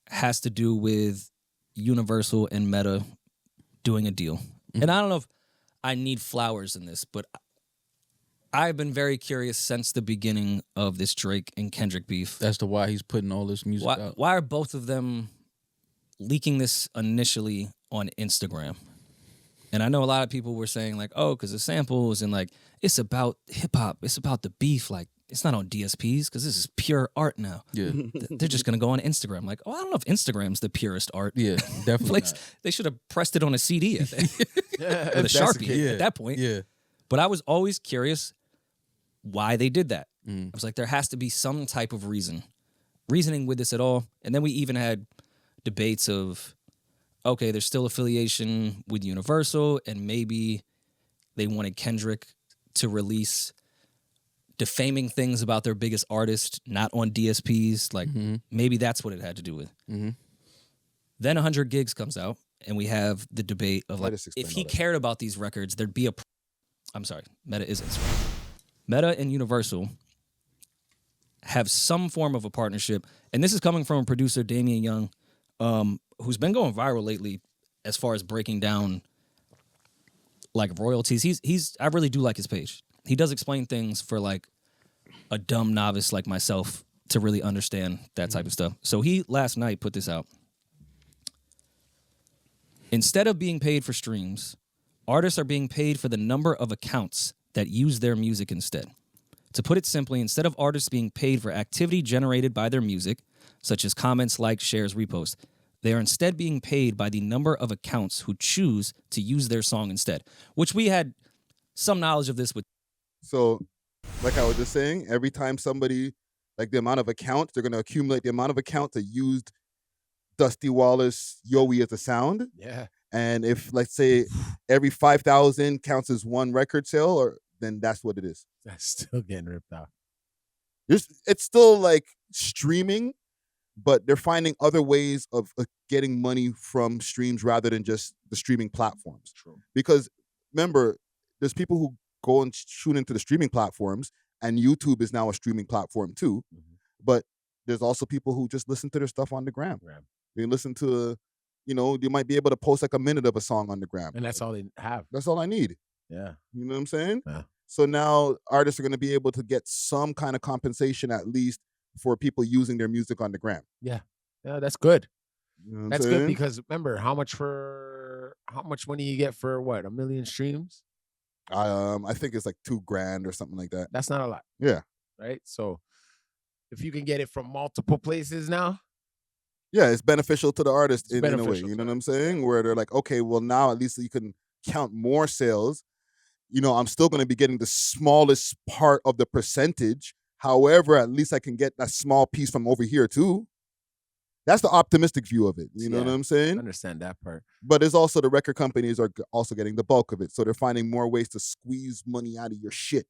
has to do with Universal and Meta doing a deal. And I don't know if I need flowers in this, but I've been very curious since the beginning of this Drake and Kendrick beef. That's why he's putting all this music out. Why are both of them leaking this initially on Instagram? And I know a lot of people were saying like, oh, because the samples and like, it's about hip hop. It's about the beef. Like, it's not on DSPs because this is pure art now. Yeah. They're just going to go on Instagram. Like, oh, I don't know if Instagram's the purest art. Yeah, definitely like, not. they should have pressed it on a CD, I think. With a Sharpie at that point. Yeah. But I was always curious why they did that. I was like, there has to be some type of reasoning with this at all. And then we even had debates of, okay, there's still affiliation with Universal, and maybe they wanted Kendrick to release defaming things about their biggest artist, not on DSPs. Like, maybe that's what it had to do with. Then 100 Gigs comes out, and we have the debate of like, if he cared about these records, there'd be I'm sorry, Meta is Instagram. Meta and Universal have some form of a partnership, and this is coming from a producer, Damian Young, who's been going viral lately as far as breaking down like royalties. I really do like his page. He does explain things for like a dumb novice like myself to really understand that type of stuff. So he last night put this out. Instead of being paid for streams, artists are being paid for the number of accounts that use their music instead. To put it simply, instead of artists being paid for activity generated by their music, such as comments, likes, shares, reposts, they are instead being paid by the number of accounts who choose to use their song instead, which we had some knowledge of this with. So, like I was just saying, every time somebody, like the amount of accounts, they're going to accumulate the amount of accounts that used Dusty Wallace, Yowie as a sound. Yeah. And if, let's say, every 5,000 counts as one record sale, then that's what it is. That's still getting ripped off. It's still like streaming, but they're finding other ways of getting money from streams rather than just the streaming platforms. True. Because remember, there's people who go and tune into the streaming platforms, and YouTube is now a streaming platform too. But there's also people who just listen to their stuff on the gram. They listen to, you might be able to post like a minute of a song on the gram. And that's all they have. That's all I need. Yeah. You know what I'm saying? Yeah. So now artists are going to be able to get some kind of compensation at least for people using their music on the gram. Yeah. Yeah, that's good. You know what That's I'm good saying? because remember how much money you get for what? 1 million streams? I think it's like $2,000 or something like that. That's not a lot. Yeah. Right? So if you can get it from multiple places now. Yeah, it's beneficial to the artist in a way. beneficial You know what I'm saying? Where they're like, okay, well now at least you can count more sales. I'm still going to be getting the smallest part of the percentage. However, at least I can get that small piece from over here too. That's the optimistic view of it. You know what I'm saying? I understand that part. But it's also the record companies are also getting the bulk of it. So they're finding more ways to squeeze money out of your shit.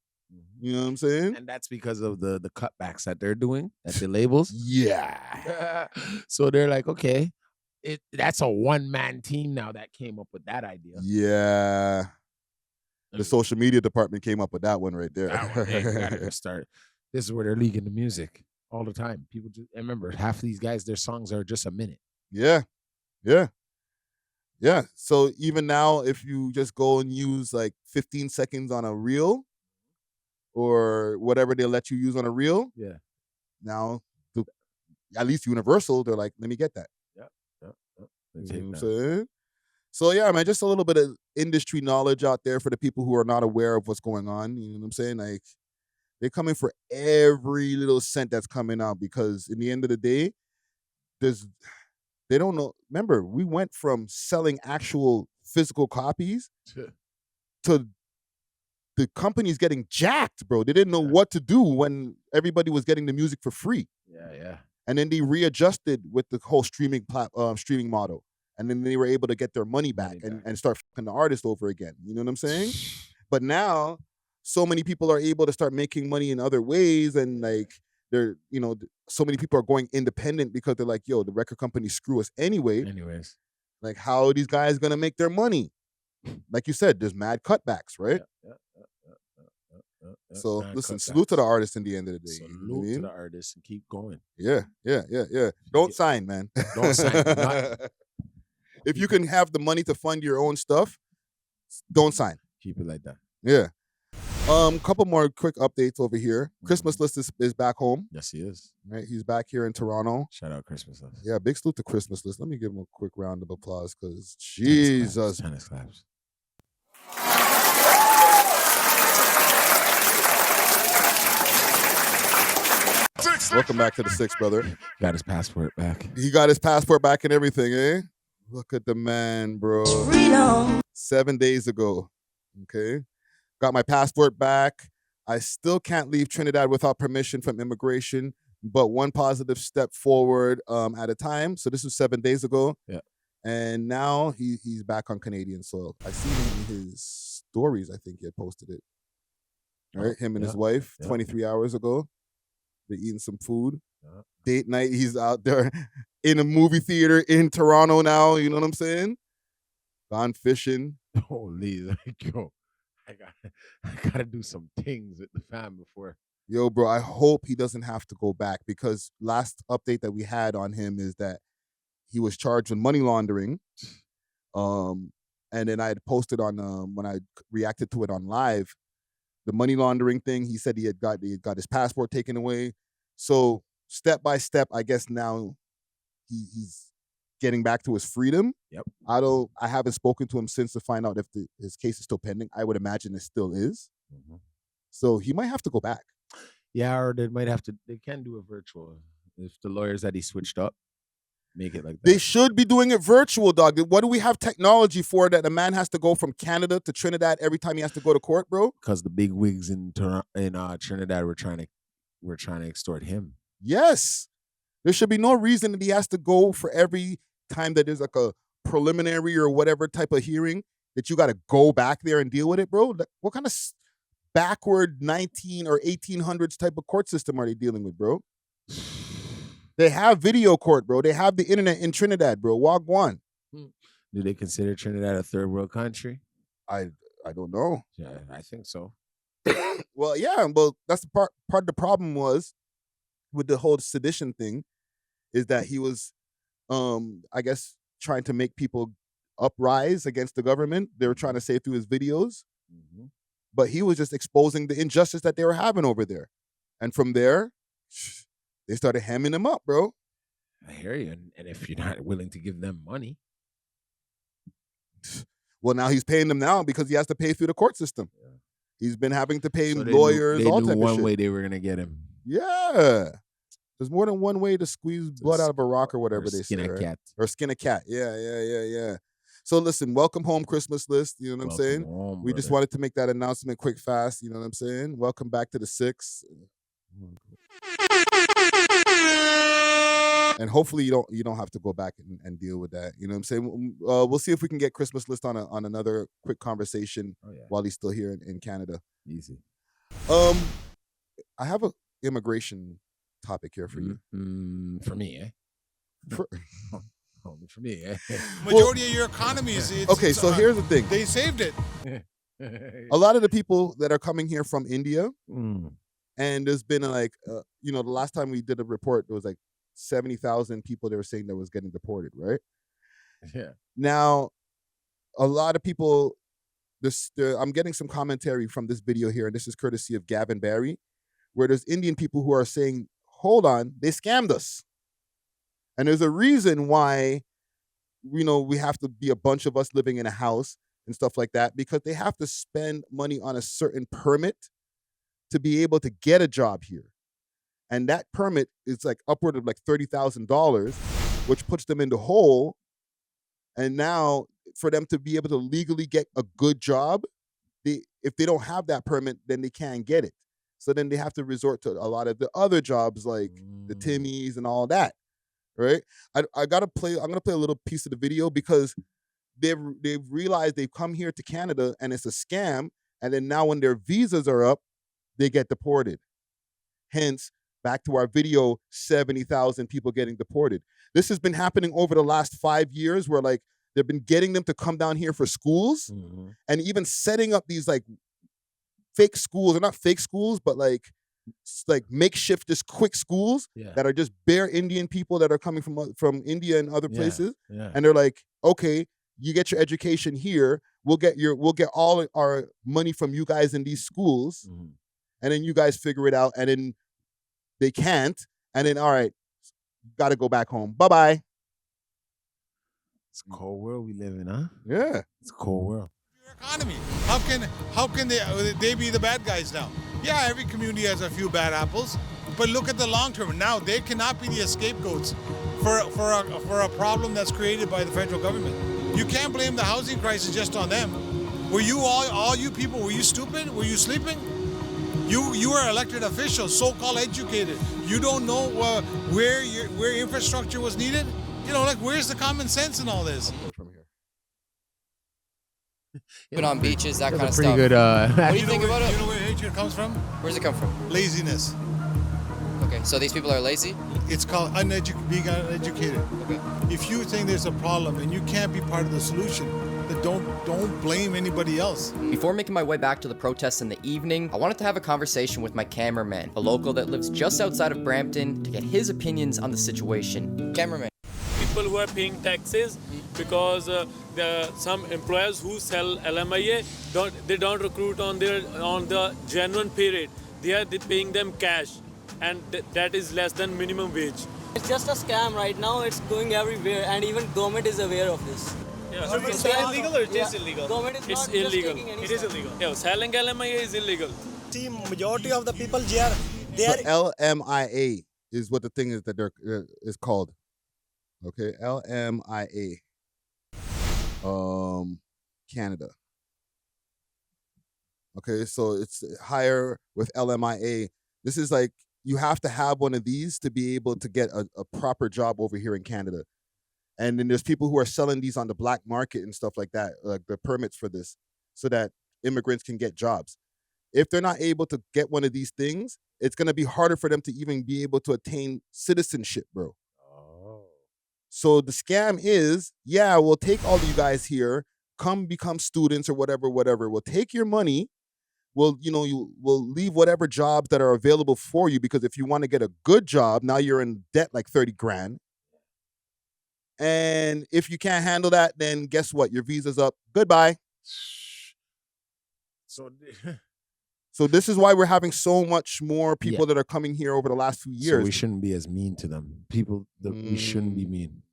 You know what I'm saying? And that's because of the cutbacks that they're doing at the labels. Yeah. So they're like, okay, that's a one-man team now that came up with that idea. Yeah. The social media department came up with that one right there. That one, they gotta start. This is where they're leaking the music all the time. People just remember half of these guys, their songs are just a minute. Yeah. Yeah. Yeah. So even now, if you just go and use like 15 seconds on a reel or whatever they let you use on a reel, yeah. Now, at least Universal, they're like, let me get that. Yeah. You know what I'm saying? So yeah, man, just a little bit of industry knowledge out there for the people who are not aware of what's going on. You know what I'm saying? Like, they're coming for every little cent that's coming out because in the end of the day, there's They don't know. Remember, we went from selling actual physical copies to the companies getting jacked, bro. They didn't know what to do when everybody was getting the music for free. Yeah. And then they readjusted with the whole streaming model. And then they were able to get their money back and start fucking the artist over again. You know what I'm saying? But now, so many people are able to start making money in other ways, and like they're, so many people are going independent because they're like, yo, the record companies screw us anyway. Anyways, like, how are these guys gonna make their money? Like you said, there's mad cutbacks, right? So listen, salute to the artists in the end of the day. Salute to the artists and keep going. Yeah. Don't sign, man. Don't sign. If you can have the money to fund your own stuff, don't sign. Keep it like that. Yeah. Couple more quick updates over here. Christmas List is back home. Yes, he is. Right, he's back here in Toronto. Shout out Christmas List. Yeah, big salute to Christmas List. Let me give him a quick round of applause because Jesus. Tennis claps. Welcome back to the Six, brother. Got his passport back. He got his passport back and everything, eh? Look at the man, bro. 7 days ago. Okay. Got my passport back. I still can't leave Trinidad without permission from immigration, but one positive step forward at a time. So this was 7 days ago. Yeah. And now he's back on Canadian soil. I see him in his stories. I think he had posted it. All right. Him and his wife 23 hours ago. They're eating some food. Date night. He's out there in a movie theater in Toronto now. You know what I'm saying? Gone fishing. Holy, like, yo, I gotta do some things with the fam before. Yo, bro, I hope he doesn't have to go back, because last update that we had on him is that he was charged with money laundering. And then I had posted on when I reacted to it on live, the money laundering thing. He said he had got his passport taken away. So step by step, I guess now he's getting back to his freedom. Yep. I haven't spoken to him since to find out if his case is still pending. I would imagine it still is. Mm-hmm. So he might have to go back. Yeah, or they might have to. They can do a virtual if the lawyers that he switched up make it like that. They should be doing it virtual, dog. What do we have technology for that a man has to go from Canada to Trinidad every time he has to go to court, bro? Because the big wigs in Trinidad were trying to extort him. Yes. There should be no reason that he has to go for every time that there's like a preliminary or whatever type of hearing that you got to go back there and deal with it, bro. What kind of backward 19 or 1800s type of court system are they dealing with, bro? They have video court, bro. They have the internet in Trinidad, bro. Wagwan. Do they consider Trinidad a third world country? I don't know. Yeah, I think so. Well, yeah, but that's the part of the problem was with the whole sedition thing is that he was, I guess, trying to make people uprise against the government. They were trying to say through his videos, but he was just exposing the injustice that they were having over there. And from there, they started hemming him up, bro. I hear you. And if you're not willing to give them money. Well, now he's paying them now because he has to pay through the court system. Yeah. He's been having to pay lawyers, all type of shit. One way they were going to get him. Yeah. There's more than one way to squeeze blood out of a rock or whatever they say. Skin a cat. Or skin a cat. Yeah. So listen, welcome home, Christmas List. You know what I'm saying? We just wanted to make that announcement quick, fast. You know what I'm saying? Welcome back to the Six. And hopefully you don't have to go back and deal with that. You know what I'm saying? We'll see if we can get Christmas List on another quick conversation while he's still here in Canada. Easy. I have a immigration topic here for you. For me, eh? For me, eh? Majority of your economy is okay. So here's the thing. They saved it. A lot of the people that are coming here from India, and there's been like, the last time we did a report, there was like 70,000 people they were saying that was getting deported, right? Yeah. Now, a lot of people, I'm getting some commentary from this video here, and this is courtesy of Gavin Barry, where there's Indian people who are saying, hold on, they scammed us. And there's a reason why, we have to be a bunch of us living in a house and stuff like that, because they have to spend money on a certain permit to be able to get a job here. And that permit is like upward of like $30,000. which puts them in the hole. And now for them to be able to legally get a good job, if they don't have that permit, then they can't get it. So then they have to resort to a lot of the other jobs like the Timmies and all that, right? I'm gonna play a little piece of the video because they've realized they've come here to Canada and it's a scam. And then now when their visas are up, they get deported. Hence, back to our video, 70,000 people getting deported. This has been happening over the last 5 years where like they've been getting them to come down here for schools and even setting up these like fake schools, or not fake schools, but like makeshift, just quick schools that are just bare Indian people that are coming from India and other places. And they're like, okay, you get your education here. We'll get all our money from you guys in these schools. And then you guys figure it out. And then they can't. And then, all right, got to go back home. Bye-bye. It's a cold world we live in, huh? Yeah. It's a cold world. Economy. How can they be the bad guys now? Yeah, every community has a few bad apples, but look at the long term. Now they cannot be the scapegoats for a problem that's created by the federal government. You can't blame the housing crisis just on them. Were you all you people? Were you stupid? Were you sleeping? You are elected officials, so-called educated. You don't know where infrastructure was needed. You know, like where's the common sense in all this? Been on beaches, that kind of pretty stuff. good. What do you think about it? You know where hatred comes from? Where's it come from? Laziness. Okay, so these people are lazy? It's called being uneducated. Okay. If you think there's a problem and you can't be part of the solution, then don't blame anybody else. Before making my way back to the protests in the evening, I wanted to have a conversation with my cameraman, a local that lives just outside of Brampton, to get his opinions on the situation. Cameraman. People who are paying taxes because some employers who sell LMIA don't recruit on the genuine pay rate. They are paying them cash, and that is less than minimum wage. It's just a scam right now. It's going everywhere, and even government is aware of this. Yeah. So it's illegal or it is illegal? Government is it's not illegal. Just taking any It is illegal. Yeah, selling LMIA is illegal. See, majority of the people they So LMIA is what the thing is that they're is called. Okay, LMIA. Canada. Okay, so it's higher with LMIA. This is like you have to have one of these to be able to get a proper job over here in Canada. And then there's people who are selling these on the black market and stuff like that, like the permits for this, so that immigrants can get jobs. If they're not able to get one of these things, it's going to be harder for them to even be able to attain citizenship, bro. So the scam is, yeah, we'll take all of you guys here, come become students or whatever. We'll take your money. We'll leave whatever jobs that are available for you, because if you want to get a good job, now you're in debt like 30 grand. And if you can't handle that, then guess what? Your visa's up. Goodbye. So this is why we're having so much more people that are coming here over the last few years. So we shouldn't be as mean to them. We shouldn't be mean.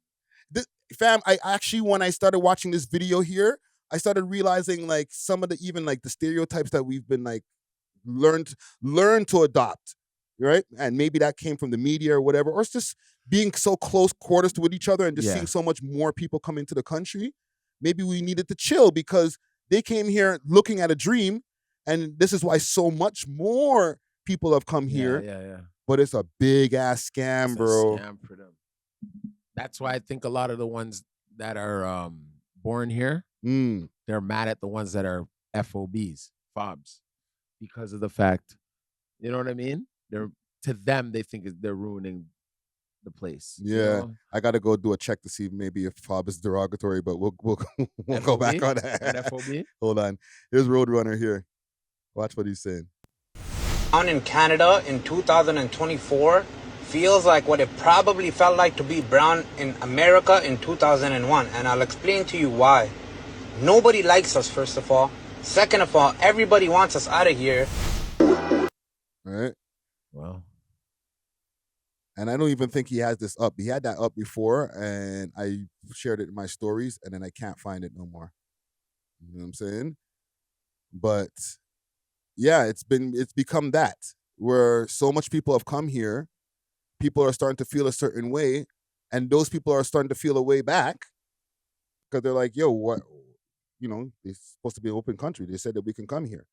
Fam, I actually, when I started watching this video here, I started realizing like some of the even like the stereotypes that we've been like learned to adopt, right? And maybe that came from the media or whatever, or it's just being so close quarters with each other and just seeing so much more people come into the country. Maybe we needed to chill because they came here looking at a dream, and this is why so much more people have come here. Yeah. But it's a big ass scam, bro. A scam for them. That's why I think a lot of the ones that are born here, they're mad at the ones that are FOBs, because of the fact, you know what I mean? To them, they think they're ruining the place. Yeah, you know? I got to go do a check to see maybe if FOB is derogatory, but we'll go back on that. An FOB? Hold on. Here's Roadrunner here. Watch what he's saying. Down in Canada in 2024 feels like what it probably felt like to be brown in America in 2001, and I'll explain to you why. Nobody likes us, first of all. Second of all, everybody wants us out of here. Right? Well. And I don't even think he has this up. He had that up before, and I shared it in my stories, and then I can't find it no more. You know what I'm saying? But yeah, it's become that, where so much people have come here, people are starting to feel a certain way, And those people are starting to feel a way back because they're like, yo, what? You know, it's supposed to be an open country. They said that we can come here.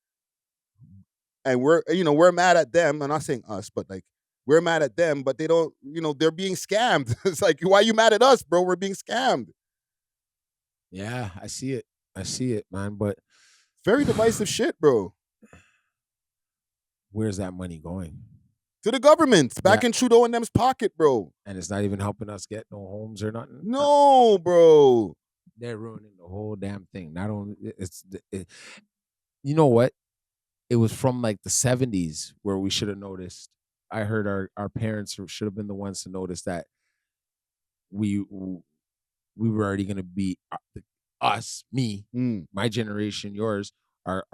And we're mad at them. I'm not saying us, but like, we're mad at them, but they don't, they're being scammed. It's like, why are you mad at us, bro? We're being scammed. Yeah, I see it, man. But very divisive shit, bro. Where's that money going? To the government, back in Trudeau and them's pocket, bro. And it's not even helping us get no homes or nothing. No, bro. They're ruining the whole damn thing. Not only you know what? It was from like the 70s where we should have noticed. I heard our parents should have been the ones to notice that we were already going to be us, me, my generation, yours are.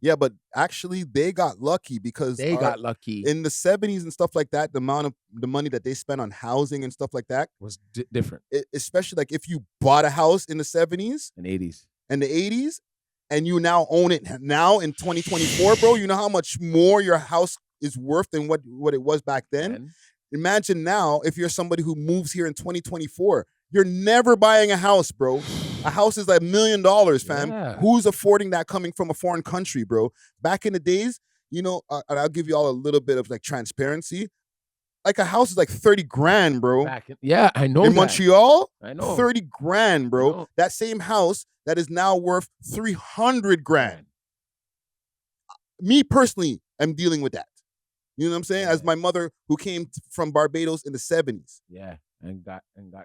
Yeah, but actually they got lucky because they got lucky in the 70s and stuff like that. The amount of the money that they spent on housing and stuff like that was different. Especially like if you bought a house in the 70s and 80s and the 80s, and you now own it now in 2024, bro. You know how much more your house is worth than what it was back then. Imagine now if you're somebody who moves here in 2024, you're never buying a house, bro. A house is like $1 million, fam. Yeah. Who's affording that coming from a foreign country, bro? Back in the days, and I'll give you all a little bit of like transparency. Like a house is like 30 grand, bro. I know in that. Montreal, I know. 30 grand, bro. That same house that is now worth 300 grand. Me personally, I'm dealing with that. You know what I'm saying? As my mother who came from Barbados in the 70s. Yeah, and got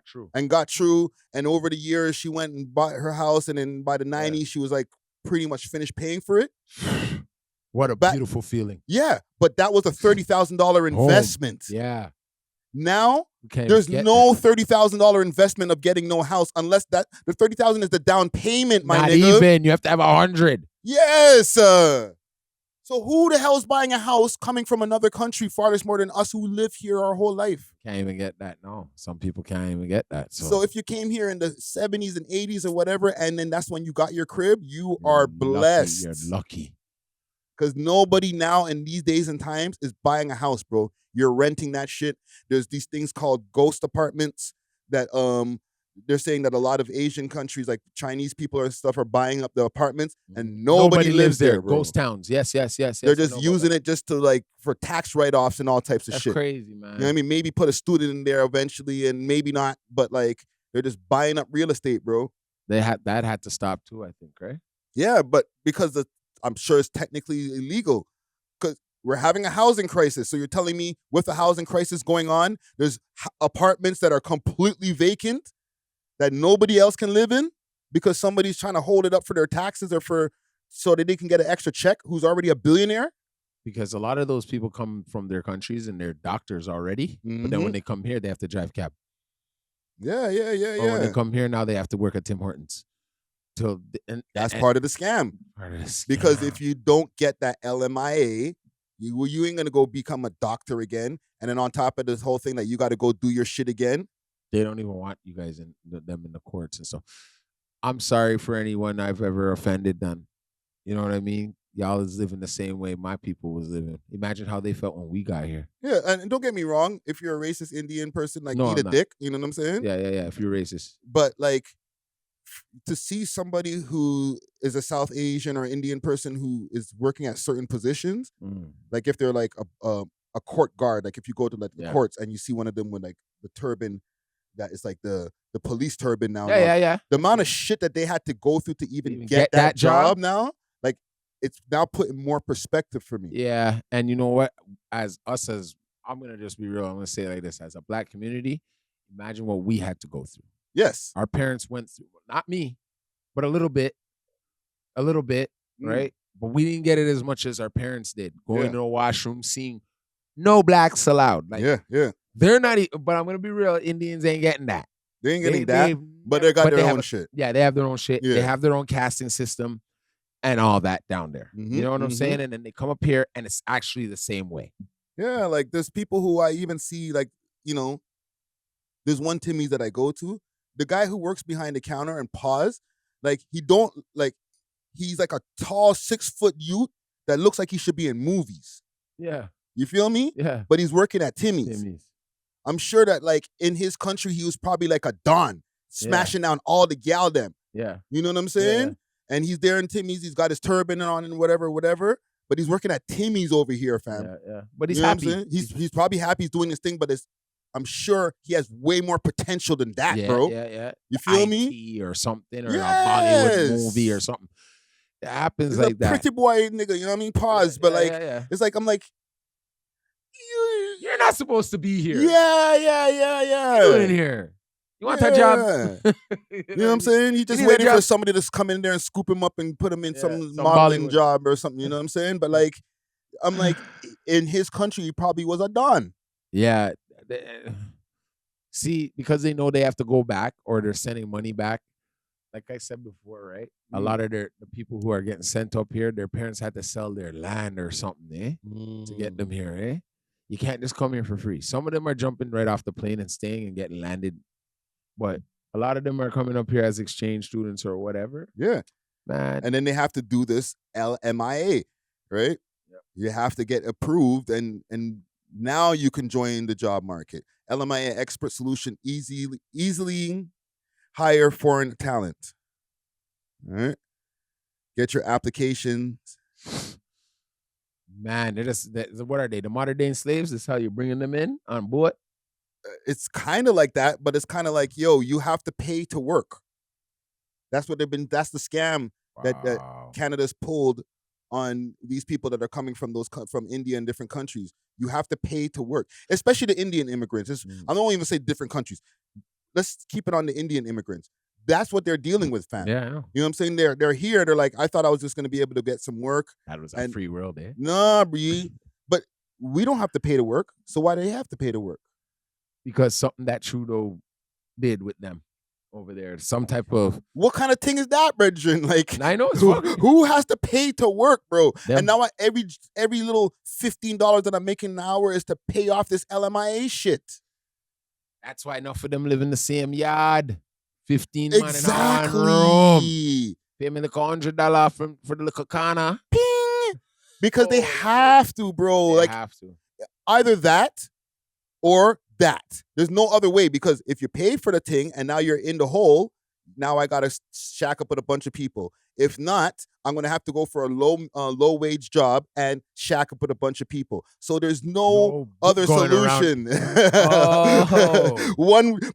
true. And got true. And over the years, she went and bought her house. And then by the 90s, she was like pretty much finished paying for it. What a beautiful feeling. Yeah, but that was a $30,000 investment. Yeah. Now, there's no $30,000 investment of getting no house unless that the $30,000 is the down payment, my Not nigga. even. You have to have 100. Yes. So who the hell's buying a house coming from another country farthest more than us who live here our whole life? Can't even get that. No, some people can't even get that. So if you came here in the 70s and 80s or whatever, and then that's when you got your crib, you're blessed. You're lucky. Because nobody now in these days and times is buying a house, bro. You're renting that shit. There's these things called ghost apartments that they're saying that a lot of Asian countries, like Chinese people and stuff, are buying up the apartments and nobody lives there, bro. Ghost towns. Yes. They're just using it just to like for tax write-offs and all types of That's shit. crazy, man. You know what I mean? Maybe put a student in there eventually and maybe not, but like they're just buying up real estate, bro. That had to stop too, I think, right? Yeah, but because I'm sure it's technically illegal because we're having a housing crisis. So you're telling me with the housing crisis going on, there's apartments that are completely vacant that nobody else can live in because somebody's trying to hold it up for their taxes or so that they can get an extra check who's already a billionaire? Because a lot of those people come from their countries and they're doctors already. But then when they come here, they have to drive cab. Yeah. Or when they come here, now they have to work at Tim Hortons. That's part of the scam. Because if you don't get that LMIA, you ain't gonna go become a doctor again. And then on top of this whole thing that you got to go do your shit again. They don't even want you guys them in the courts and stuff. I'm sorry for anyone I've ever offended. Then, you know what I mean? Y'all is living the same way my people was living. Imagine how they felt when we got here. Yeah, and don't get me wrong. If you're a racist Indian person, like No, eat I'm a not. dick. You know what I'm saying? Yeah. If you're racist, But like to see somebody who is a South Asian or Indian person who is working at certain positions, like if they're like a court guard, like if you go to like the courts and you see one of them with like the turban that is like the police turban now. Yeah. The amount of shit that they had to go through to even get that job now, like it's now put in more perspective for me. Yeah, and you know what? As I'm gonna just be real. I'm gonna say it like this: as a black community, imagine what we had to go through. Yes, our parents went through. Not me, but a little bit, right? But we didn't get it as much as our parents did. Going to a washroom, seeing no blacks allowed. Like, yeah. They're not. But I'm gonna be real. Indians ain't getting that. They ain't getting that. But they got their own shit. Yeah, they have their own shit. Yeah. They have their own casting system and all that down there. You know what I'm saying? And then they come up here and it's actually the same way. Yeah, like there's people who I even see, like, you know, there's one Timmy's that I go to. The guy who works behind the counter and pause, like he's like a tall 6-foot youth that looks like he should be in movies. Yeah. You feel me? Yeah. But he's working at Timmy's. I'm sure that like in his country, he was probably like a don, smashing down all the gal them. Yeah. You know what I'm saying? And he's there in Timmy's. He's got his turban on and whatever. But he's working at Timmy's over here, fam. Yeah. But he's You know what I'm happy. saying? He's probably happy he's doing his thing, but I'm sure he has way more potential than that, bro. Yeah. You feel IT me? or something, or Yes. a Bollywood movie or something. It happens He's like a that. pretty boy nigga, you know what I mean? Pause. But like, it's like, I'm like, You're not supposed to be here. yeah. You in here. You want that job? You know what I'm saying? He just need waiting that for job? somebody to come in there and scoop him up and put him in some some modeling Bollywood. job or something. You know what I'm saying? But like, I'm like, in his country, he probably was a don. Yeah. See, because they know they have to go back or they're sending money back. Like I said before, right? A lot of the people who are getting sent up here, their parents had to sell their land or something, to get them here, You can't just come here for free. Some of them are jumping right off the plane and staying and getting landed. But a lot of them are coming up here as exchange students or whatever. Yeah. Man. And then they have to do this LMIA, right? Yep. You have to get approved and now you can join the job market. LMIA expert solution easily hire foreign talent. All right. Get your applications. Man, what are they? The modern day slaves? That's how you're bringing them in on board? It's kind of like that, but it's kind of like, yo, you have to pay to work. That's the scam that Canada's pulled on these people that are coming from from India and different countries. You have to pay to work, especially the Indian immigrants. I don't even say different countries. Let's keep it on the Indian immigrants. That's what they're dealing with, fam. Yeah, I know. You know what I'm saying? They're here. They're like, I thought I was just going to be able to get some work. That was a free world, Nah, brie. But we don't have to pay to work. So why do they have to pay to work? Because something that Trudeau did with them over there. Some type of... What kind of thing is that, brethren? Like, I know. It's who has to pay to work, bro? Them. And now every little $15 that I'm making an hour is to pay off this LMIA shit. That's why enough of them live in the same yard. 15 man in one room. Pay me like $100 for the little corner. Ping! Because they have to, bro. They like have to. Either that or that. There's no other way, because if you pay for the thing and now you're in the hole, now I gotta shack up with a bunch of people. If not, I'm gonna have to go for a low wage job and shack up with a bunch of people. So there's no other solution.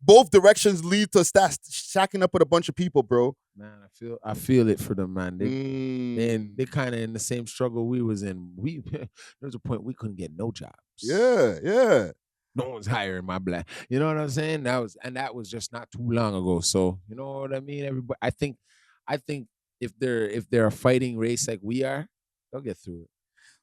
Both directions lead to shacking up with a bunch of people, bro. Man, I feel it for them, man. They kind of in the same struggle we was in. There was a point we couldn't get no jobs. Yeah. No one's hiring my black. You know what I'm saying? That was just not too long ago. So you know what I mean? Everybody, I think if they're a fighting race like we are, they'll get through it.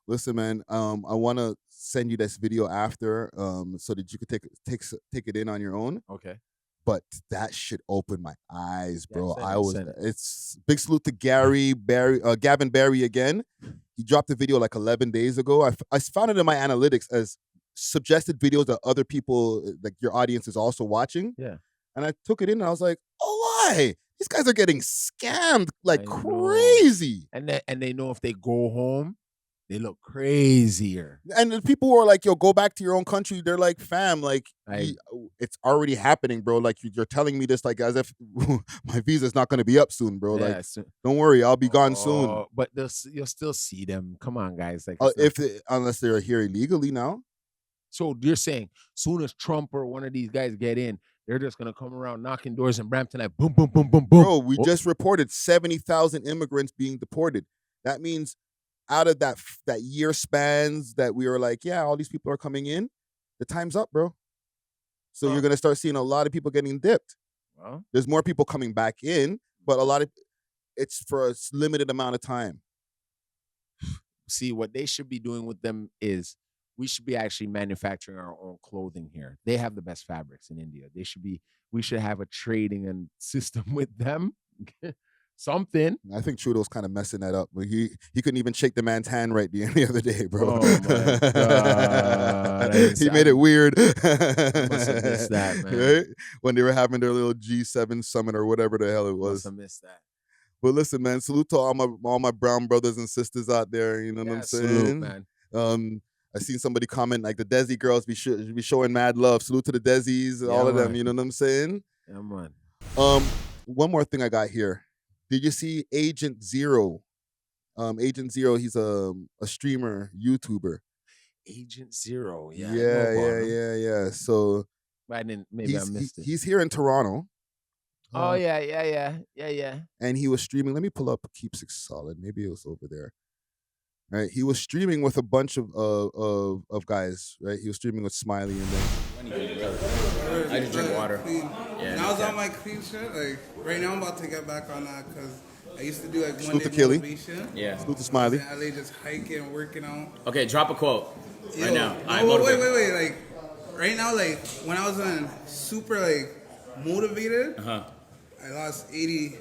Listen, man. I want to send you this video after, so that you could take it in on your own. Okay. But that shit opened my eyes, bro. Send it. It's big salute to Gavin Barry again. He dropped the video like 11 days ago. I found it in my analytics as suggested videos that other people, like your audience, is also watching. Yeah. And I took it in and I was like, oh, why? These guys are getting scammed like crazy. And they know if they go home, they look crazier. And the people who are like, yo, go back to your own country, they're like, fam, like, it's already happening, bro. Like, you're telling me this like as if my visa's not going to be up soon, bro. Yeah, like, don't worry, I'll be gone soon. But you'll still see them. Come on, guys. Like, unless they're here illegally now. So you're saying soon as Trump or one of these guys get in, they're just going to come around knocking doors in Brampton like boom, boom, boom, boom, boom. Bro, we just reported 70,000 immigrants being deported. That means out of that year spans that we were like, yeah, all these people are coming in, the time's up, bro. So you're going to start seeing a lot of people getting dipped. Well, there's more people coming back in, but it's for a limited amount of time. See, what they should be doing with them is we should be actually manufacturing our own clothing here. They have the best fabrics in India. We should have a trading and system with them. Something. I think Trudeau's kind of messing that up. But he couldn't even shake the man's hand right the other day, bro. Oh my God. He made it weird. I must have missed that, man. Right? When they were having their little G7 summit or whatever the hell it was. Must have missed that. But listen, man, salute to all my brown brothers and sisters out there. You know what I'm saying? Salute, man. I seen somebody comment like the Desi girls be showing mad love. Salute to the Desis, all of them. You know what I'm saying? Yeah, man. One more thing I got here. Did you see Agent Zero? Agent Zero, he's a streamer, YouTuber. Agent Zero. Yeah. Yeah. So I missed it. He's here in Toronto. Oh yeah. And he was streaming. Let me pull up Keep Six Solid. Maybe it was over there. Right, he was streaming with a bunch of guys. Right, he was streaming with Smiley and then. I just drink water. Yeah, when I was on my clean shit, like right now I'm about to get back on that because I used to do like Salute Monday to Killy. motivation. Yeah. Salute to Smiley. I was in LA just hiking, working out. Okay, drop a quote right now. Wait. Like right now, like when I was super like motivated, I lost 80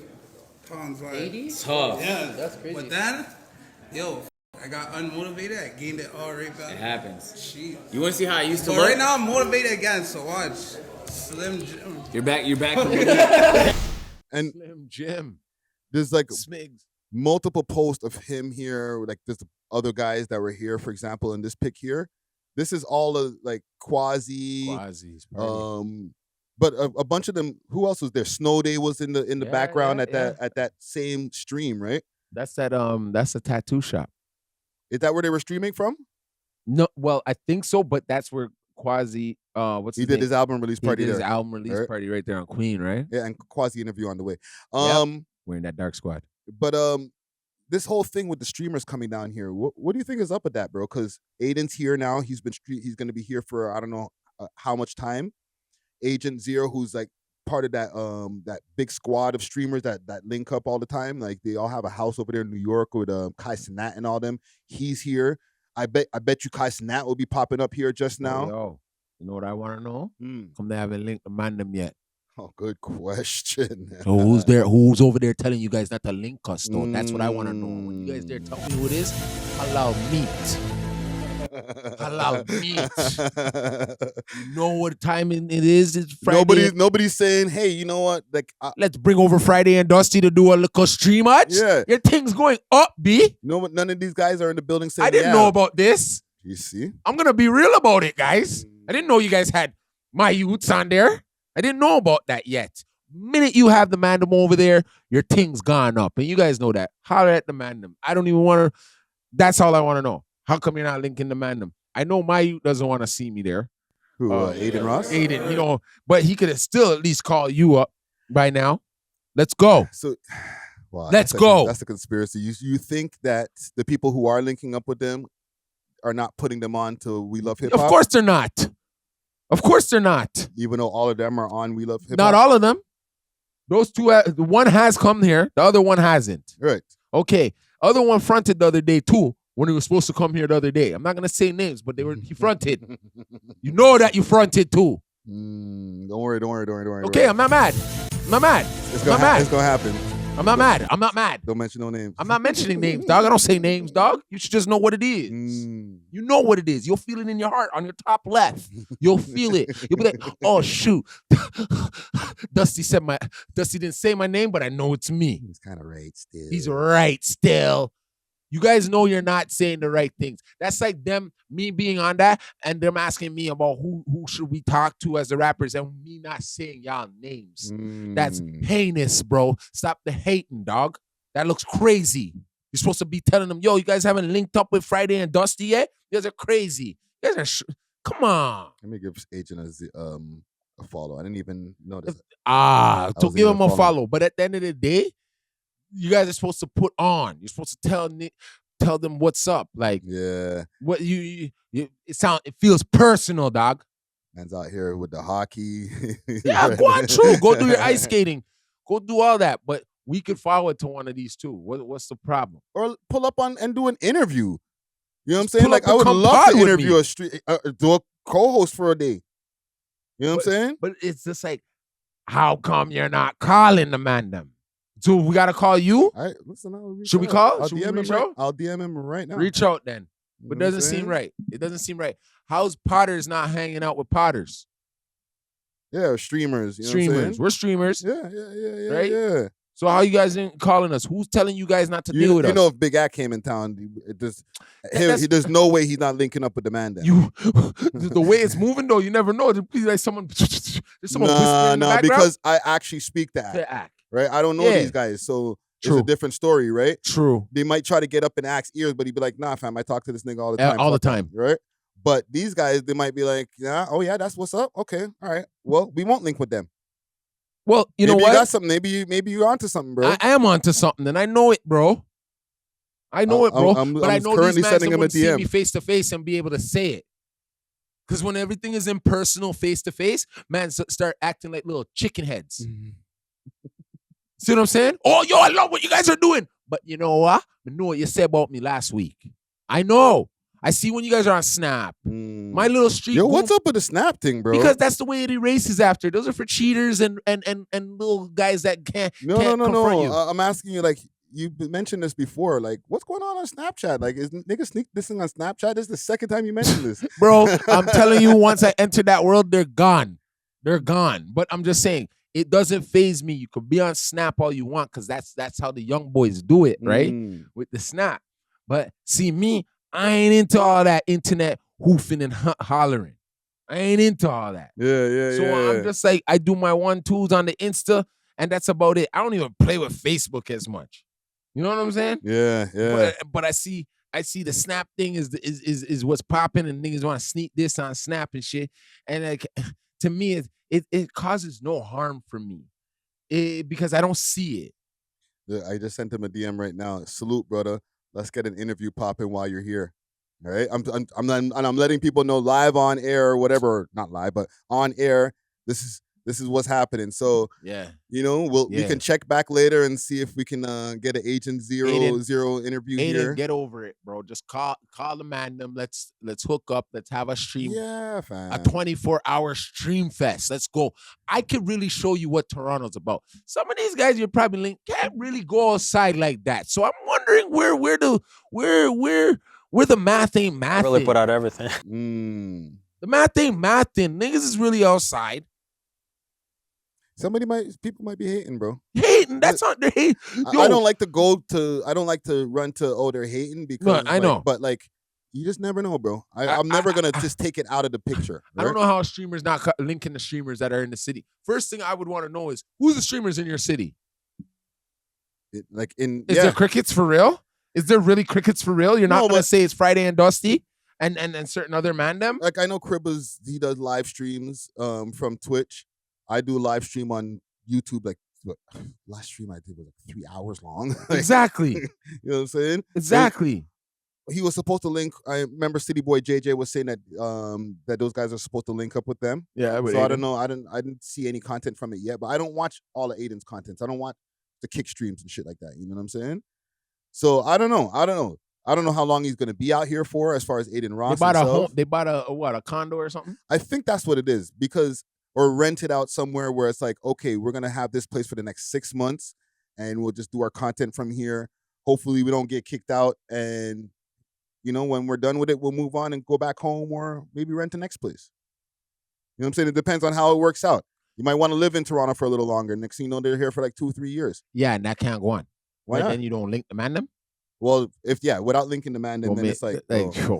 pounds. Like, 80? Tough. Yeah, That's crazy. But then, I got unmotivated. I gained it all right back. It happens. Jeez. You want to see how I used to But look? right now I'm motivated again. So watch. Slim Jim. You're back. And Slim Jim. There's like Smigs. multiple posts of him here. Like there's other guys that were here. For example, in this pic here, this is all of like Quasi's party. But a bunch of them. Who else was there? Snow Day was in the background at that same stream, right? That's a tattoo shop. Is that where they were streaming from? No, well, I think so, but that's where Quasi he did his album release party His there. album release party right there on Queen, right? Yeah, and Quasi interview on the way. We're in that Dark Squad. But this whole thing with the streamers coming down here, what do you think is up with that, bro? Because Aiden's here now. He's going to be here for I don't know how much time. Agent Zero, who's like part of that big squad of streamers that link up all the time. Like they all have a house over there in New York with Kai Cenat and all them. He's here. I bet you Kai Cenat will be popping up here just now. Yo, you know what I want to know? Come they haven't linked the Mandem yet. Oh, good question. So who's there? Who's over there telling you guys not to link us though? That's what I want to know. When you guys there, tell me who it is. Halal meat. Halal meat. You know what time it is? It's Friday. Nobody's saying, hey, you know what? Like, let's bring over Friday and Dusty to do a little stream match. Yeah, your thing's going up, B. No, none of these guys are in the building saying. I didn't know about this. You see, I'm gonna be real about it, guys. I didn't know you guys had my youths on there. I didn't know about that yet. Minute you have the Mandem over there, your thing's gone up, and you guys know that. Holler at the Mandem. I don't even want to. That's all I want to know. How come you're not linking the Mandem? I know my youth doesn't want to see me there. Who, Aiden Ross? Aiden, but he could have still at least called you up by now. Let's go. So, let's go. That's the conspiracy. You think that the people who are linking up with them are not putting them on to We Love Hip Hop? Of course they're not. Of course they're not. Even though all of them are on We Love Hip Hop? Not all of them. Those two, the one has come here. The other one hasn't. Right. Okay. Other one fronted the other day too. When he was supposed to come here the other day. I'm not gonna say names, but he fronted. You know that you fronted too. Don't worry. Okay, I'm not mad. I'm not mad. It's gonna happen. I'm not mad. I'm not mad. Don't mention no names. I'm not mentioning names, dog. I don't say names, dog. You should just know what it is. You know what it is. You'll feel it in your heart on your top left. You'll feel it. You'll be like, oh shoot. Dusty didn't say my name, but I know it's me. He's kind of right still. He's right still. You guys know you're not saying the right things. That's like me being on that, and them asking me about who should we talk to as the rappers, and me not saying y'all names. That's heinous, bro. Stop the hating, dog. That looks crazy. You're supposed to be telling them, yo, you guys haven't linked up with Friday and Dusty yet? You guys are crazy. You guys are come on. Let me give Agent a follow. I didn't even notice. So give him a follow. But at the end of the day, you guys are supposed to put on. You're supposed to tell them what's up. Like, what it feels personal, dog. Man's out here with the hockey. Yeah, go on, true. Go do your ice skating. Go do all that. But we could forward to one of these two. What's the problem? Or pull up on and do an interview. You know what I'm saying? Like, I would love to interview do a co-host for a day. You know what I'm saying? But it's just like, how come you're not calling the Mandem? So we gotta call you? All right, listen. Should we call? I'll DM him right now. Reach out then. But it doesn't seem right. It doesn't seem right. How's Potters not hanging out with Potters? Yeah, streamers. You know streamers. What I'm saying? We're streamers. Yeah. Right? Yeah. So how you guys ain't calling us? Who's telling you guys not to deal with us? You know, if Big Act came in town, there's no way he's not linking up with the man. Then the way it's moving though, you never know. There's like someone whispering in the background. Because I actually speak to Act. Right? I don't know these guys, so True. it's a different story, right? True. They might try to get up in Act's ears, but he'd be like, "Nah, fam, I talk to this nigga all the time." All the time, right? But these guys, they might be like, "Yeah, oh yeah, that's what's up. Okay, all right. Well, we won't link with them." Well, you know maybe what? You got something. Maybe you're onto something, bro. I am onto something, and I know it, bro. I know it, bro. But I know currently these sending men him a would see DM. me face to face and be able to say it. Because when everything is impersonal, face to face, man start acting like little chicken heads. See what I'm saying? Oh, yo, I love what you guys are doing. But you know what? I know what you said about me last week. I know. I see when you guys are on Snap. My little street. Yo, what's up with the Snap thing, bro? Because that's the way it erases after. Those are for cheaters and little guys that can't confront you. I'm asking you, like, you mentioned this before. Like, what's going on Snapchat? Like, is niggas sneak this thing on Snapchat? This is the second time you mentioned this. Bro, I'm telling you, once I enter that world, they're gone. They're gone. But I'm just saying, it doesn't faze me. You could be on Snap all you want because that's how the young boys do it, right? With the Snap. But see, me, I ain't into all that internet hoofing and hollering. I ain't into all that. So I'm just like, I do my 1-2s on the Insta, and that's about it. I don't even play with Facebook as much. You know what I'm saying? Yeah. But I see the Snap thing is what's popping, and niggas want to sneak this on Snap and shit. And like, to me, it causes no harm for me because I don't see it. Yeah, I just sent him a DM right now. Salute, brother. Let's get an interview popping while you're here. All right, I'm letting people know live on air or whatever, not live, but on air. This is what's happening. So you know, we can check back later and see if we can get an Agent Zero interview here. Get over it, bro. Just call the man. Let's hook up. Let's have a stream. Yeah, fam. A 24-hour stream fest. Let's go. I could really show you what Toronto's about. Some of these guys you're probably linked can't really go outside like that. So I'm wondering where the math ain't math. Really put out everything. The math ain't mathing. Niggas is really outside. People might be hating, bro. Hating? That's not their hate. I don't like to run to they're hating because I know. But like, you just never know, bro. I'm never gonna just take it out of the picture. Right? I don't know how streamers not linking the streamers that are in the city. First thing I would want to know is who's the streamers in your city? Is there crickets for real? Is there really crickets for real? You're not gonna say it's Friday and Dusty and certain other mandem? Like, I know Cribba's, he does live streams from Twitch. I do a live stream on YouTube. Like, last stream I did was like 3 hours long. Exactly. You know what I'm saying? Exactly. He was supposed to link. I remember City Boy JJ was saying that that those guys are supposed to link up with them. Yeah, so I don't know. I didn't see any content from it yet. But I don't watch all of Aiden's content. I don't watch the kick streams and shit like that. You know what I'm saying? So I don't know. I don't know how long he's gonna be out here for as far as Aiden Ross. They bought a condo or something? I think that's what it is, or rent it out somewhere where it's like, okay, we're gonna have this place for the next 6 months, and we'll just do our content from here. Hopefully, we don't get kicked out, and you know, when we're done with it, we'll move on and go back home, or maybe rent the next place. You know what I'm saying? It depends on how it works out. You might want to live in Toronto for a little longer. Next thing you know, they're here for like 2-3 years. Yeah, and that can't go on. Why not? Then you don't link the mandem? Well, without linking the mandem, then it's like,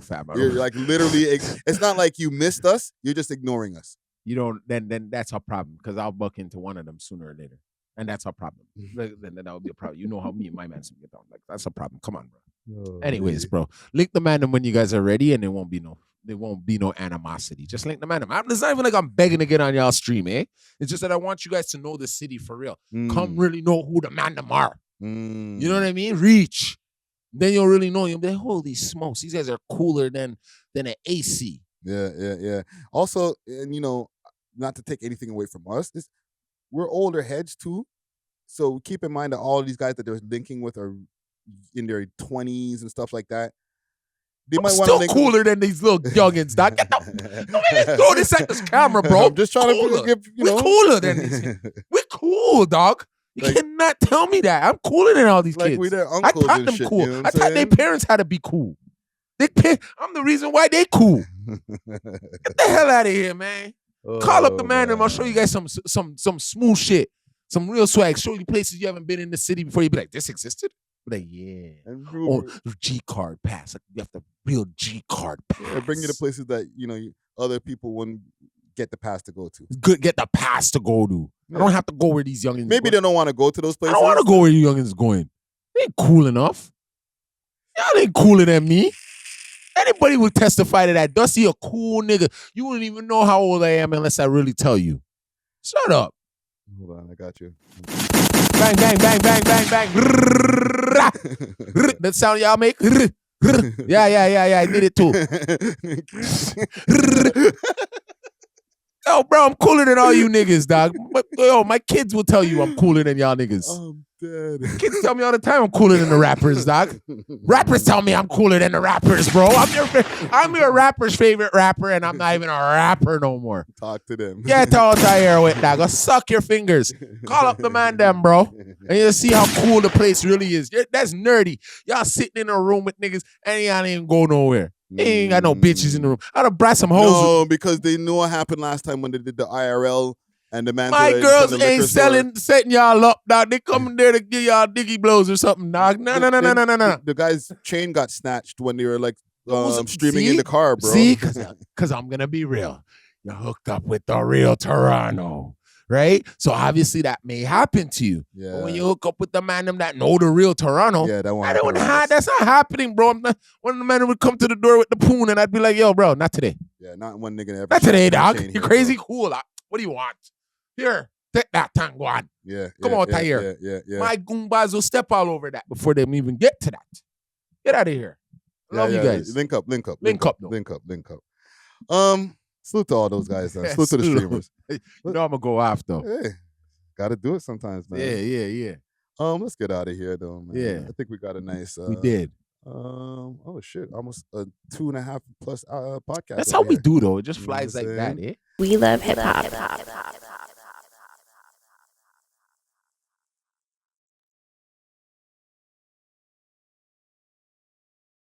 fam, you're like literally. It's not like you missed us. You're just ignoring us. You don't. Then that's our problem, because I'll buck into one of them sooner or later, and that's our problem. Then that would be a problem. You know how me and my man get down. Like, that's a problem. Come on, bro. Anyways, bro, link the mandem when you guys are ready, and there won't be no animosity. Just link the mandem. It's not even like I'm begging to get on y'all stream, eh? It's just that I want you guys to know the city for real. Come really know who the mandem are. You know what I mean? Reach. Then you'll really know. You'll be like, holy smokes, these guys are cooler than an AC. Yeah. Also, and you know, not to take anything away from us, we're older heads too. So keep in mind that all of these guys that they're linking with are in their 20s and stuff like that. They might want to link cooler than these little youngins, dog. Don't make me throw this at this camera, bro. I'm just trying to give, you know. We're cooler than these. We're cool, dog. You cannot tell me that. I'm cooler than all these kids. Like we their uncles I taught and them shit, cool. you know what I I'm taught their parents how to be cool. I'm the reason why they cool. Get the hell out of here, man. Call up the man and I'll show you guys some smooth shit. Some real swag. Show you places you haven't been in the city before. You'd be like, this existed? Like, yeah. Oh, G card pass. Like, you have the real G card pass. Yeah, bring you to places that, other people wouldn't get the pass to go to. Good, get the pass to go to. Yeah. I don't have to go where these youngins Maybe they don't want to go to those places. I don't want to go where you youngins going. They ain't cool enough. Y'all ain't cooler than me. Anybody would testify to that. Dusty a cool nigga. You wouldn't even know how old I am unless I really tell you. Shut up. Hold on, I got you. Bang, bang, bang, bang, bang, bang. That sound y'all make? Yeah, I did it too. Yo, bro, I'm cooler than all you niggas, dog. Yo, my kids will tell you I'm cooler than y'all niggas. I'm dead. Kids tell me all the time I'm cooler than the rappers, dog. Rappers tell me I'm cooler than the rappers, bro. I'm your rapper's favorite rapper, and I'm not even a rapper no more. Talk to them. Get out of here with that. Go suck your fingers. Call up the man them, bro. And you'll see how cool the place really is. That's nerdy. Y'all sitting in a room with niggas, and y'all ain't go nowhere. They ain't got no bitches in the room. I'd have brought some hoes. No, because they knew what happened last time when they did the IRL and the man. My girls ain't setting y'all up, dog. They coming there to give y'all diggy blows or something, dog. No. The guy's chain got snatched when they were like streaming in the car, bro. See, because I'm gonna be real. You're hooked up with the real Toronto, right? So obviously that may happen to you. Yeah. But when you hook up with the man them that know the real Toronto, that's not happening, bro. One of the men would come to the door with the poon, and I'd be like, "Yo, bro, not today." Yeah, not one nigga ever. Not today, dog. Chain You're here, crazy bro. cool. What do you want? Here, take that tango on. Yeah. Come on, here. Yeah. My goombas will step all over that before they even get to that. Get out of here. Love you guys. Link up. Link up. Salute to all those guys. Salute to the streamers. You know I'm gonna go off though. Hey, gotta do it sometimes, man. Yeah. Let's get out of here though, man. Yeah. I think we got a nice. We did. Oh shit! Almost a 2.5+ podcast. That's how we do though. It just flies like that, eh? We love hip hop.